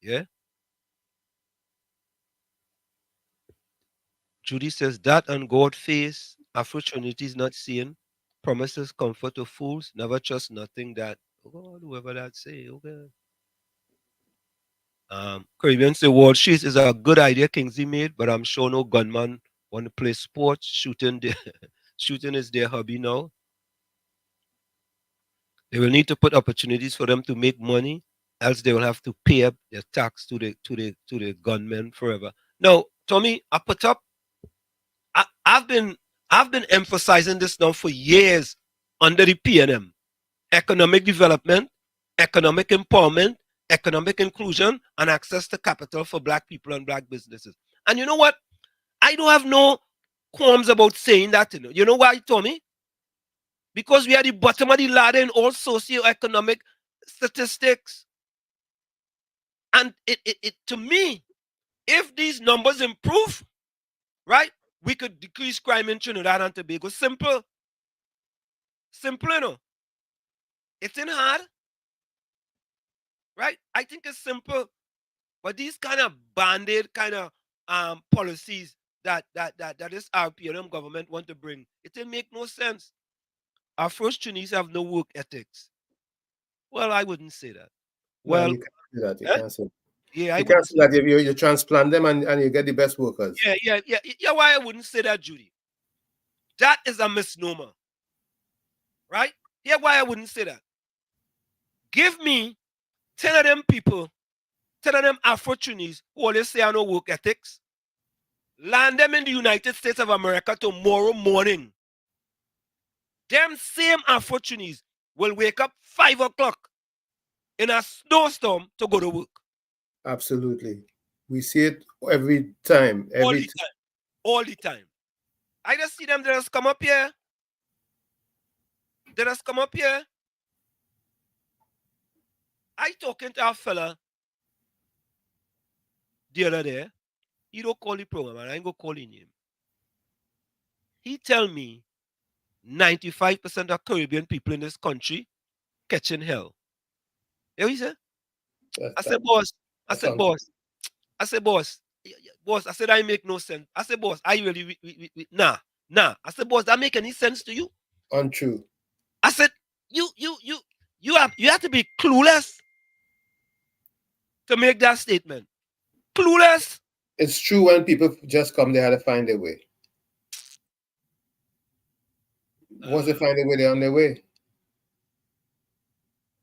Yeah? Judy says that on God face, Afro-Trinity is not seeing. Promises comfort to fools, never trust nothing that, oh God, whoever that say, okay. Caribbean say Wall Street is a good idea Kingsley made, but I'm sure no gunman want to play sports. Shooting is their hobby now. They will need to put opportunities for them to make money, else they will have to pay up their tax to the gunmen forever. Now, Tommy, I've been emphasizing this now for years under the PNM. Economic development, economic empowerment, economic inclusion, and access to capital for black people and black businesses. And you know what? I don't have no qualms about saying that. You know why, Tommy? Because we are the bottom of the ladder in all socioeconomic statistics. And it to me, if these numbers improve, right, we could decrease crime in Trinidad and Tobago. Simple. Simple, you know. It's in hard. Right? I think it's simple. But these kind of band-aid kind of policies that this RPM government want to bring, it will make no sense. Our first Chinese have no work ethics. Well, I wouldn't say that. Well, no, you can't do that. You can't say. Yeah, you can't say that if you transplant them and you get the best workers. Yeah. Why I wouldn't say that, Judy? That is a misnomer. Right? Yeah, why I wouldn't say that. Give me 10 of them people, 10 of them Afro-Chinese who always say I no work ethics. Land them in the United States of America tomorrow morning. Them same Afro-Chinese will wake up 5 o'clock in a snowstorm to go to work. Absolutely. We see it every time. All the time. I just see them, they just come up here. They just come up here. I talking to a fella the other day. He don't call the program, and I ain't gonna call his name. He tell me 95% of Caribbean people in this country catching hell. You know what he said? I said, boss. I said, boss. I said, boss. Boss, I said, that make no sense. I said, boss, I really, nah. I said, boss, that make any sense to you? Untrue. I said, you have to be clueless to make that statement. Clueless. It's true when people just come, they had to find their way. Once they find their way, they're on their way.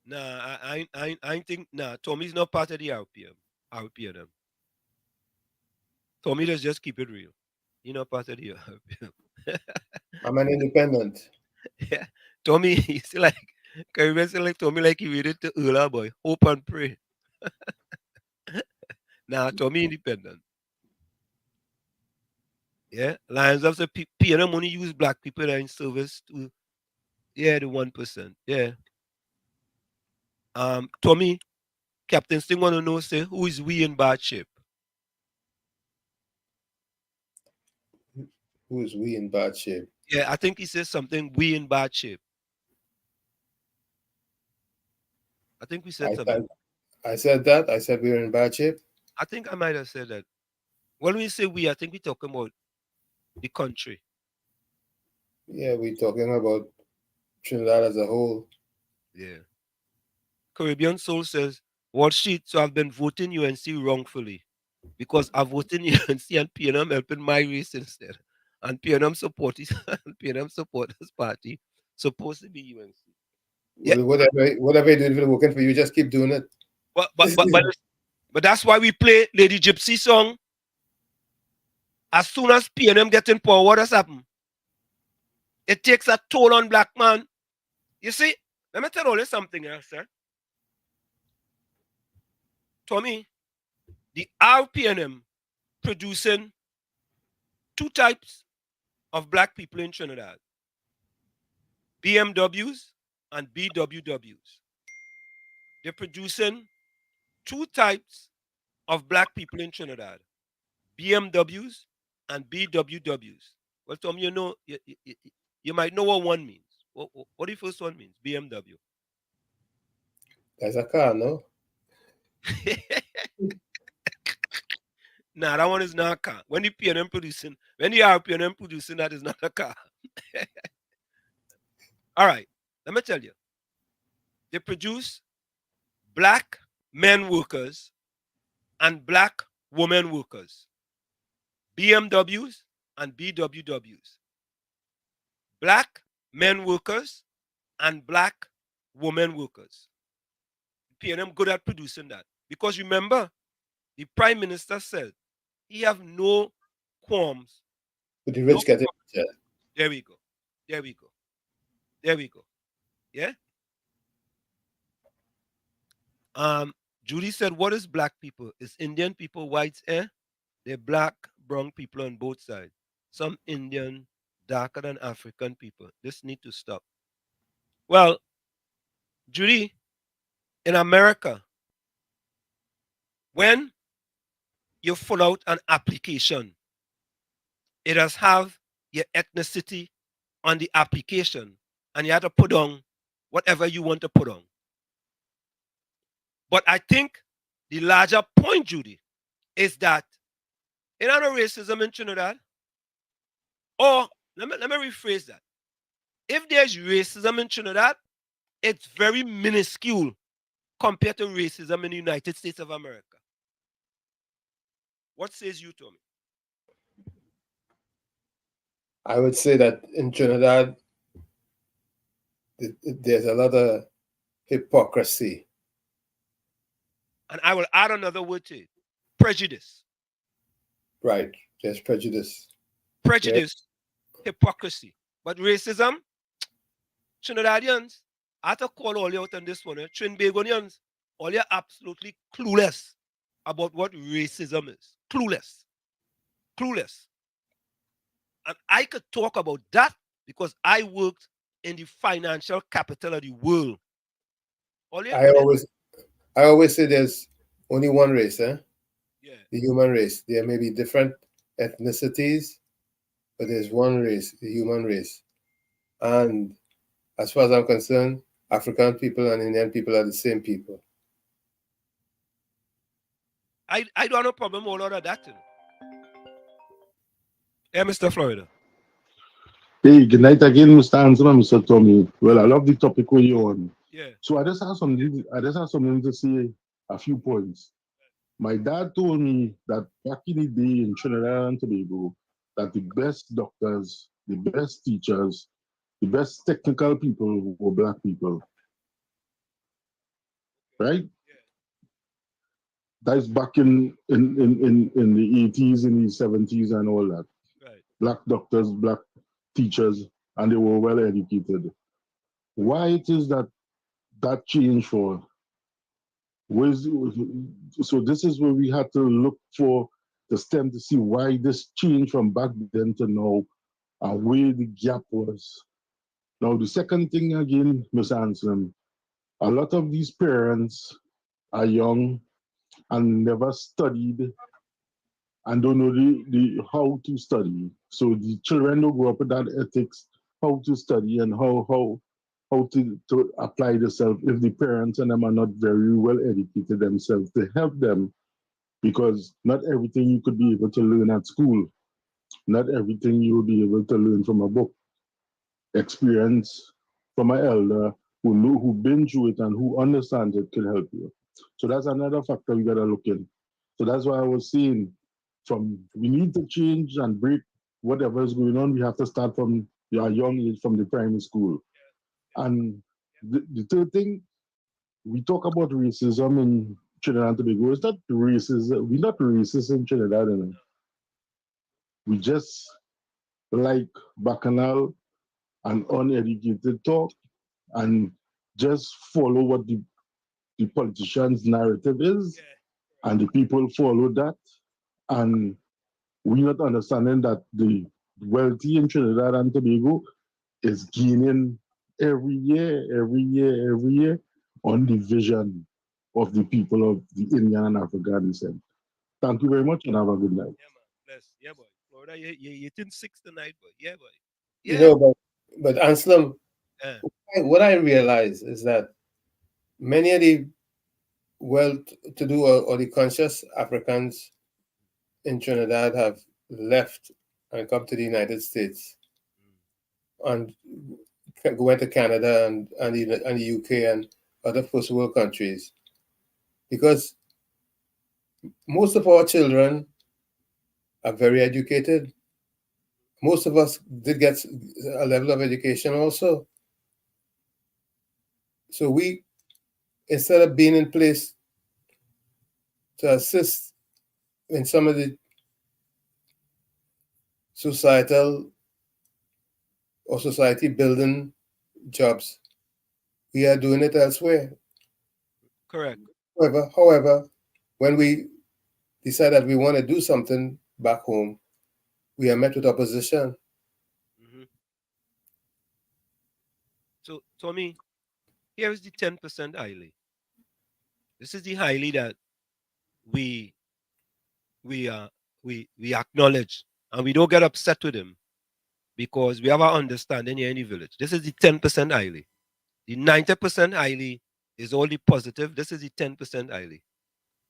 Nah, I think, Tommy's not part of the RPM. Tommy does just keep it real. He's not part of the RPM. I'm an independent. Yeah. Tommy, he's like, Caribbean like Tommy like he read it to Ula boy. Hope and pray. Tommy independent. Yeah. Lions of the PNM only use black people that are in service to the 1%. Yeah. Tommy, Captain Sting want to know, say, who is we in bad shape? Who is we in bad shape? Yeah, I think he says something, we in bad shape. I think we said something. I said that. I said we were in bad shape. I think I might have said that. When we say we, I think we're talking about the country. Yeah, we're talking about Trinidad as a whole. Yeah. Caribbean Soul says, what sheet? So I've been voting UNC wrongfully because I voted UNC and PNM helping my race instead. And PNM supporters party supposed to be UNC. Yeah. Well, whatever you do, if it's working for you, just keep doing it. But that's why we play Lady Gypsy song. As soon as PNM get in power, what has happened? It takes a toll on black man. You see, let me tell you something else, sir. Tommy, the RPNM producing two types of black people in Trinidad. BMWs and BWWs. They're producing two types of black people in Trinidad. BMWs and BWWs. Well, Tom, you know, you might know what one means. What the first one means? BMW. That's a car, no? Nah, that one is not a car. When the PNM producing, when the RPNM producing, that is not a car. All right, let me tell you. They produce black men workers and black women workers. BMWs and BWWs. Black men workers and black women workers. PNM good at producing that. Because remember, the Prime Minister said he have no qualms. But the rich get it. There we go. There we go. There we go. Yeah? Judy said, what is black people? Is Indian people whites, eh? They're black, brown people on both sides. Some Indian, darker than African people. This need to stop. Well, Judy, in America, when you fill out an application, it does have your ethnicity on the application, and you have to put on whatever you want to put on. But I think the larger point, Judy, is that in no racism in Trinidad, or let me rephrase that. If there's racism in Trinidad, it's very minuscule compared to racism in the United States of America. What says you, Tommy? I would say that in Trinidad, there's a lot of hypocrisy. And I will add another word to it. Prejudice. Right. There's prejudice. Prejudice, hypocrisy. But racism, Trinidadians, I have to call all you out on this one. Trinbagonians, all you're absolutely clueless about what racism is. Clueless. Clueless. And I could talk about that because I worked in the financial capital of the world. I always say there's only one race, eh? Yeah. The human race. There may be different ethnicities, but there's one race, the human race. And as far as I'm concerned, African people and Indian people are the same people. I don't have no problem with all of that. Yeah, Mr. Florida. Hey, good night again, Mr. Hanson and Mr. Tommy. Well, I love the topic where you're on. Yeah. So I just have something to say, a few points. My dad told me that back in the day in Trinidad and Tobago, that the best doctors, the best teachers, the best technical people were black people. Right? That's back in the 80s, in the 70s and all that. Right. Black doctors, black teachers, and they were well educated. Why it is that changed for? So this is where we had to look for the stem to see why this changed from back then to now and where the gap was. Now the second thing again, Ms. Anselm, a lot of these parents are young and never studied and don't know the how to study. So the children don't grow up with that ethics, how to study and how to apply themselves if the parents and them are not very well educated themselves to help them, because not everything you could be able to learn at school, not everything you will be able to learn from a book. Experience from an elder who been through it and who understands it can help you. So that's another factor we gotta look in. So that's why I was saying, we need to change and break whatever is going on. We have to start from a young age, from the primary school. And the third thing, we talk about racism in Trinidad and Tobago. It's not racism. We're not racist in Trinidad. We just like bacchanal and uneducated talk and just follow what the politician's narrative is, and the people follow that. And we're not understanding that the wealthy in Trinidad and Tobago is gaining every year on the vision of the people of the Indian and African descent. Thank you very much and have a good night. Yeah, man. Bless. Yeah, boy. Florida, you did 6 tonight, boy. Yeah, boy. Yeah. You know, but Anselm, what I realize is that many of the well-to-do or the conscious Africans in Trinidad have left and come to the United States and went to Canada and the UK and other first world countries, because most of our children are very educated. Most of us did get a level of education also. So we, instead of being in place to assist in some of the societal or society building jobs, we are doing it elsewhere. Correct. However, when we decide that we want to do something back home, we are met with opposition. Mm-hmm. So, Tommy, here is the 10% highly. This is the highly that we acknowledge, and we don't get upset with him because we have our understanding here in the village. This is the 10% highly. The 90% highly is all the positive. This is the 10% highly.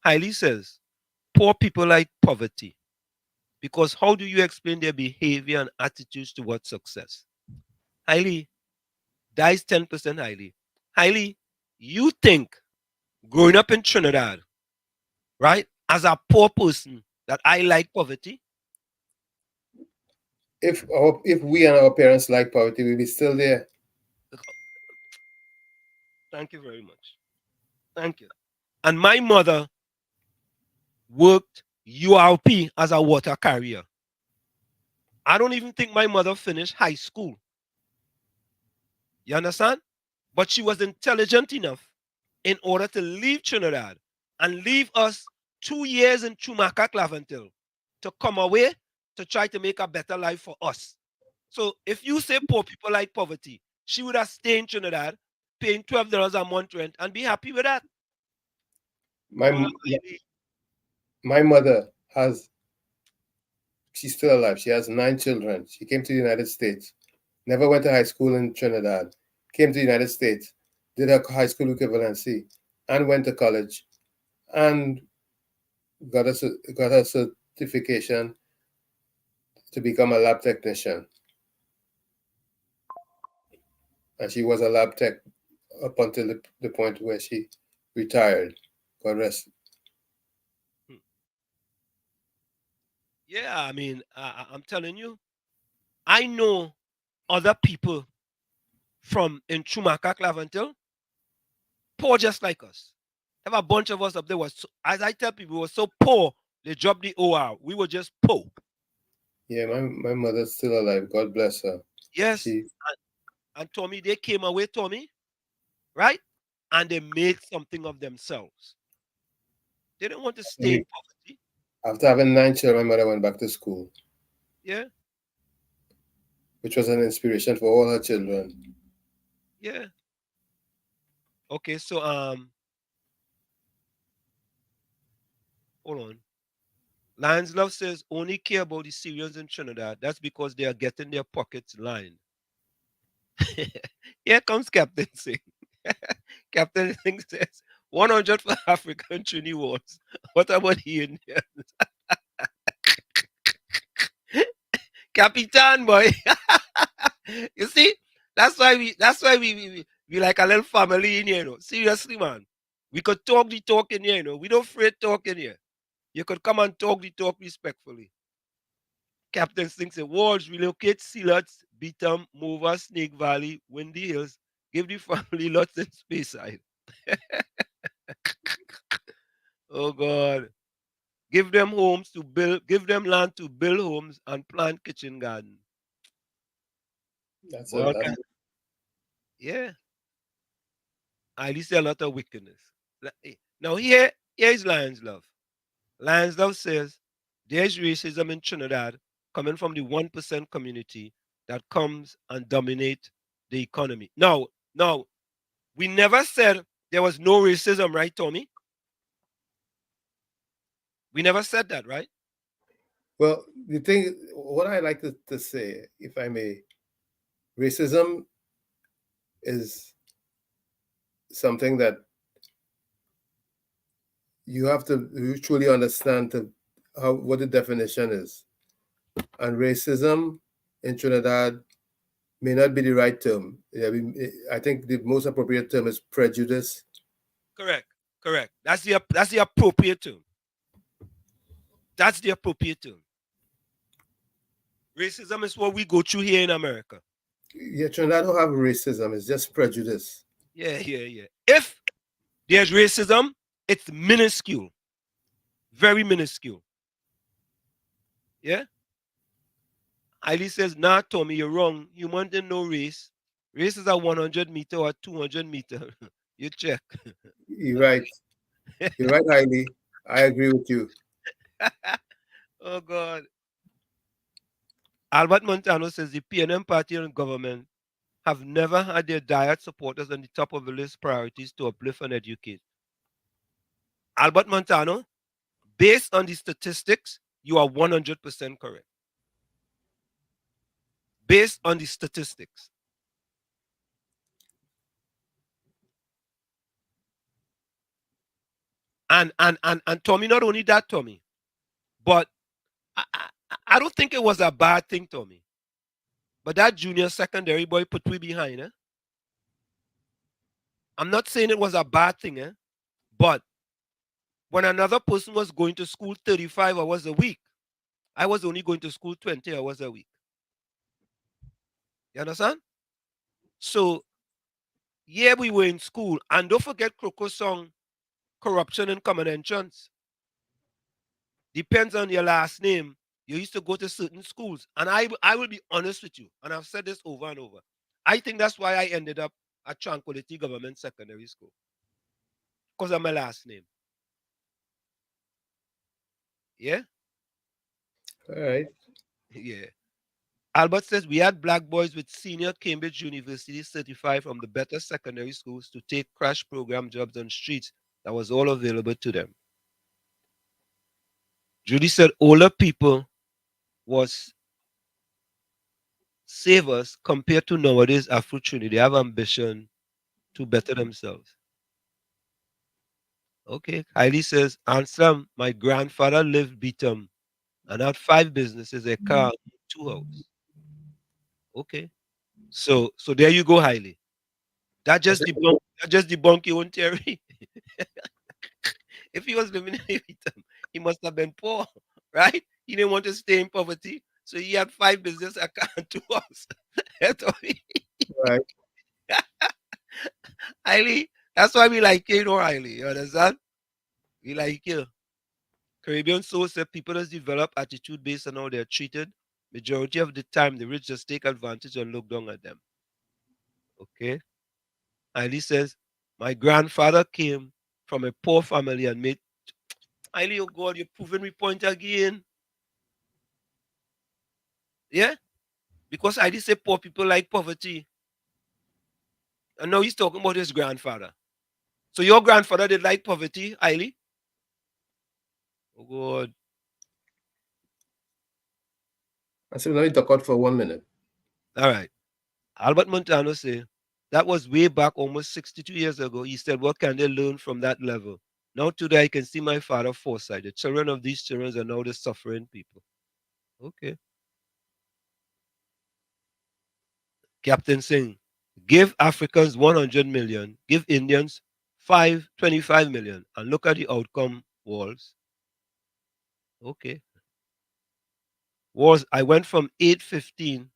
Highly says, poor people like poverty, because how do you explain their behavior and attitudes towards success? Highly, that is 10% highly. Highly, you think growing up in Trinidad, right, as a poor person, that I like poverty? If we and our parents like poverty, we'll be still there. Thank you very much. Thank you. And my mother worked URP as a water carrier. I don't even think my mother finished high school. You understand? But she was intelligent enough in order to leave Trinidad and leave us 2 years in Chumaka Claventil to come away to try to make a better life for us. So if you say poor people like poverty, she would have stayed in Trinidad, paying $12 a month rent and be happy with that. My mother she's still alive. She has 9 children. She came to the United States, never went to high school in Trinidad, came to the United States, did her high school equivalency, and went to college, and got her certification to become a lab technician. And she was a lab tech up until the point where she retired. God rest. Yeah, I mean, I'm telling you, I know other people from in Chumaka Claventil, poor just like us. Have a bunch of us up there was, as I tell people, we were so poor they dropped the OR. We were just poor. Yeah, my mother's still alive. God bless her. Yes. And Tommy, they came away, Tommy, right? And they made something of themselves. They didn't want to stay in poverty. After having 9 children, my mother went back to school. Yeah. Which was an inspiration for all her children. Yeah. Okay, so hold on. Lions Love says only care about the Syrians in Trinidad. That's because they are getting their pockets lined. Here comes Captain Singh. Captain Singh says 100 for African Trini wars. What about the Indians? Capitan boy. You see, that's why we like a little family in here, you know. Seriously, man. We could talk the talk in here, you know. We don't afraid talking here. You could come and talk the talk respectfully. Captain Singh said, Walls, relocate Sealots, Beatham, Mover, Snake Valley, Windy Hills, give the family lots in Speyside. Oh God. Give them homes to build, give them land to build homes and plant kitchen garden. That's Well, it. yeah. I see a lot of wickedness. Now here is Lions Love. Lions Love says there's racism in Trinidad coming from the 1% community that comes and dominate the economy. Now, we never said there was no racism, right, Tommy? We never said that, right? Well, the thing, what I like to say, if I may, racism is something that you have to truly understand what the definition is. And racism in Trinidad may not be the right term. I think the most appropriate term is prejudice. Correct. That's the appropriate term. That's the appropriate term. Racism is what we go through here in America. Yeah, Trinidad don't have racism. It's just prejudice. Yeah. If there's racism, it's minuscule. Very minuscule. Yeah? Eileen says, nah, Tommy, you're wrong. Human didn't know race. Race is a 100 meter or 200 meter. You check. You're right. You're right, Eileen. I agree with you. Oh, God. Albert Montano says the PNM party and government have never had their DAT supporters on the top of the list priorities to uplift and educate. Albert Montano, based on the statistics, you are 100% correct. Based on the statistics. And Tommy, not only that, Tommy, but I don't think it was a bad thing, Tommy. But that junior secondary boy put me behind, eh? I'm not saying it was a bad thing, eh? But when another person was going to school 35 hours a week, I was only going to school 20 hours a week. You understand? So, yeah, we were in school. And don't forget Croco's song, Corruption and Common Entrance. Depends on your last name. You used to go to certain schools. And I will be honest with you, and I've said this over and over. I think that's why I ended up at Tranquility Government Secondary School. Because of my last name. Yeah? All right. Yeah. Albert says we had black boys with senior Cambridge University certified from the better secondary schools to take crash program jobs on streets that was all available to them. Judy said older people was savers compared to nowadays Afro Trinity. They have ambition to better themselves. Okay. Heidi says, Anselm, my grandfather lived Beetham and had 5 businesses, a car, 2 houses. Okay. So there you go, Hailey. That just debunk your own theory. If he was living in Beetham, he must have been poor, right? He didn't want to stay in poverty. So he had 5 businesses, a car, and 2 houses. Right. Hailey, that's why we like you, Hailey. You understand? We like you. Caribbean soul said people just develop attitude based on how they're treated. Majority of the time, the rich just take advantage and look down at them. Okay? Hailey says, my grandfather came from a poor family and made. Hailey, oh God, you're proving my point again. Yeah? Because I did say poor people like poverty. And now he's talking about his grandfather. So your grandfather did like poverty, Hailey? Oh God. I said, let me talk out for 1 minute. All right. Albert Montano say, that was way back almost 62 years ago. He said, what can they learn from that level? Now today I can see my father foresight. The children of these children are now the suffering people. Okay. Captain Singh, give Africans 100 million, give Indians 25 million, and look at the outcome, Walls. Okay. I went from 815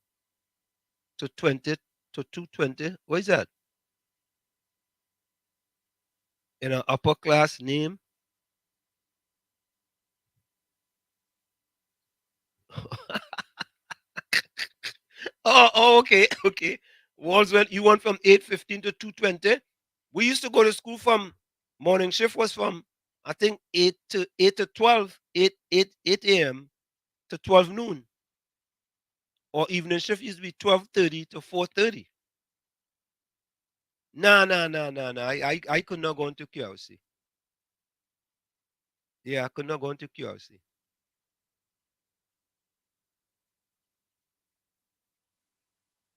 to 20 to 220. What is that? In an upper class name? Oh, okay, okay. Walls went. You went from 815 to 220. We used to go to school from morning shift was from I think 8 to 12, 8 a.m. to 12 noon. Or evening shift used to be 12:30 to 4:30. Nah. I could not go into QRC. Yeah, I could not go into QRC.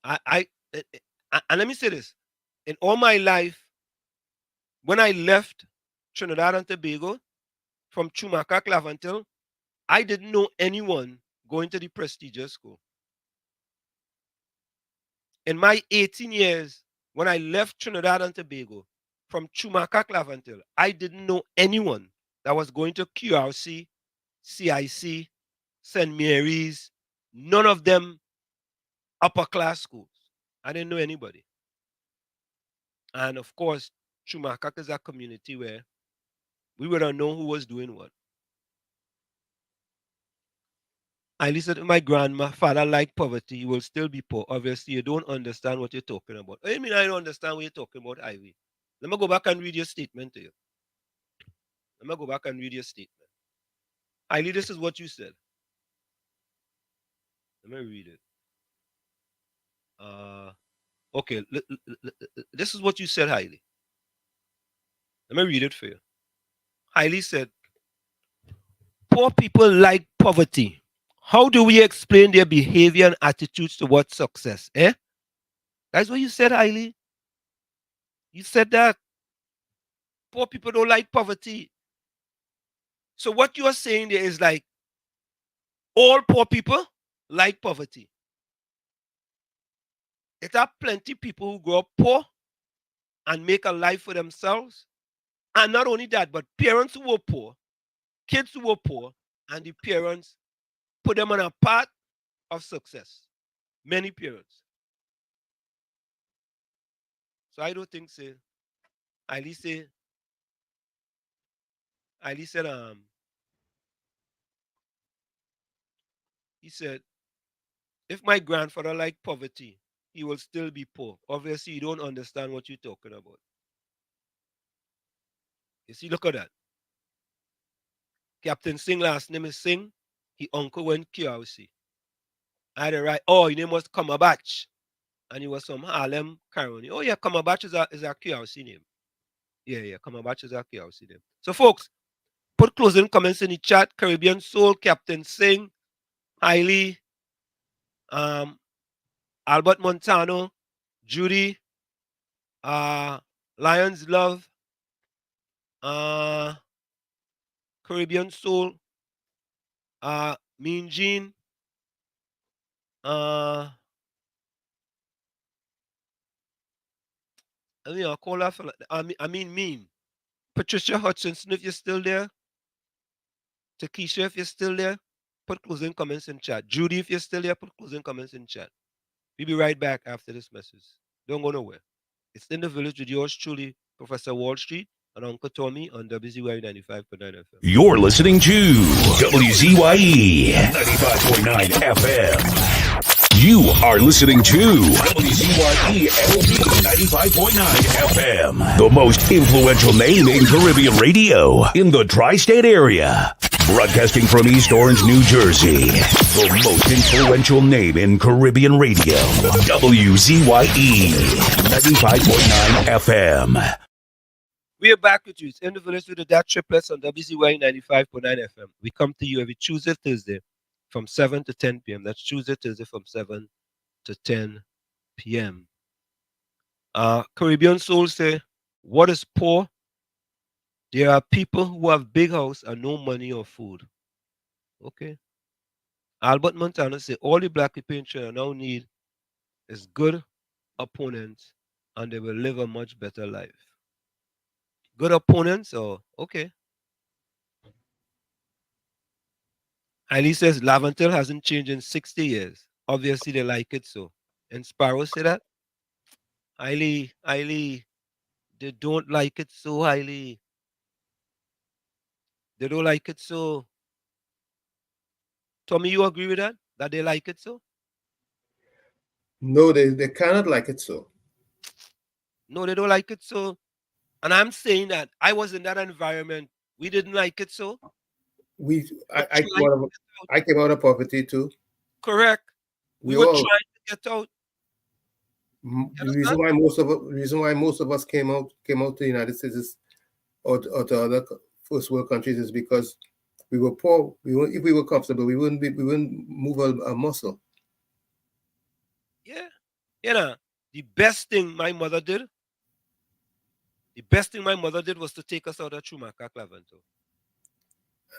And let me say this. In all my life, when I left Trinidad and Tobago from Chumaka, Clavantil, I didn't know anyone going to the prestigious school. In my 18 years, when I left Trinidad and Tobago from Chumaka, Clavantil, I didn't know anyone that was going to QRC, CIC, St. Mary's, none of them upper class schools. I didn't know anybody. And of course, Chumaka is a community where we would not know who was doing what. I listened to my grandma, father like poverty, you will still be poor. Obviously, you don't understand what you're talking about. I mean, I don't understand what you're talking about, Ivy. Let me go back and read your statement to you. Let me go back and read your statement. Ivy, this is what you said. Let me read it. Okay, this is what you said, Hailey. Let me read it for you. Hailey said, poor people like poverty. How do we explain their behavior and attitudes towards success? That's what you said, Hailey. You said that. Poor people don't like poverty. So what you are saying there is like all poor people like poverty. There are plenty people who grow up poor and make a life for themselves. And not only that, but parents who were poor, kids who were poor, and the parents put them on a path of success. Many parents. So I don't think so. Ali said, he said, if my grandfather liked poverty, he will still be poor. Obviously, you don't understand what you're talking about. You see, look at that. Captain Singh last name is Singh. He uncle went QRC. I had to write, oh, your name was Kamabach. And he was from Harlem, Caroni. Oh, yeah, Kamabach is a QRC name. Yeah, Kamabach is a QRC name. So, folks, put closing comments in the chat. Caribbean Soul, Captain Singh, Hailey, Albert Montano, Judy, Lions Love, Caribbean Soul, Mean Jean, I call her for, I mean Mean. Patricia Hutchinson, if you're still there. Takesha, if you're still there, put closing comments in chat. Judy, if you're still there, put closing comments in chat. We'll be right back after this message. Don't go nowhere. It's In the Village with yours truly, Professor Wall Street and Uncle Tommy on WZYE 95.9 FM. You're listening to WZYE 95.9 FM. You are listening to WZYE LP 95.9 FM, the most influential name in Caribbean radio in the tri-state area. Broadcasting from East Orange, New Jersey, the most influential name in Caribbean radio, WZYE 95.9 FM. We are back with you. It's In the Village with the DAT Triplets on WZYE 95.9 FM. We come to you every Tuesday, Thursday from 7 to 10 p.m. That's Tuesday, Thursday from 7 to 10 p.m. Caribbean Soul say, what is poor? There are people who have big house and no money or food. Okay. Albert Montano say, all the black people in Trinidad now need is good opponents and they will live a much better life. Good opponents, or okay. Hailey says Laventel hasn't changed in 60 years. Obviously, they like it so. And Sparrow say that. Hailey, they don't like it so, Hailey. They don't like it so. Tommy, you agree with that? That they like it so? No, they cannot like it so. No, they don't like it so. And I'm saying that I was in that environment. We didn't like it so. I came out of poverty too. Correct. We were trying to get out. The reason why most of us came out to the United States or to other first world countries is because we were poor. If we were comfortable, we wouldn't move a muscle. Yeah. You know, the best thing my mother did was to take us out of Chumaka Clavanto.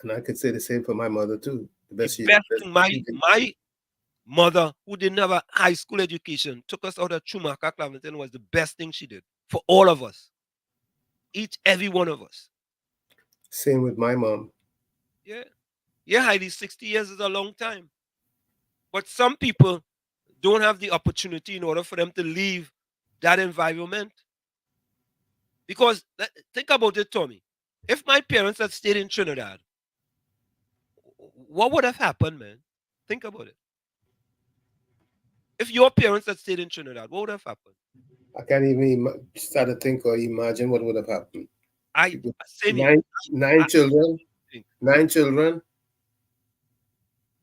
And I could say the same for my mother too. My mother, who didn't have a high school education, took us out of Chumaka Clavanton, was the best thing she did for all of us. Every one of us. Same with my mom. Yeah. Yeah, Heidi, 60 years is a long time. But some people don't have the opportunity in order for them to leave that environment. Because think about it, Tommy. If my parents had stayed in Trinidad, what would have happened, man? Think about it. If your parents had stayed in Trinidad, what would have happened? I can't even start to think or imagine what would have happened. Nine children. 9 children.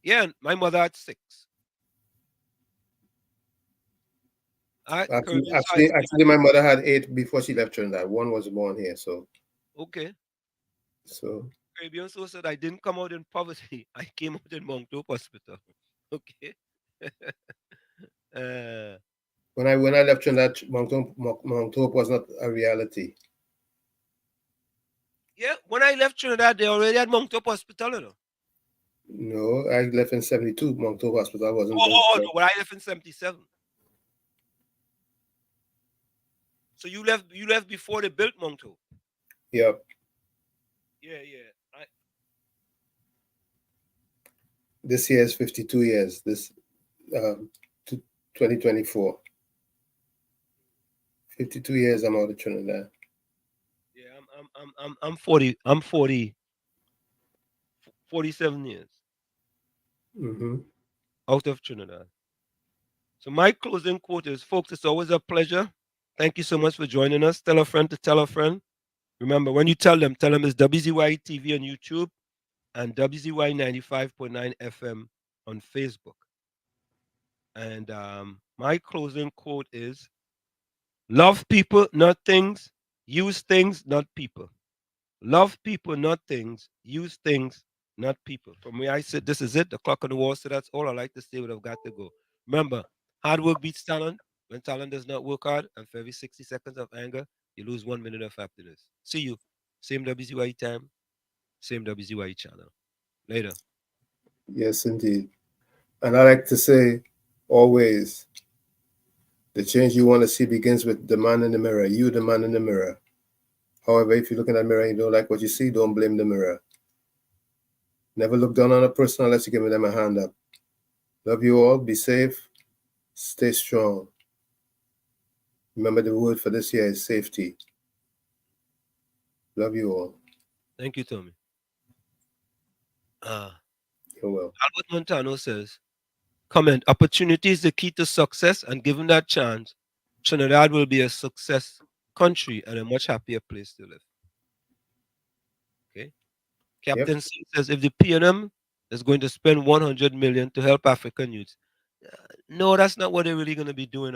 Yeah, my mother had 6. Actually, my mother had 8 before she left Trinidad. 1 was born here, so. Okay. So. Caribbean Soul said, I didn't come out in poverty. I came out in Mount Hope Hospital. Okay. When I left Trinidad, Mount Hope was not a reality. Yeah, when I left Trinidad, they already had Mount Hope Hospital, you know? No, I left in 72. Mount Hope Hospital wasn't. No, when I left in 77. So you left before they built Mount Hope. Yep. Yeah. This year is 52 years. This 2024. 52 years I'm out of Trinidad. Yeah, I'm 40. I'm 40. 47 years. Mm-hmm. Out of Trinidad. So my closing quote is, folks, it's always a pleasure. Thank you so much for joining us. Tell a friend to tell a friend. Remember, when you tell them it's WZYE TV on YouTube. and WZYE 95.9 FM on Facebook. And my closing quote is, love people, not things. Use things, not people. Love people, not things. Use things, not people. From where I sit, this is it. The clock on the wall. So that's all I like to say, but I've got to go. Remember, hard work beats talent. When talent does not work hard, and for every 60 seconds of anger, you lose 1 minute of happiness. See you. Same WZYE time, same WZYE channel. Later. Yes, indeed. And I like to say, always, the change you want to see begins with the man in the mirror. You, the man in the mirror. However, if you look in that mirror and you don't like what you see, don't blame the mirror. Never look down on a person unless you give them a hand up. Love you all. Be safe. Stay strong. Remember, the word for this year is safety. Love you all. Thank you, Tommy. You're welcome. Albert Montano says, comment, opportunity is the key to success, and given that chance, Trinidad will be a success country and a much happier place to live. Okay. Captain C says, if the PNM is going to spend 100 million to help African youths, no, that's not what they're really going to be doing,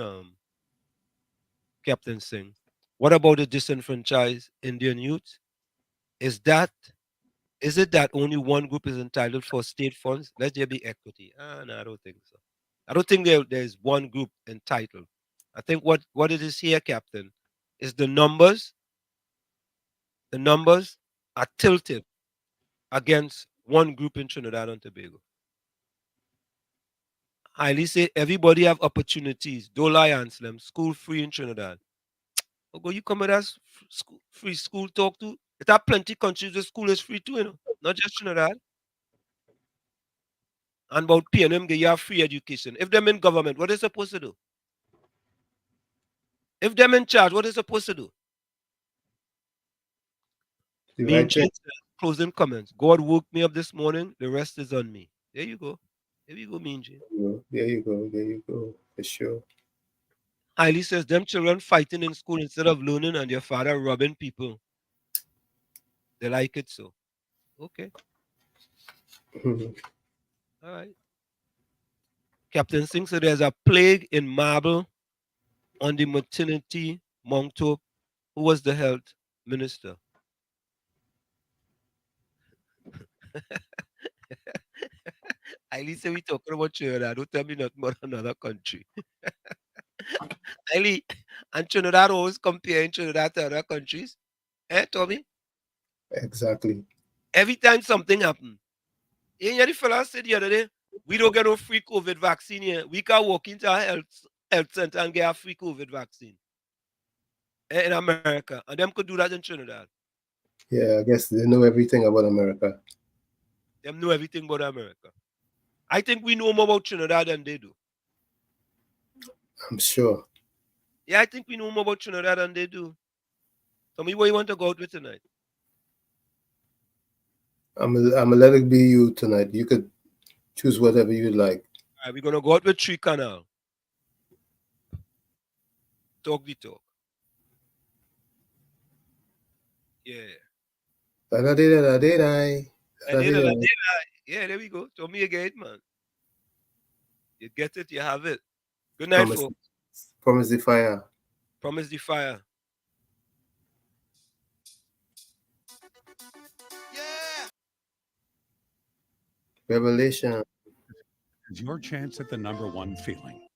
Captain Singh. What about the disenfranchised Indian youth? Is it that only one group is entitled for state funds? Let there be equity. No, I don't think so. I don't think there's one group entitled. I think what it is here, Captain, is the numbers. The numbers are tilted against one group in Trinidad and Tobago. Highly say everybody have opportunities. Dola Anselm, school free in Trinidad. Go, you come with us free school talk to. It have plenty countries where school is free too, you know, not just Trinidad. And about PNM, they have free education. If them in government, what are they supposed to do? If them in charge, what are they supposed to do? Mean closing comments. God woke me up this morning. The rest is on me. There you go. There you go, Mean Jane. There you go. There you go. For sure. Hailey says, them children fighting in school instead of learning and your father robbing people. They like it so. Okay. All right. Captain Singh said there's a plague in marble on the maternity Monctop. Who was the health minister? Hailey said we talking about Trinidad. Don't tell me nothing about another country. Hailey, and Trinidad always comparing Trinidad to other countries. Tommy? Exactly. Every time something happens. You hear the fella said the other day, we don't get no free COVID vaccine here. We can walk into a health center and get a free COVID vaccine in America. And them could do that in Trinidad. Yeah, I guess they know everything about America. Them know everything about America. I think we know more about Trinidad than they do. I'm sure. Yeah, I think we know more about Trinidad than they do. Tell me what you want to go out with tonight. I'm gonna let it be you tonight. You could choose whatever you like. All right, we're gonna go out with Tree Canal. Talk the talk. Yeah. Yeah, there we go. Tell me again, man. You get it, you have it. Good night, folks. Promise the fire. Promise the fire. Revelation. It's your chance at the number one feeling.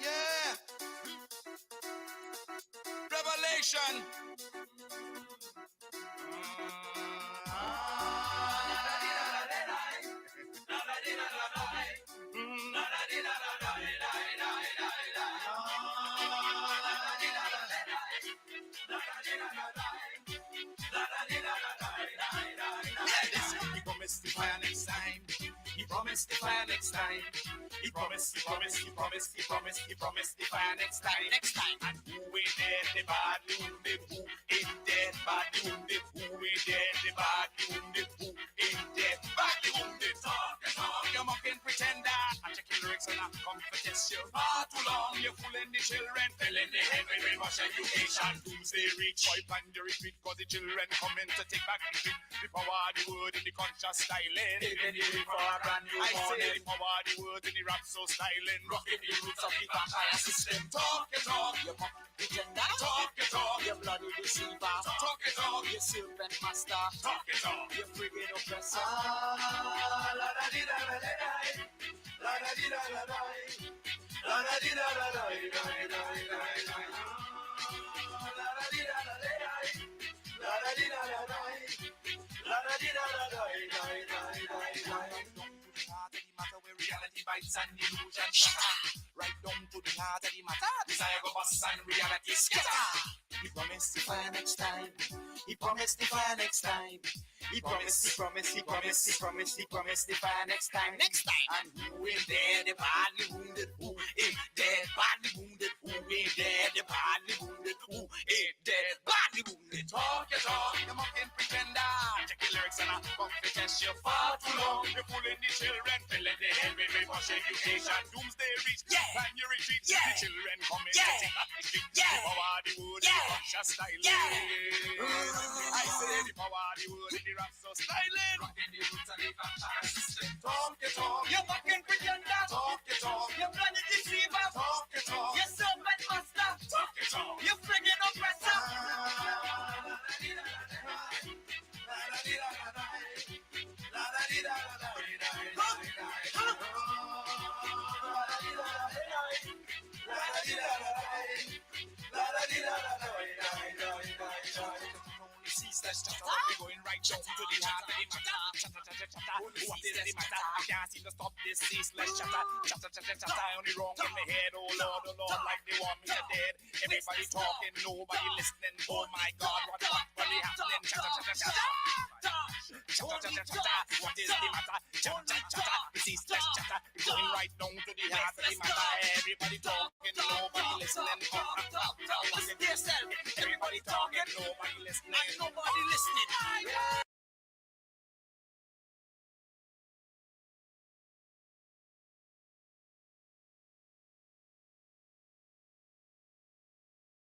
Yeah. Revelation. He promised the fire next time. He promised the fire next time. He promised the fire next time. Next time. And who ain't dead, the bad doom, the who ain't dead, bad doom, the who ain't dead, the bad doom, the who ain't dead, bad doom, the talk, you're mocking pretender. I check your lyrics and I come for test you. Far too long, you're fooling the children, filling the head with much education. Doomsday reach, boy, plan your retreat, cause the children coming to take back the street. The power of the word in the conscious styling. Giving the for a brand new morning. I say the power of the word in the rap so styling. Rocking the roots of the vampire system. Talk it talk, you pop the gender. Talk it talk, you bloody deceiver. Talk it talk, you serpent master. Talk it talk, you friggin' oppressor. La da di da da da da. La da di da da da. La da di da da da. La da di da da da. La da di da da da. La da di da da da. La da di da da da. Matter where reality bites and illusion shatter. Right down to the heart of the matter. Desire go bust and reality scatter. He promised to find next time. He promised to find next time. He promised to find next time. Next time. And who ain't there? The badly wounded. Who ain't dead? Badly wounded. Who ain't dead? The badly wounded. Who ain't dead? Badly wounded. Talk your talk. The mocking pretender. Check your lyrics and I pump the test. You're far too long. You're fooling the children. Filling the head with much education. Doomsday reach. Plan your retreat. The children coming to take back the street. The power of the wood. The conscious styling. I say the power of the wood. The rap so styling. Rocking the roots of the vampire system. Talk your talk. You're fucking pretender. Talk your talk. You're bloody deceiver. Talk your talk. You're serpent master. Talk your talk. You're friggin' oppressor. We're going right down to the heart of the matter. What is the matter? I can't seem to stop this ceaseless chatter. Chatter, only wrong in my head. Oh Lord, like they want me to dead. Everybody talking, nobody listening. Oh my God, what really happening? Chatter. What is the matter? Chatter, the ceaseless chatter. We're going right down to the heart of the matter. Everybody talking, nobody listening. Everybody talking, nobody listening. Nobody listening.